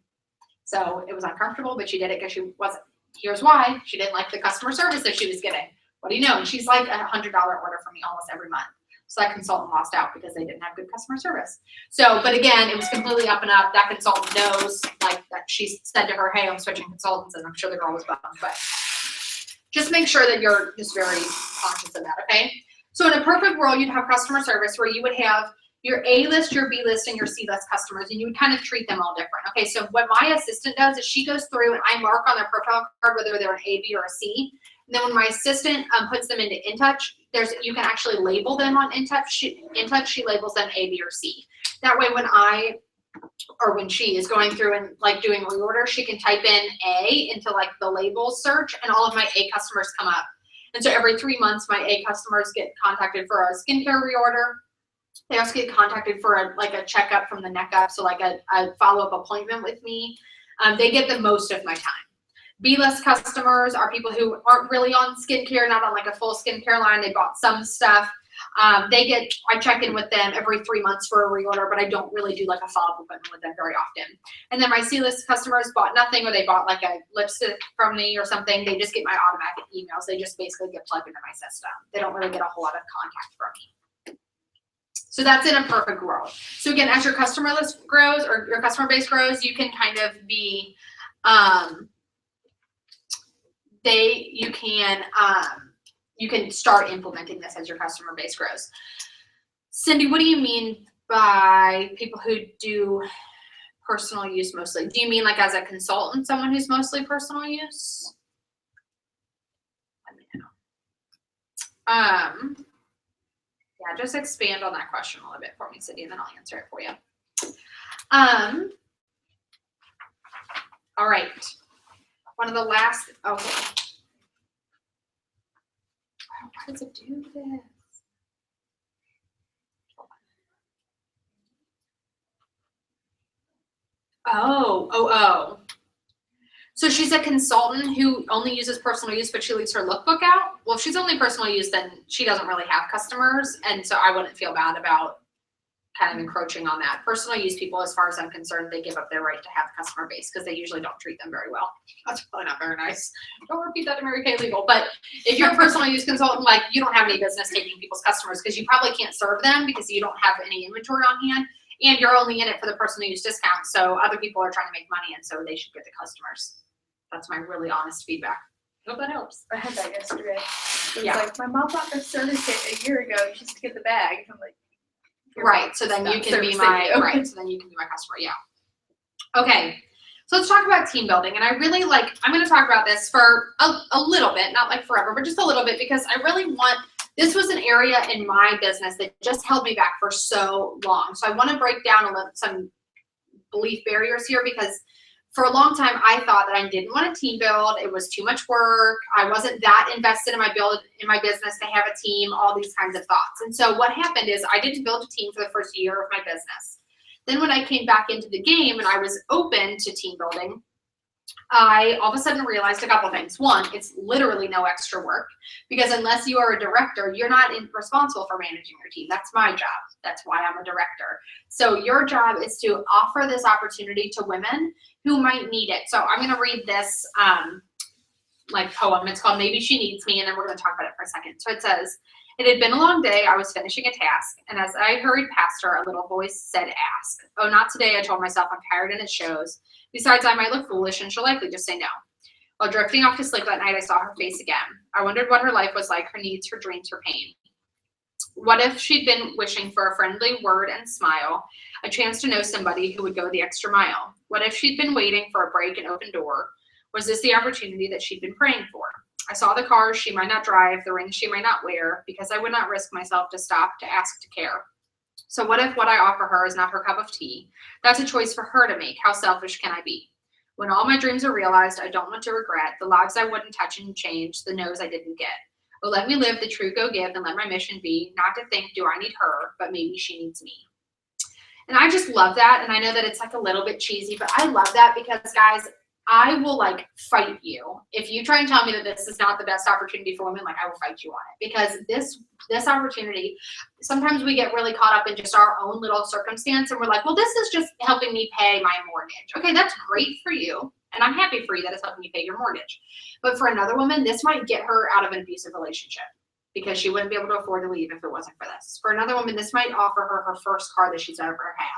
So it was uncomfortable, but she did it because she wasn't. Here's why: she didn't like the customer service that she was getting. What do you know? And she's like $100 order from me almost every month. So that consultant lost out because they didn't have good customer service. So, but again, it was completely up and up. That consultant knows, like, that she said to her, hey, I'm switching consultants, and I'm sure the girl was bummed. But just make sure that you're just very conscious of that, okay? So in a perfect world, you'd have customer service where you would have your A-list, your B-list, and your C-list customers, and you would kind of treat them all different. Okay, so what my assistant does is she goes through and I mark on their profile card whether they're an A, B, or a C. And then when my assistant puts them into InTouch, you can actually label them on InTouch. She labels them A, B, or C. That way when she is going through and like doing reorder, she can type in A into like the label search, and all of my A customers come up. And so every 3 months, my A customers get contacted for a skincare reorder. They also get contacted for a checkup from the neck up, so like a follow-up appointment with me. They get the most of my time. B-list customers are people who aren't really on skincare, not on like a full skincare line. They bought some stuff. I check in with them every 3 months for a reorder, but I don't really do like a follow-up appointment with them very often. And then my C-list customers bought nothing, or they bought like a lipstick from me or something. They just get my automatic emails. They just basically get plugged into my system. They don't really get a whole lot of contact from me. So that's in a perfect world. So again, as your customer list grows or your customer base grows, you can kind of be, you can start implementing this as your customer base grows. Cindy, what do you mean by people who do personal use mostly? Do you mean like as a consultant, someone who's mostly personal use? Let me know. Yeah, just expand on that question a little bit for me, Cindy, and then I'll answer it for you. All right. One of the last, okay. Oh, why does it do this? Oh. So she's a consultant who only uses personal use, but she leaves her lookbook out. Well, if she's only personal use, then she doesn't really have customers. And so I wouldn't feel bad about kind of encroaching on that. Personal use people, as far as I'm concerned, they give up their right to have a customer base because they usually don't treat them very well. That's probably not very nice. Don't repeat that to Mary Kay Legal. But if you're a personal use consultant, like, you don't have any business taking people's customers because you probably can't serve them because you don't have any inventory on hand. And you're only in it for the personal use discount. So other people are trying to make money, and so they should get the customers. That's my really honest feedback. Hope that helps. I had that yesterday. It was Yeah. like, my mom bought this service kit a year ago just to get the bag. I'm like, Right. So then you can be my So then you can be my customer. Yeah. Okay. So let's talk about team building. And I'm going to talk about this for a little bit, not like forever, but just a little bit, because I really this was an area in my business that just held me back for so long. So I want to break down some belief barriers here, because for a long time, I thought that I didn't want to team build. It was too much work. I wasn't that invested in my business to have a team, all these kinds of thoughts. And so what happened is I didn't build a team for the first year of my business. Then when I came back into the game and I was open to team building, I all of a sudden realized a couple things. One, it's literally no extra work, because unless you are a director, you're not responsible for managing your team. That's my job. That's why I'm a director. So your job is to offer this opportunity to women who might need it. So I'm going to read this poem. It's called Maybe She Needs Me, and then we're going to talk about it for a second. So it says, "It had been a long day. I was finishing a task, and as I hurried past her, a little voice said, 'Ask.' Oh, not today," I told myself. I'm tired and it shows. Besides, I might look foolish, and she'll likely just say no. While drifting off to sleep that night, I saw her face again. I wondered what her life was like, her needs, her dreams, her pain. What if she'd been wishing for a friendly word and smile, a chance to know somebody who would go the extra mile? What if she'd been waiting for a break and open door? Was this the opportunity that she'd been praying for? I saw the cars she might not drive, the rings she might not wear, because I would not risk myself to stop to ask to care. So what if what I offer her is not her cup of tea? That's a choice for her to make. How selfish can I be? When all my dreams are realized, I don't want to regret the lives I wouldn't touch and change, the no's I didn't get. Oh, let me live the true go give and let my mission be not to think, do I need her, but maybe she needs me. And I just love that. And I know that it's like a little bit cheesy, but I love that because, guys, I will like fight you. If you try and tell me that this is not the best opportunity for women, like I will fight you on it, because this opportunity, sometimes we get really caught up in just our own little circumstance and we're like, well, this is just helping me pay my mortgage. Okay, that's great for you. And I'm happy for you that it's helping you pay your mortgage. But for another woman, this might get her out of an abusive relationship because she wouldn't be able to afford to leave if it wasn't for this. For another woman, this might offer her her first car that she's ever had.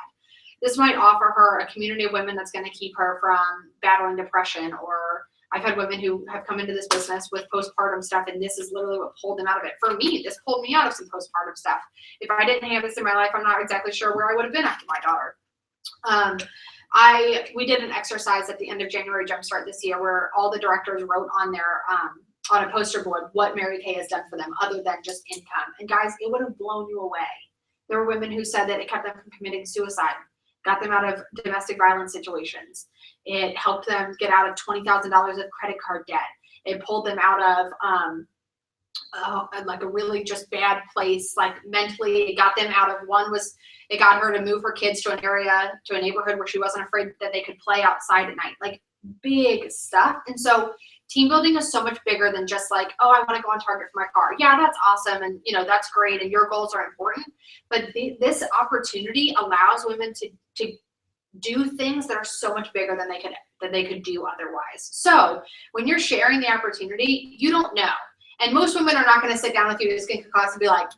This might offer her a community of women that's going to keep her from battling depression. Or I've had women who have come into this business with postpartum stuff, and this is literally what pulled them out of it. For me, this pulled me out of some postpartum stuff. If I didn't have this in my life, I'm not exactly sure where I would have been after my daughter. We did an exercise at the end of January Jumpstart this year where all the directors wrote on their on a poster board what Mary Kay has done for them other than just income. And guys, it would have blown you away. There were women who said that it kept them from committing suicide, got them out of domestic violence situations. It helped them get out of $20,000 of credit card debt. It pulled them out of like a really just bad place, like mentally. It got them out of it got her to move her kids to an area, to a neighborhood where she wasn't afraid that they could play outside at night, like big stuff. And so team building is so much bigger than just like, oh, I want to go on Target for my car. Yeah, that's awesome. And that's great. And your goals are important. But this opportunity allows women to do things that are so much bigger than they could do otherwise. So when you're sharing the opportunity, you don't know. And most women are not going to sit down with you at a skincare class and be like,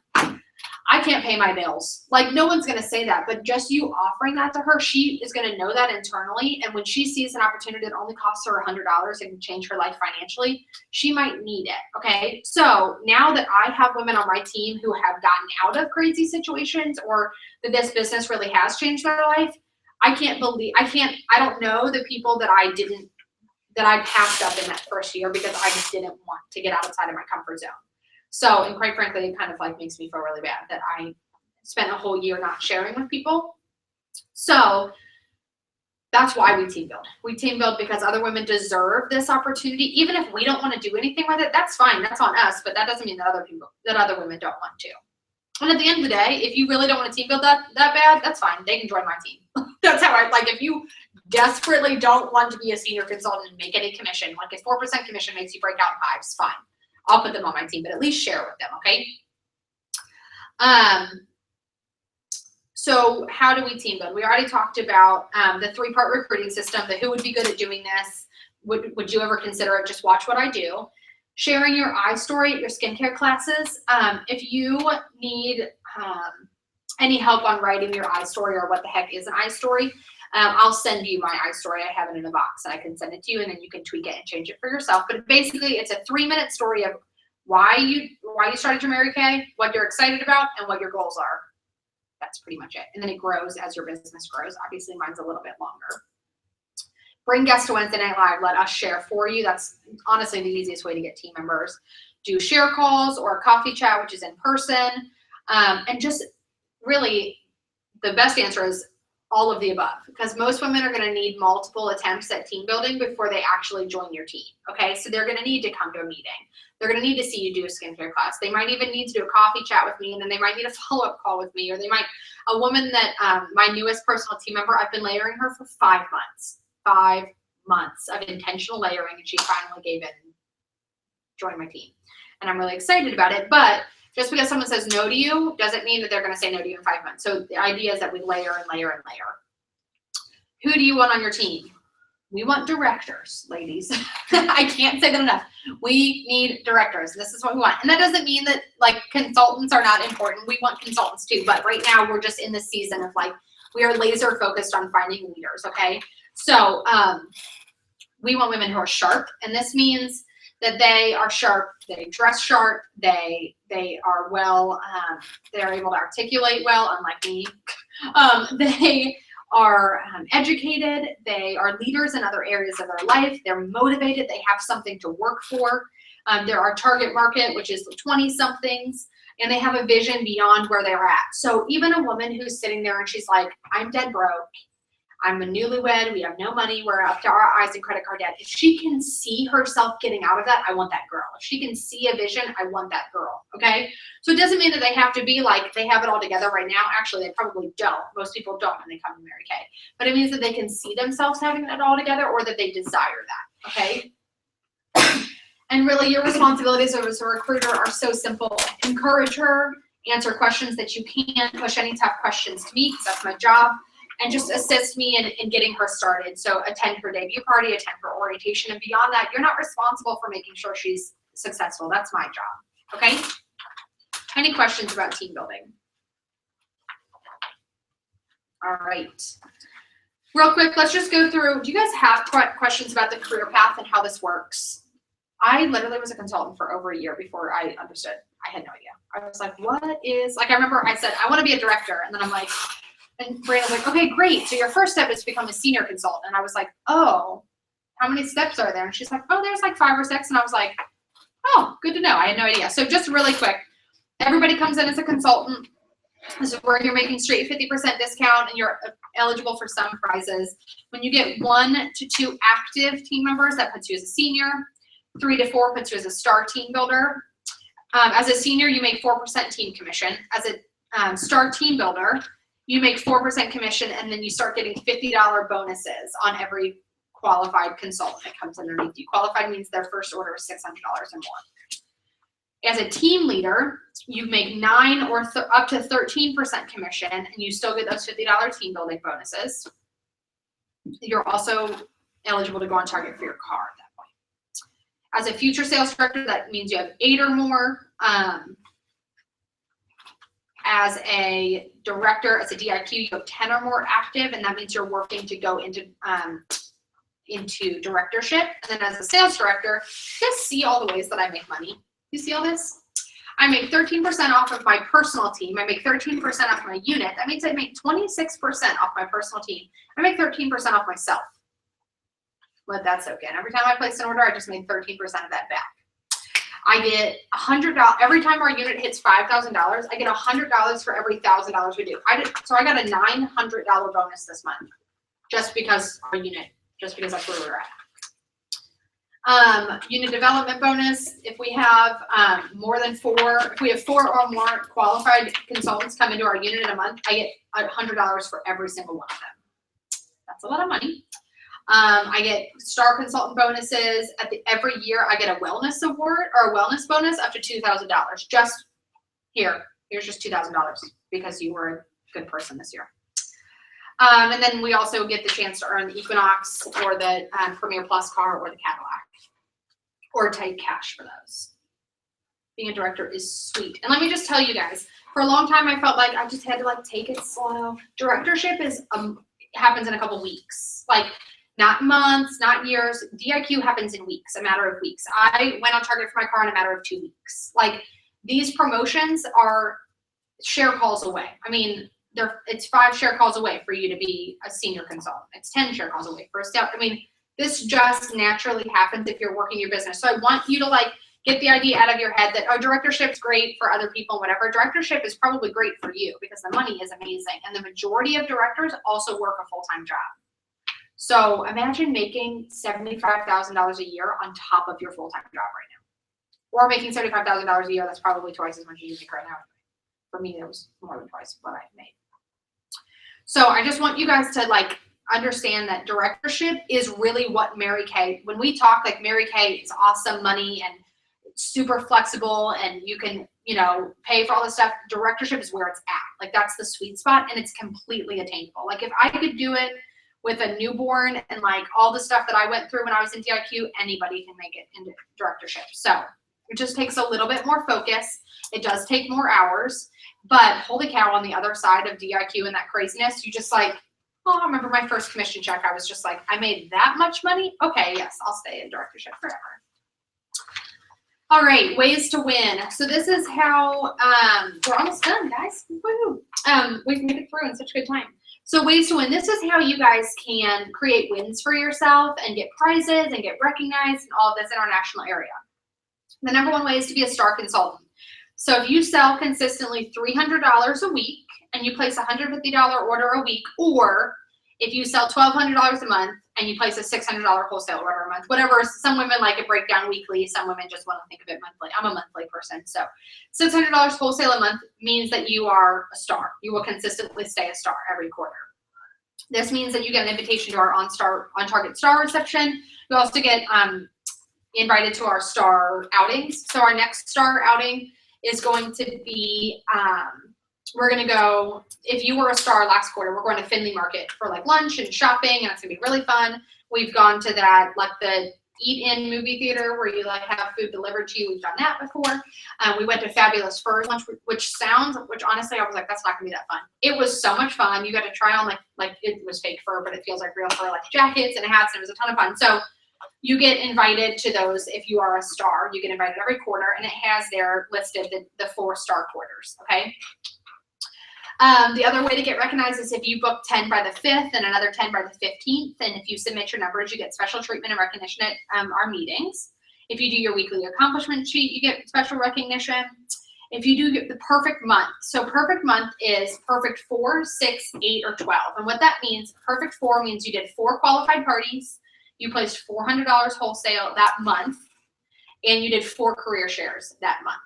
I can't pay my bills. Like, no one's going to say that, but just you offering that to her, she is going to know that internally. And when she sees an opportunity that only costs her $100 and can change her life financially, she might need it. Okay. So now that I have women on my team who have gotten out of crazy situations, or that this business really has changed their life, I don't know the people that I passed up in that first year because I just didn't want to get outside of my comfort zone. So, and quite frankly, it kind of like makes me feel really bad that I spent a whole year not sharing with people. So that's why we team build. We team build because other women deserve this opportunity. Even if we don't want to do anything with it, that's fine. That's on us. But that doesn't mean that other women don't want to. And at the end of the day, if you really don't want to team build that bad, that's fine. They can join my team. That's how if you desperately don't want to be a senior consultant and make any commission, like if 4% commission makes you break out in hives, fine. I'll put them on my team, but at least share with them, okay? So how do we team build? We already talked about the 3-part recruiting system, the who would be good at doing this. Would you ever consider it? Just watch what I do. Sharing your eye story at your skincare classes. If you need any help on writing your eye story or what the heck is an eye story, I'll send you my eye story. I have it in a box and I can send it to you, and then you can tweak it and change it for yourself. But basically, it's a 3-minute story of why you started your Mary Kay, what you're excited about, and what your goals are. That's pretty much it. And then it grows as your business grows. Obviously, mine's a little bit longer. Bring guests to Wednesday Night Live. Let us share for you. That's honestly the easiest way to get team members. Do share calls or a coffee chat, which is in person. And just really, the best answer is all of the above, because most women are going to need multiple attempts at team building before they actually join your team. Okay, so they're going to need to come to a meeting. They're going to need to see you do a skincare class. They might even need to do a coffee chat with me, and then they might need a follow-up call with me, or they might, a woman that, my newest personal team member, I've been layering her for 5 months. 5 months of intentional layering, and she finally gave in and joined my team. And I'm really excited about it, but just because someone says no to you doesn't mean that they're going to say no to you in 5 months. So the idea is that we layer and layer and layer. Who do you want on your team? We want directors, ladies. I can't say that enough. We need directors. This is what we want. And that doesn't mean that consultants are not important. We want consultants too. But right now we're just in the season of we are laser focused on finding leaders. Okay. So we want women who are sharp. And this means that they are sharp, they dress sharp, they They are well, they're able to articulate well, unlike me. They are educated. They are leaders in other areas of their life. They're motivated. They have something to work for. They're our target market, which is the 20-somethings, and they have a vision beyond where they're at. So even a woman who's sitting there and she's like, I'm dead broke. I'm a newlywed. We have no money. We're up to our eyes in credit card debt. If she can see herself getting out of that, I want that girl. If she can see a vision, I want that girl. Okay. So it doesn't mean that they have to be like they have it all together right now. Actually, they probably don't. Most people don't when they come to Mary Kay. But it means that they can see themselves having it all together, or that they desire that. Okay. And really, your responsibilities as a recruiter are so simple. Encourage her, answer questions that you can, push any tough questions to me, because that's my job. And just assist me in getting her started. So attend her debut party, attend her orientation, and beyond that, you're not responsible for making sure she's successful. That's my job, okay? Any questions about team building? All right. Real quick, let's just go through, do you guys have questions about the career path and how this works? I literally was a consultant for over a year before I understood. I had no idea. I was like, what is, like I remember I said, I want to be a director. And then I'm like, and Brandon's like, okay, great. So your first step is to become a senior consultant. And I was like, oh, how many steps are there? And she's like, oh, there's like 5 or 6. And I was like, oh, good to know. I had no idea. So just really quick, everybody comes in as a consultant. This is where you're making straight 50% discount and you're eligible for some prizes. When you get 1 to 2 active team members, that puts you as a senior. 3 to 4 puts you as a star team builder. As a senior, you make 4% team commission. As a star team builder, you make 4% commission, and then you start getting $50 bonuses on every qualified consultant that comes underneath you. Qualified means their first order is $600 or more. As a team leader, you make 9 or up to 13% commission, and you still get those $50 team building bonuses. You're also eligible to go on target for your car at that point. As a future sales director, that means you have 8 or more. As a director, as a DIQ, you have 10 or more active, and that means you're working to go into directorship. And then as a sales director, just see all the ways that I make money. You see all this? I make 13% off of my personal team. I make 13% off my unit. That means I make 26% off my personal team. I make 13% off myself. Let that soak in. Every time I place an order, I just made 13% of that back. I get $100 every time our unit hits $5,000. I get $100 for every $1,000 we do. So I got a $900 bonus this month, just because that's where we're at. Unit development bonus. If we have if we have 4 or more qualified consultants come into our unit in a month, I get $100 for every single one of them. That's a lot of money. I get star consultant bonuses every year. I get a wellness award or a wellness bonus up to $2,000. Just here's just $2,000 because you were a good person this year. And then we also get the chance to earn the Equinox or the Premier Plus car or the Cadillac, or take cash for those. Being a director is sweet. And let me just tell you guys, for a long time I felt like I just had to take it slow. Directorship happens in a couple weeks. Not months, not years. DIQ happens in weeks, a matter of weeks. I went on target for my car in a matter of 2 weeks. These promotions are share calls away. I mean, it's 5 share calls away for you to be a senior consultant. It's 10 share calls away for a sales. I mean, this just naturally happens if you're working your business. So I want you to get the idea out of your head that, oh, directorship's great for other people, whatever. Directorship is probably great for you because the money is amazing. And the majority of directors also work a full-time job. So imagine making $75,000 a year on top of your full-time job right now. Or making $75,000 a year, that's probably twice as much as you make right now. For me, it was more than twice what I made. So I just want you guys to understand that directorship is really what Mary Kay, when we talk Mary Kay is awesome money and super flexible and you can, pay for all this stuff. Directorship is where it's at. That's the sweet spot and it's completely attainable. If I could do it with a newborn and all the stuff that I went through when I was in DIQ, anybody can make it into directorship. So it just takes a little bit more focus. It does take more hours, but holy cow, on the other side of DIQ and that craziness, you just oh, I remember my first commission check. I was just I made that much money. Okay, yes, I'll stay in directorship forever. All right, ways to win. So this is how, we're almost done, guys. Woo. We've made it through in such good time. So ways to win. This is how you guys can create wins for yourself and get prizes and get recognized and all of this in our national area. The number one way is to be a star consultant. So if you sell consistently $300 a week and you place a $150 order a week, or if you sell $1,200 a month and you place a $600 wholesale order a month, whatever. Some women like it breakdown weekly. Some women just want to think of it monthly. I'm a monthly person. So $600 wholesale a month means that you are a star. You will consistently stay a star every quarter. This means that you get an invitation to our on-target star reception. You also get invited to our star outings. So our next star outing is going to be, we're going to go, if you were a star last quarter, we're going to Findlay Market for like lunch and shopping, and it's going to be really fun. We've gone to that, like the eat-in movie theater where you like have food delivered to you. We've done that before. We went to Fabulous Furs lunch, which honestly I was like, that's not going to be that fun. It was so much fun. You got to try on like it was fake fur, but it feels like real fur, like jackets and hats, and it was a ton of fun. So you get invited to those if you are a star. You get invited every quarter, and it has there listed the 4-star quarters, okay? The other way to get recognized is if you book 10 by the 5th and another 10 by the 15th, and if you submit your numbers, you get special treatment and recognition at our meetings. If you do your weekly accomplishment sheet, you get special recognition. If you do the perfect month, so perfect month is perfect 4, 6, 8, or 12. And what that means, perfect 4 means you did 4 qualified parties, you placed $400 wholesale that month, and you did 4 career shares that month,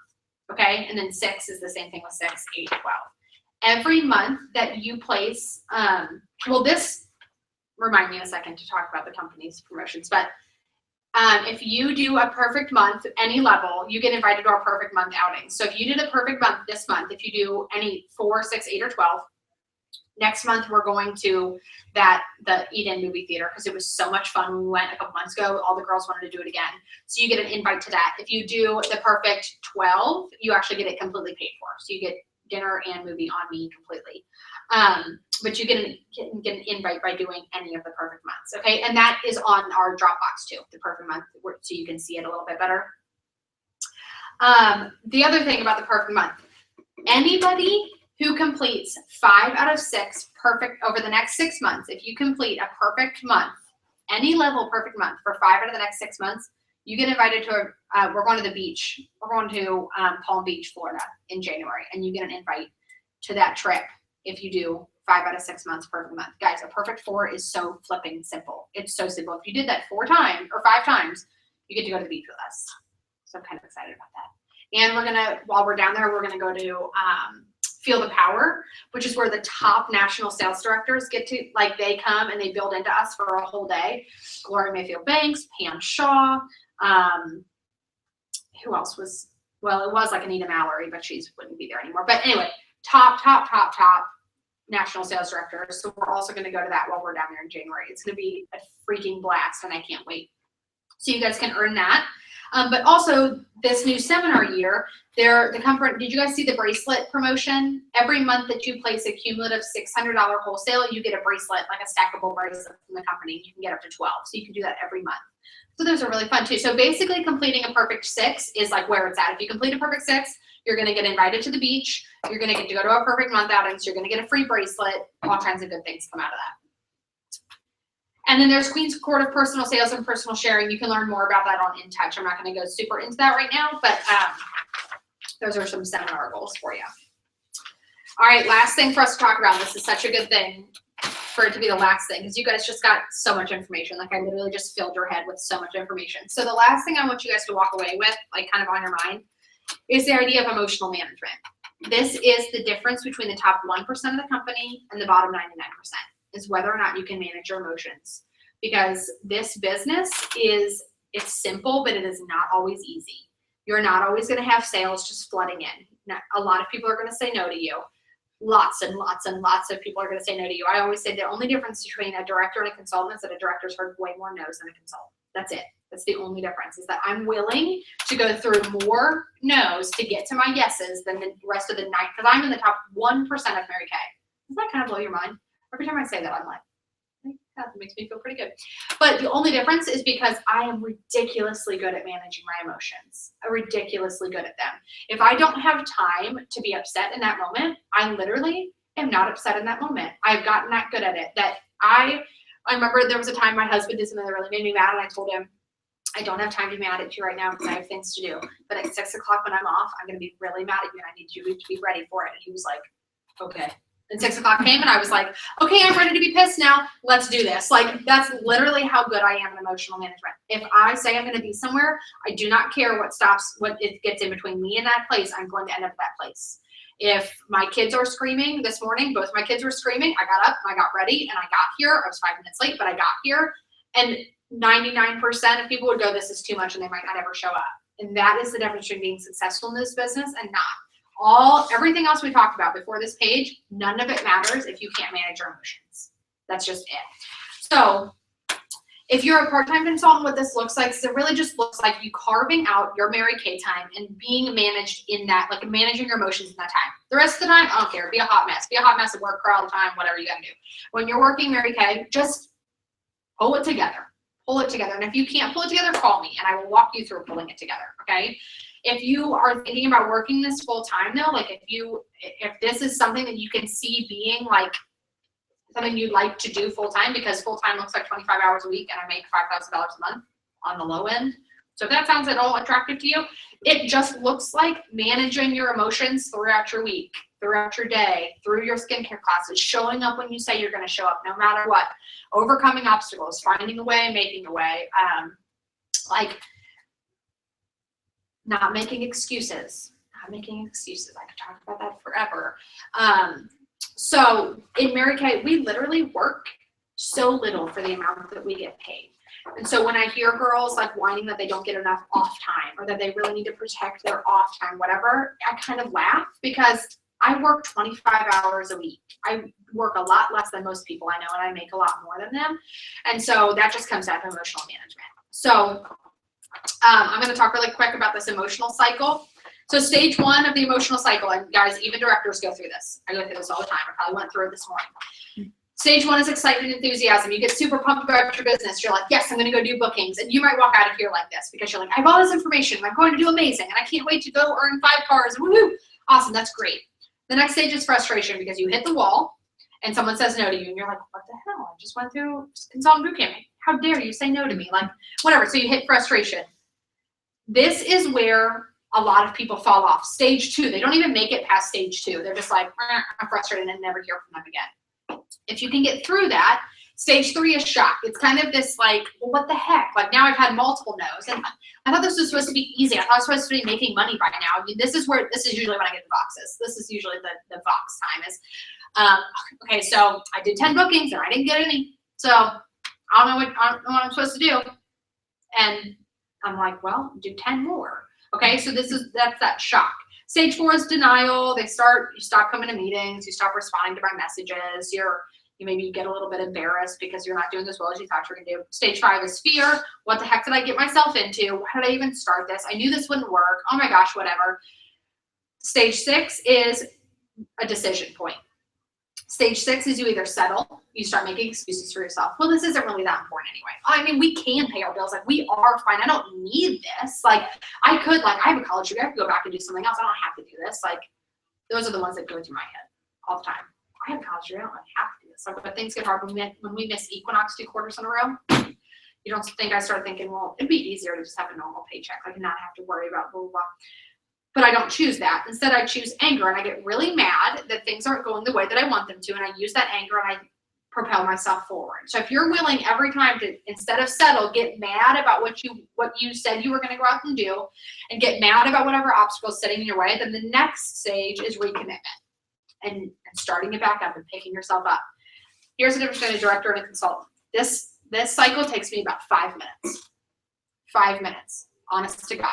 okay? And then 6 is the same thing with 6, 8, 12. Every month that you place, this remind me in a second to talk about the company's promotions, but if you do a perfect month, any level, you get invited to our perfect month outing. So if you did a perfect month this month, if you do any 4, 6, 8, or 12, next month we're going to the Eat-In movie theater because it was so much fun when we went a couple months ago. All the girls wanted to do it again. So you get an invite to that. If you do the perfect 12, you actually get it completely paid for. So you get dinner and movie on me completely. But you get an invite by doing any of the perfect months, okay? And that is on our Dropbox too, the perfect month, so you can see it a little bit better. The other thing about the perfect month, anybody who completes 5 out of 6 perfect over the next 6 months, if you complete a perfect month, any level perfect month for 5 out of the next 6 months, you get invited to we're going to the beach. We're going to Palm Beach, Florida in January, and you get an invite to that trip if you do 5 out of 6 months perfect month. Guys, a perfect 4 is so flipping simple. It's so simple. If you did that 4 times or 5 times, you get to go to the beach with us. So I'm kind of excited about that. And we're gonna, while we're down there, we're gonna go to Feel the Power, which is where the top national sales directors get to, like, they come and they build into us for a whole day. Gloria Mayfield Banks, Pam Shaw, who else was, well, it was like Anita Mallory, but she wouldn't be there anymore. But anyway, top national sales directors. So we're also going to go to that while we're down there in January. It's going to be a freaking blast, and I can't wait. So you guys can earn that. But also this new seminar year, the company, did you guys see the bracelet promotion? Every month that you place a cumulative $600 wholesale, you get a bracelet, like a stackable bracelet from the company. You can get up to 12. So you can do that every month. So those are really fun too. So basically completing a perfect 6 is like where it's at. If you complete a perfect 6, you're going to get invited to the beach. You're going to get to go to a perfect month outing. So you're going to get a free bracelet. All kinds of good things come out of that. And then there's Queen's Court of Personal Sales and Personal Sharing. You can learn more about that on In Touch. I'm not going to go super into that right now, but those are some seminar goals for you. All right, last thing for us to talk about. This is such a good thing for it to be the last thing because you guys just got so much information. Like, I literally just filled your head with so much information. So the last thing I want you guys to walk away with, like kind of on your mind, is the idea of emotional management. This is the difference between the top 1% of the company and the bottom 99%, is whether or not you can manage your emotions. Because this business it's simple, but it is not always easy. You're not always going to have sales just flooding in. Now, a lot of people are going to say no to you. Lots and lots and lots of people are going to say no to you. I always say the only difference between a director and a consultant is that a director's heard way more no's than a consultant. That's it. That's the only difference, is that I'm willing to go through more no's to get to my yeses than the rest of the night, because I'm in the top 1% of Mary Kay. Does that kind of blow your mind? Every time I say that, I'm like, That makes me feel pretty good. But the only difference is because I am ridiculously good at managing my emotions. I'm ridiculously good at them. If I don't have time to be upset in that moment, I literally am not upset in that moment. I've gotten that good at it. That I remember there was a time my husband did something that really made me mad, and I told him, I don't have time to be mad at you right now because I have things to do. But at 6 o'clock when I'm off, I'm going to be really mad at you, and I need you to be ready for it. And he was like, okay. And 6 o'clock came, and I was like, okay, I'm ready to be pissed now. Let's do this. Like, that's literally how good I am in emotional management. If I say I'm going to be somewhere, I do not care what it gets in between me and that place. I'm going to end up at that place. If my kids are screaming this morning, both my kids were screaming, I got up and I got ready and I got here. I was 5 minutes late, but I got here. And 99% of people would go, this is too much, and they might not ever show up. And that is the difference between being successful in this business and not. Everything else we talked about before this page, none of it matters if you can't manage your emotions. That's just it. So if you're a part-time consultant, what this looks like is it really just looks like you carving out your Mary Kay time and being managed in that, like managing your emotions in that time. The rest of the time, I don't care. Be a hot mess. Be a hot mess at work, cry all the time, whatever you gotta do. When you're working Mary Kay, just pull it together. Pull it together. And if you can't pull it together, call me and I will walk you through pulling it together, okay? If you are thinking about working this full time though, like if this is something that you can see being like something you'd like to do full time, because full time looks like 25 hours a week and I make $5,000 a month on the low end. So if that sounds at all attractive to you, it just looks like managing your emotions throughout your week, throughout your day, through your skincare classes, showing up when you say you're going to show up no matter what, overcoming obstacles, finding a way, making a way, like not making excuses. I could talk about that forever. So in Mary Kay, we literally work so little for the amount that we get paid. And so when I hear girls like whining that they don't get enough off time or that they really need to protect their off time, whatever, I kind of laugh because I work 25 hours a week. I work a lot less than most people I know, and I make a lot more than them. And so that just comes out of emotional management. So I'm going to talk really quick about this emotional cycle. So stage 1 of the emotional cycle, and guys, even directors go through this. I go through this all the time. I probably went through it this morning. Stage 1 is excitement and enthusiasm. You get super pumped about your business. You're like, yes, I'm going to go do bookings. And you might walk out of here like this because you're like, I have all this information. And I'm going to do amazing. And I can't wait to go earn 5 cars. Woohoo! Awesome. That's great. The next stage is frustration because you hit the wall and someone says no to you. And you're like, what the hell? I just went through consultant bootcamp. How dare you say no to me? Like, whatever. So you hit frustration. This is where a lot of people fall off. Stage 2, they don't even make it past stage 2. They're just like, I'm frustrated and never hear from them again. If you can get through that, stage 3 is shock. It's kind of this like, well, what the heck? Like now I've had multiple no's and I thought this was supposed to be easy. I thought I was supposed to be making money by now. I mean, this is usually when I get the boxes. This is usually the box time is, okay, so I did 10 bookings and I didn't get any. So I don't know what I'm supposed to do. And I'm like, well, do 10 more. Okay, so that's that shock. Stage 4 is denial. You stop coming to meetings, you stop responding to my messages, you maybe get a little bit embarrassed because you're not doing as well as you thought you were gonna do. Stage 5 is fear. What the heck did I get myself into? Why did I even start this? I knew this wouldn't work. Oh my gosh, whatever. Stage 6 is a decision point. Stage 6 is you either settle, you start making excuses for yourself. Well, this isn't really that important anyway. I mean, we can pay our bills. Like, we are fine. I don't need this. Like, I have a college degree. I could go back and do something else. I don't have to do this. Like, those are the ones that go through my head all the time. I have a college degree. I don't have to do this. Like, but things get hard when we miss equinox 2 quarters in a row. You don't think I start thinking, well, it'd be easier to just have a normal paycheck. Like, not have to worry about blah, blah, blah. But I don't choose that. Instead, I choose anger, and I get really mad that things aren't going the way that I want them to, and I use that anger and I propel myself forward. So if you're willing every time to, instead of settle, get mad about what you said you were going to go out and do, and get mad about whatever obstacle is sitting in your way, then the next stage is recommitment and starting it back up and picking yourself up. Here's the difference between a director and a consultant. This cycle takes me about 5 minutes. 5 minutes, honest to God.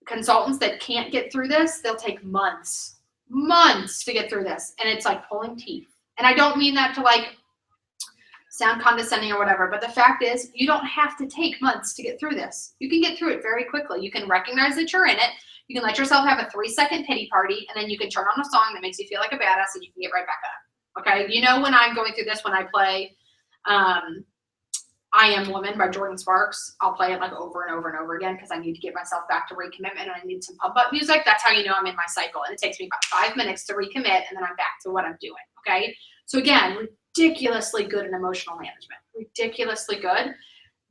Consultants that can't get through this, they'll take months to get through this. And it's like pulling teeth. And I don't mean that to like sound condescending or whatever, but the fact is you don't have to take months to get through this. You can get through it very quickly. You can recognize that you're in it. You can let yourself have a 3-second pity party, and then you can turn on a song that makes you feel like a badass and you can get right back up. Okay. You know, when I'm going through this, when I play I Am Woman by Jordan Sparks. I'll play it like over and over and over again because I need to get myself back to recommitment and I need some pump up music. That's how you know I'm in my cycle. And it takes me about 5 minutes to recommit and then I'm back to what I'm doing. Okay. So again, ridiculously good in emotional management, ridiculously good.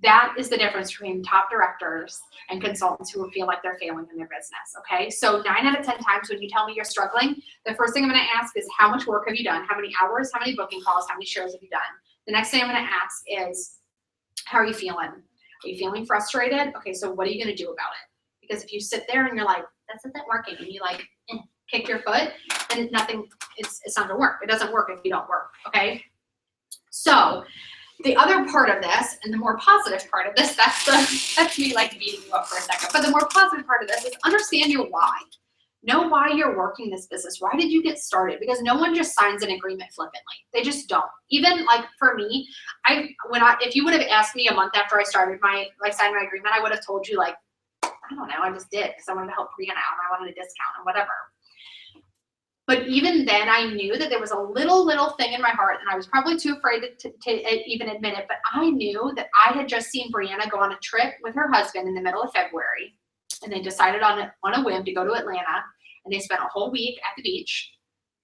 That is the difference between top directors and consultants who feel like they're failing in their business. Okay. So 9 out of 10 times when you tell me you're struggling, the first thing I'm going to ask is how much work have you done? How many hours? How many booking calls? How many shows have you done? The next thing I'm going to ask is, how are you feeling? Are you feeling frustrated? Okay, so what are you going to do about it? Because if you sit there and you're like, that's not working, and you like kick your foot, and nothing, it's not going to work. It doesn't work if you don't work, okay? So the other part of this, and the more positive part of this, that's me like beating you up for a second, but the more positive part of this is understand your why. Know why you're working this business. Why did you get started? Because no one just signs an agreement flippantly. They just don't. Even like for me, if you would have asked me a month after I started signed my agreement, I would have told you like, I don't know, I just did because I wanted to help Brianna out and I wanted a discount and whatever. But even then I knew that there was a little thing in my heart and I was probably too afraid to even admit it, but I knew that I had just seen Brianna go on a trip with her husband in the middle of February. And they decided on a whim to go to Atlanta, and they spent a whole week at the beach.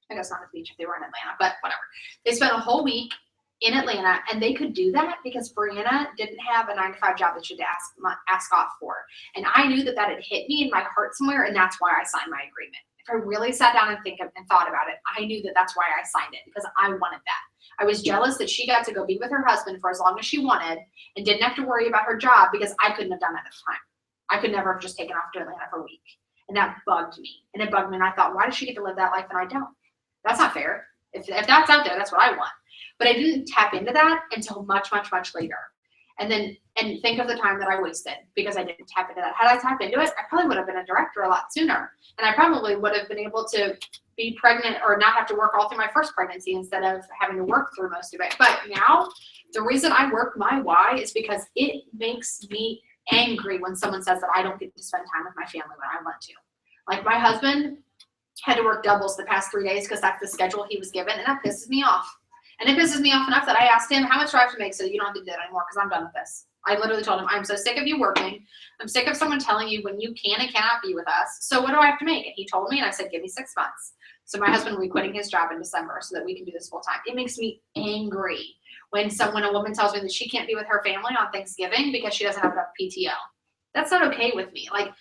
I guess not at the beach if they were in Atlanta, but whatever. They spent a whole week in Atlanta, and they could do that because Brianna didn't have a 9-to-5 job that she'd ask off for. And I knew that had hit me in my heart somewhere, and that's why I signed my agreement. If I really sat down and thought about it, I knew that that's why I signed it, because I wanted that. I was jealous that she got to go be with her husband for as long as she wanted and didn't have to worry about her job because I couldn't have done that at the time. I could never have just taken off to Atlanta for a week. And that bugged me. And it bugged me. And I thought, why does she get to live that life and I don't? That's not fair. If that's out there, that's what I want. But I didn't tap into that until much later. And think of the time that I wasted because I didn't tap into that. Had I tapped into it, I probably would have been a director a lot sooner. And I probably would have been able to be pregnant or not have to work all through my first pregnancy instead of having to work through most of it. But now the reason I work my why is because it makes me angry when someone says that I don't get to spend time with my family when I want to. Like my husband had to work doubles the past 3 days because that's the schedule he was given, and that pisses me off. And it pisses me off enough that I asked him, how much do I have to make so that you don't have to do that anymore because I'm done with this. I literally told him, I'm so sick of you working. I'm sick of someone telling you when you can and cannot be with us. So what do I have to make? And he told me, and I said, give me 6 months. So my husband will be quitting his job in December so that we can do this full time. It makes me angry when a woman tells me that she can't be with her family on Thanksgiving because she doesn't have enough PTO. That's not okay with me. Like,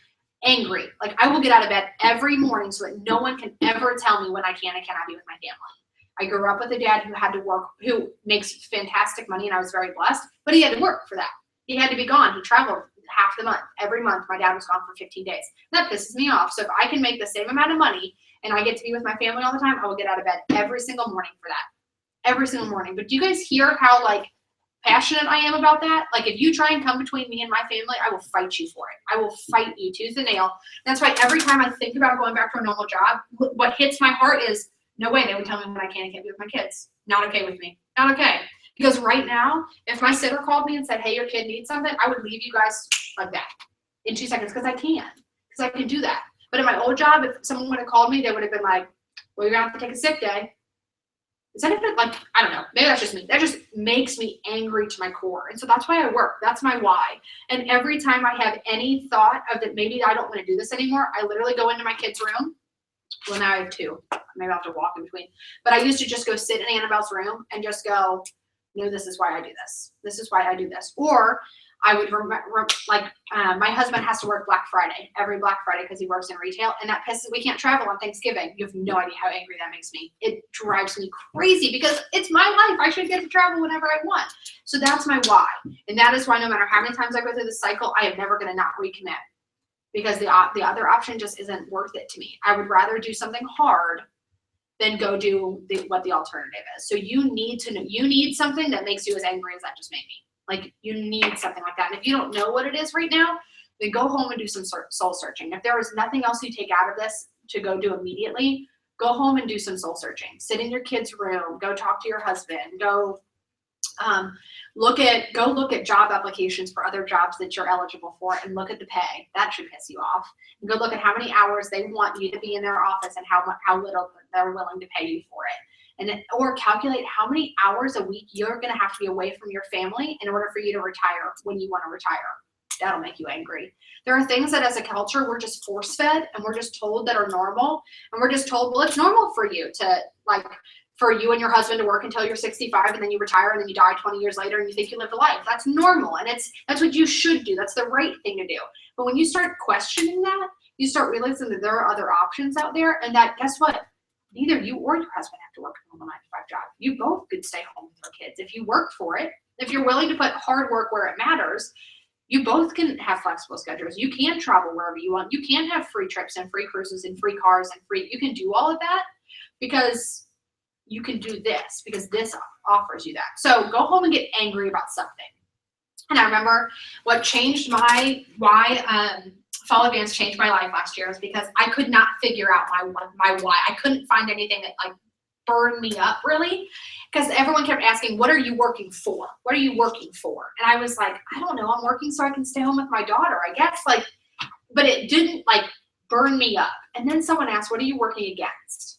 angry. Like, I will get out of bed every morning so that no one can ever tell me when I can and cannot be with my family. I grew up with a dad who had to work, who makes fantastic money, and I was very blessed, but he had to work for that. He had to be gone. He traveled half the month. Every month, my dad was gone for 15 days. That pisses me off. So if I can make the same amount of money and I get to be with my family all the time, I will get out of bed every single morning for that. Every single morning. But do you guys hear how, like, passionate I am about that? Like, if you try and come between me and my family, I will fight you for it. I will fight you tooth and nail. That's why every time I think about going back to a normal job, what hits my heart is, no way they would tell me when I can and can't be with my kids. Not okay with me. Not okay. Because right now, if my sitter called me and said, hey, your kid needs something, I would leave you guys like that in 2 seconds because I can. Because I can do that. But in my old job, if someone would have called me, they would have been like, well, you're going to have to take a sick day. Is that even, like, I don't know. Maybe that's just me. That just makes me angry to my core. And so that's why I work. That's my why. And every time I have any thought of that maybe I don't want to do this anymore, I literally go into my kid's room. Well, now I have 2. Maybe I'll have to walk in between. But I used to just go sit in Annabelle's room and just go, no, this is why I do this. This is why I do this. Or I would my husband has to work Black Friday, every Black Friday because he works in retail, and that pisses, we can't travel on Thanksgiving. You have no idea how angry that makes me. It drives me crazy because it's my life. I should get to travel whenever I want. So that's my why. And that is why no matter how many times I go through this cycle, I am never going to not recommit because the other option just isn't worth it to me. I would rather do something hard than go do what the alternative is. So you need to know, you need something that makes you as angry as that just made me. Like, you need something like that. And if you don't know what it is right now, then go home and do some soul searching. If there is nothing else you take out of this to go do immediately, go home and do some soul searching. Sit in your kid's room, go talk to your husband, go look at job applications for other jobs that you're eligible for and look at the pay. That should piss you off. And go look at how many hours they want you to be in their office and how little they're willing to pay you for it. or calculate how many hours a week you're going to have to be away from your family in order for you to retire when you want to retire. That'll make you angry. There are things that as a culture we're just force fed and we're just told that are normal, and we're just told, well, it's normal for you to for you and your husband to work until you're 65 and then you retire and then you die 20 years later and you think you lived a life. That's normal, and that's what you should do. That's the right thing to do. But when you start questioning that, you start realizing that there are other options out there, and that, guess what? Neither you or your husband have to work a normal 9-to-5 job. You both could stay home with your kids if you work for it. If you're willing to put hard work where it matters, you both can have flexible schedules. You can travel wherever you want. You can have free trips and free cruises and free cars and you can do all of that because you can do this, because this offers you that. So go home and get angry about something. And I remember what changed why Fall Advance changed my life last year is because I could not figure out my why. I couldn't find anything that burned me up really, because everyone kept asking, what are you working for? What are you working for? And I was like, I don't know, I'm working so I can stay home with my daughter, I guess. But it didn't burn me up. And then someone asked, what are you working against?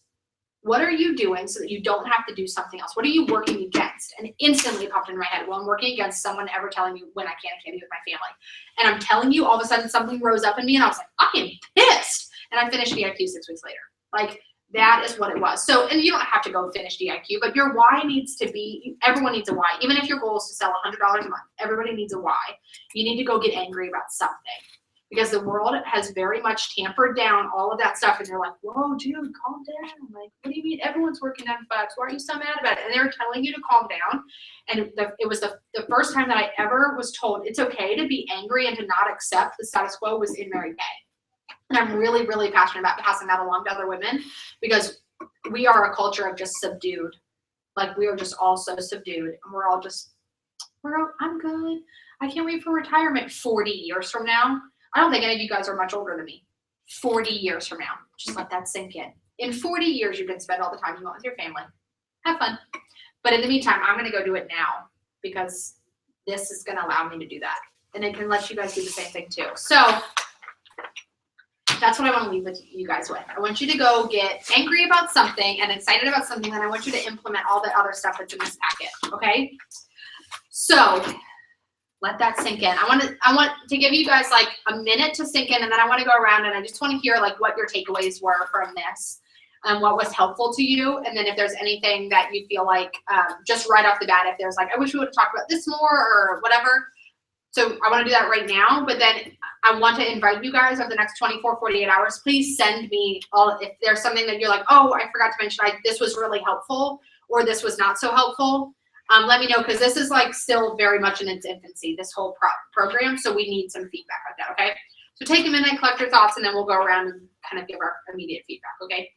What are you doing so that you don't have to do something else? What are you working against? And instantly it popped into my head, well, I'm working against someone ever telling me when I can't be with my family. And I'm telling you, all of a sudden something rose up in me and I was like, I am pissed. And I finished DIQ 6 weeks later. That is what it was. So, and you don't have to go finish DIQ, but your why needs to be, everyone needs a why. Even if your goal is to sell $100 a month, everybody needs a why. You need to go get angry about something, because the world has very much tampered down all of that stuff. And you're like, whoa, dude, calm down. What do you mean everyone's working on bucks? Why are you so mad about it? And they're telling you to calm down. And it was the first time that I ever was told it's okay to be angry and to not accept the status quo was in Mary Kay. And I'm really, really passionate about passing that along to other women, because we are a culture of just subdued. We are just all so subdued, and we're all I'm good. I can't wait for retirement 40 years from now. I don't think any of you guys are much older than me. 40 years from now. Just let that sink in. In 40 years, you can spend all the time you want with your family. Have fun. But in the meantime, I'm going to go do it now, because this is going to allow me to do that. And it can let you guys do the same thing too. So that's what I want to leave with you guys with. I want you to go get angry about something and excited about something, and I want you to implement all the other stuff that's in this packet, okay? So let that sink in. I want to give you guys a minute to sink in, and then I want to go around and I just want to hear what your takeaways were from this and what was helpful to you. And then if there's anything that you feel just right off the bat, if there's I wish we would have talked about this more or whatever. So I want to do that right now, but then I want to invite you guys over the next 24, 48 hours. Please send me if there's something that you're oh, I forgot to mention, this was really helpful or this was not so helpful. Let me know, because this is still very much in its infancy, this whole program. So we need some feedback on that, okay? So take a minute, collect your thoughts, and then we'll go around and kind of give our immediate feedback, okay?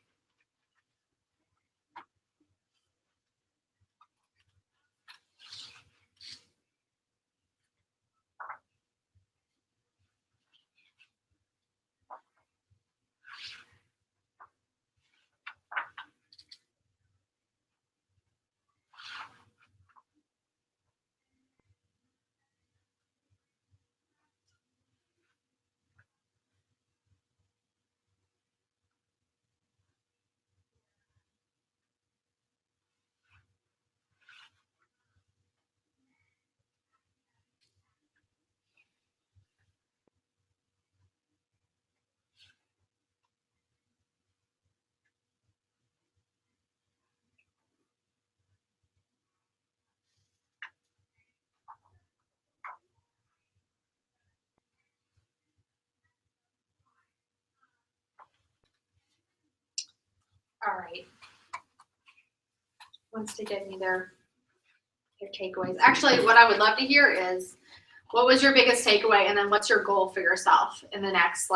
All right. Wants to give me their takeaways. Actually, what I would love to hear is, what was your biggest takeaway, and then what's your goal for yourself in the next,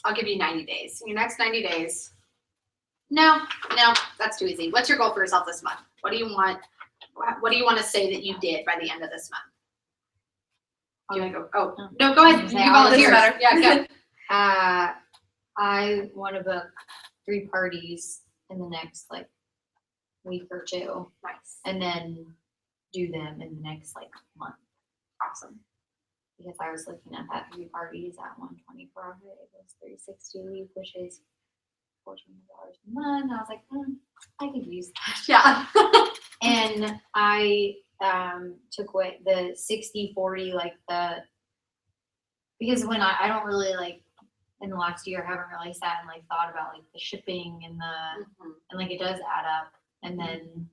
I'll give you 90 days. In your next 90 days, no, that's too easy. What's your goal for yourself this month? What do you want? What do you want to say that you did by the end of this month? Do you want to go? Oh, no, go ahead. You volunteer. Yeah, go. I want to book 3 parties in the next week or 2. Nice. And then do them in the next month. Awesome. Because I was looking at that 3 parties at 120 per hour. It was 360 a week, which is $1,400 a month. I was like, I could use that. Yeah. And I took away the 60/40, like because when I don't really like in the last year, I haven't really sat and like thought about like the shipping and and like it does add up. And then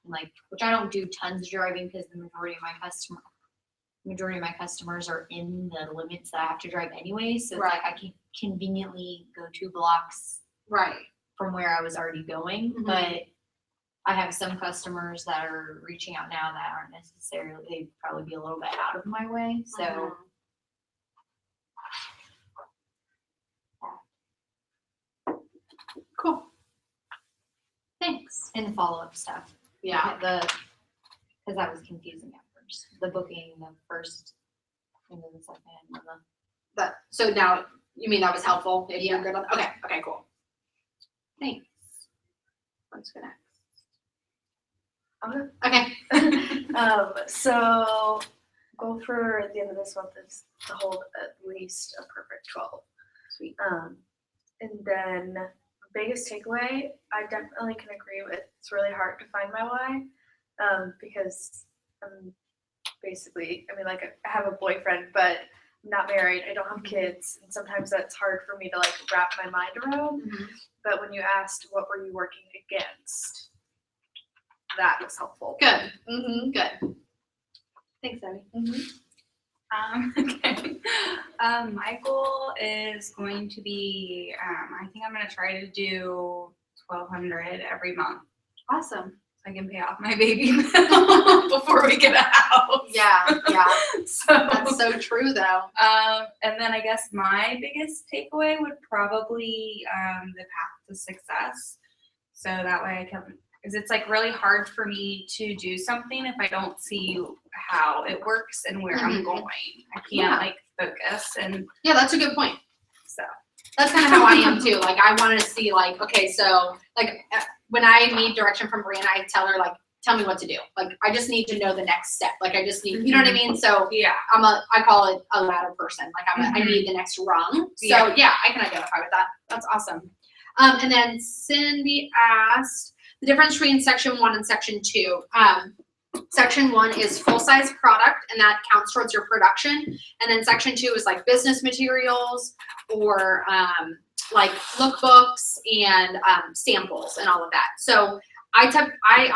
like, which I don't do tons of driving because the majority of my customers are in the limits that I have to drive anyway. So it's like I can conveniently go 2 blocks from where I was already going. But I have some customers that are reaching out now that aren't necessarily, they'd probably be a little bit out of my way. So Cool. thanks. And the follow-up stuff. Yeah. Because that was confusing at first. The booking, the first, and then the second, and the So now, you mean that was helpful? If you're good on, okay, cool. Thanks. What's next? Okay. So goal for the end of this month is to hold at least a perfect 12. Sweet. And then biggest takeaway, I definitely can agree with. It's really hard to find my why, because I'm basically, I mean, like I have a boyfriend, but I'm not married. I don't have kids, and sometimes that's hard for me to like wrap my mind around. But when you asked what were you working against, that was helpful. Good. Good. Thanks, Abby. Okay. My goal is going to be, I think I'm going to try to do $1,200 every month Awesome. so I can pay off my baby bill before we get a house. Yeah. So That's so true, though. and then I guess my biggest takeaway would probably the path to success. So that way I can, because it's like really hard for me to do something if I don't see how it works and where I'm going. I can't like focus, and Yeah, that's a good point. so That's kind of how I am too. Like I want to see like, okay, so like when I need direction from Brianna, I tell her like, tell me what to do. Like I just need to know the next step. Like I just need, you know what I mean? So yeah. I call it a ladder person. Like I need the next rung. So yeah, I can identify with that. That's awesome. And then Cindy asked the difference between section 1 and section 2. Section 1 is full-size product, and that counts towards your production. And then section 2 is like business materials or like lookbooks and samples and all of that. So I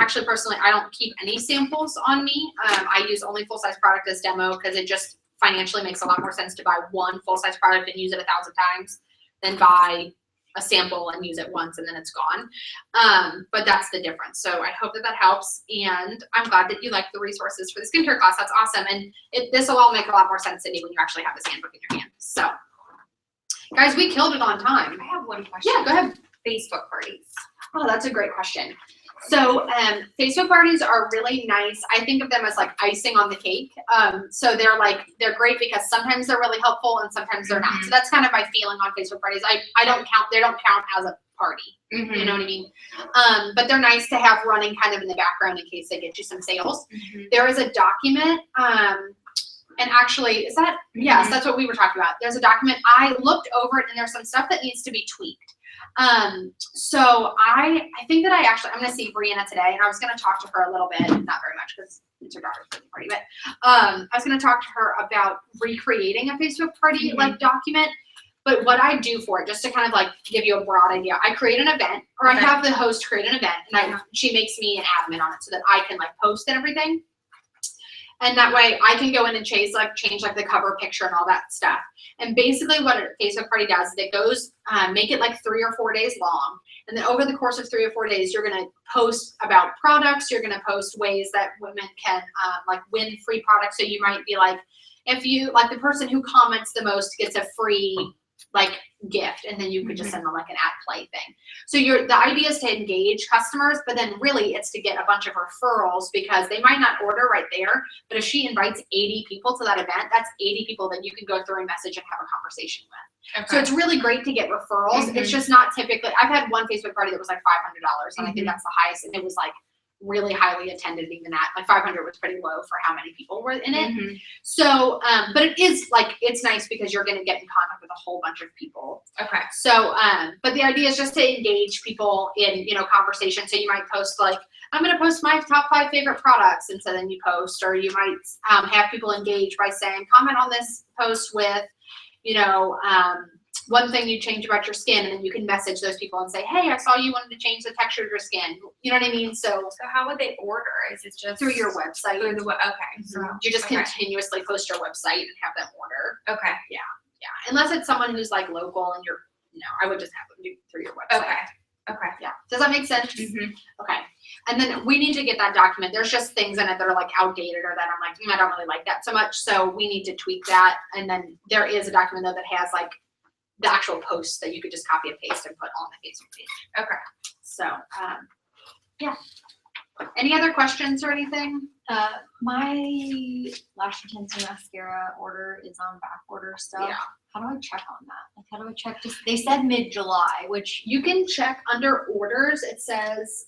actually personally, I don't keep any samples on me. I use only full-size product as demo because it just financially makes a lot more sense to buy one full-size product and use it 1,000 times than buy a sample and use it once and then it's gone. But that's the difference. So I hope that helps. And I'm glad that you like the resources for the skincare class. That's awesome. And this will all make a lot more sense, Cindy, when you actually have this handbook in your hand. So guys, we killed it on time. I have one question. Yeah, go ahead. Facebook parties. Oh, that's a great question. So Facebook parties are really nice. I think of them as like icing on the cake. So they're great because sometimes they're really helpful and sometimes they're not. So that's kind of my feeling on Facebook parties. They don't count as a party. You know what I mean? But they're nice to have running kind of in the background in case they get you some sales. There is a document, and actually, yes, that's what we were talking about. There's a document. I looked over it and there's some stuff that needs to be tweaked. So I think that I'm going to see Brianna today, and I was going to talk to her a little bit, not very much because it's her daughter's birthday party, but I was going to talk to her about recreating a Facebook party like document. But what I do for it, just to kind of like give you a broad idea, I create an event, or I have the host create an event, and she makes me an admin on it so that I can like post and everything. And that way I can go in and change the cover picture and all that stuff. And basically what a Facebook party does is it goes, make it like 3 or 4 days long. And then over the course of 3 or 4 days, you're going to post about products. You're going to post ways that women can like win free products. So you might be like, if you like the person who comments the most gets a free like gift, and then you could just send them like an at play thing. So the idea is to engage customers, but then really it's to get a bunch of referrals because they might not order right there, but if she invites 80 people to that event, that's 80 people that you can go through and message and have a conversation with. So it's really great to get referrals. It's just not typically, I've had one Facebook party that was like $500, and I think that's the highest, and it was like really highly attended even that. Like 500 was pretty low for how many people were in it. Mhm. So, but it is like, it's nice because you're going to get in contact with a whole bunch of people. Okay. So, but the idea is just to engage people in, you know, conversation. So you might post like, I'm going to post my top 5 favorite products. And so then you post, or you might have people engage by saying, comment on this post with, you know, one thing you change about your skin, and then you can message those people and say, hey, I saw you wanted to change the texture of your skin. You know what I mean? So So how would they order? Is it just through your website. Through the okay. So You just okay. continuously post your website and have them order. Okay. Yeah. Unless it's someone who's like local and you're, you know, I would just have them do through your website. Okay. Okay. Yeah. Does that make sense? Mhm. Okay. And then we need to get that document. There's just things in it that are like outdated or that I'm like, I don't really like that so much. So we need to tweak that. And then there is a document though that has like the actual posts that you could just copy and paste and put on the Facebook page. Okay. So, yeah. Any other questions or anything? My lash intensity mascara order is on back order still. Yeah. How do I check on that? Like, how do I check? Just they said mid-July, which You can check under orders. It says,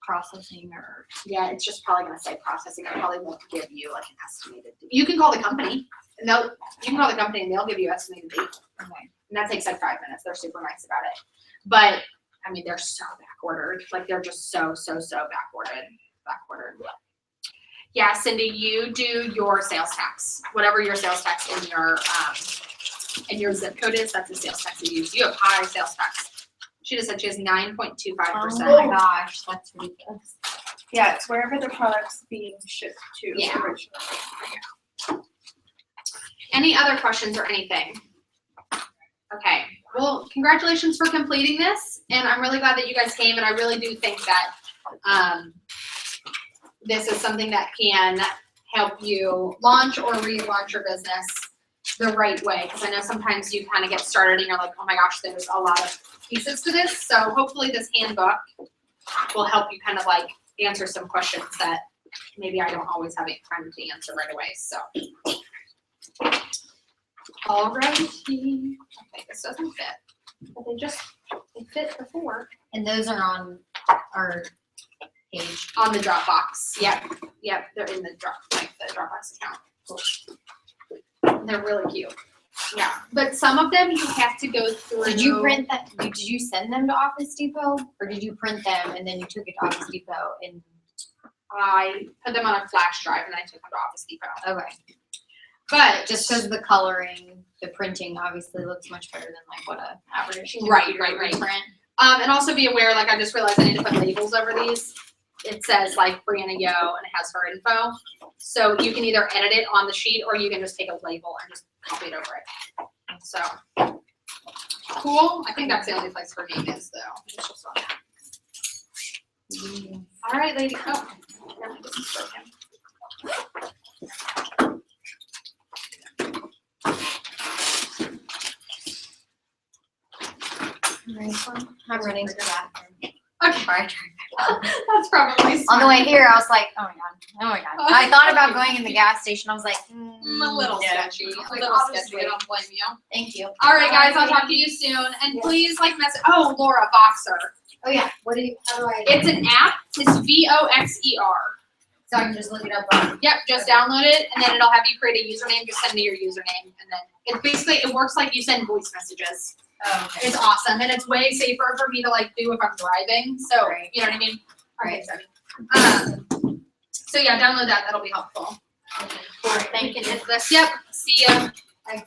processing or yeah, it's just probably gonna say processing. It probably won't give you like an estimated. You can call the company and you can call the company and they'll give you estimated date. okay. And that takes like 5 minutes. They're super nice about it. But I mean, they're so back ordered. Like they're just so back ordered. Yeah, Cindy, you do your sales tax. Whatever your sales tax in your zip code is, that's the sales tax you use. You have high sales tax. She just said she has 9.25%. Oh my gosh, that's ridiculous. Yeah, it's wherever the product's being shipped to Yeah. originally. Any other questions or anything? Okay, well, congratulations for completing this, and I'm really glad that you guys came, and I really do think that this is something that can help you launch or relaunch your business the right way, because I know sometimes you kind of get started and you're like, oh my gosh, there's a lot of pieces to this, so hopefully this handbook will help you kind of like answer some questions that maybe I don't always have time to answer right away, so. Alrighty. Okay, this doesn't fit, but they fit before. And those are on our page. On the Dropbox. Yep, they're in the Dropbox account. They're really cute. Yeah, but some of them you have to go through. Did you print that? Did you send them to Office Depot, or did you print them and then you took it to Office Depot? And I put them on a flash drive and I took them to Office Depot. okay, But just because the coloring, the printing obviously looks much better than like what a average Right. print. And also be aware, like I just realized I need to put labels over these. It says like Brianna Yo and it has her info. So you can either edit it on the sheet or you can just take a label and just copy it over it. So cool. I think that's the only place her name is though. It's just on that. All right, lady. Oh, no, this is broken. I'm running to the bathroom. Okay. Before I turn That's probably on the way smart. here, I was like, oh my god. I thought about going in the gas station. I was like, A little no. sketchy. I was A like, little I'll just sketchy. I wait. don't blame you. Thank you. All right, guys. I'll talk to you soon. And please like message. Oh, Laura Voxer. Oh yeah. How do I? It's an app. It's VOXER. So I can just look it up on. Yep. Just download it, and then it'll have you create a username. Just send me your username, and then it basically it works like you send voice messages. Oh, okay. It's awesome, and it's way safer for me to like do if I'm driving. So Right. you know what I mean. Right. So yeah, download that. That'll be helpful. Okay. Cool. Thank you. Yep. See ya. Bye.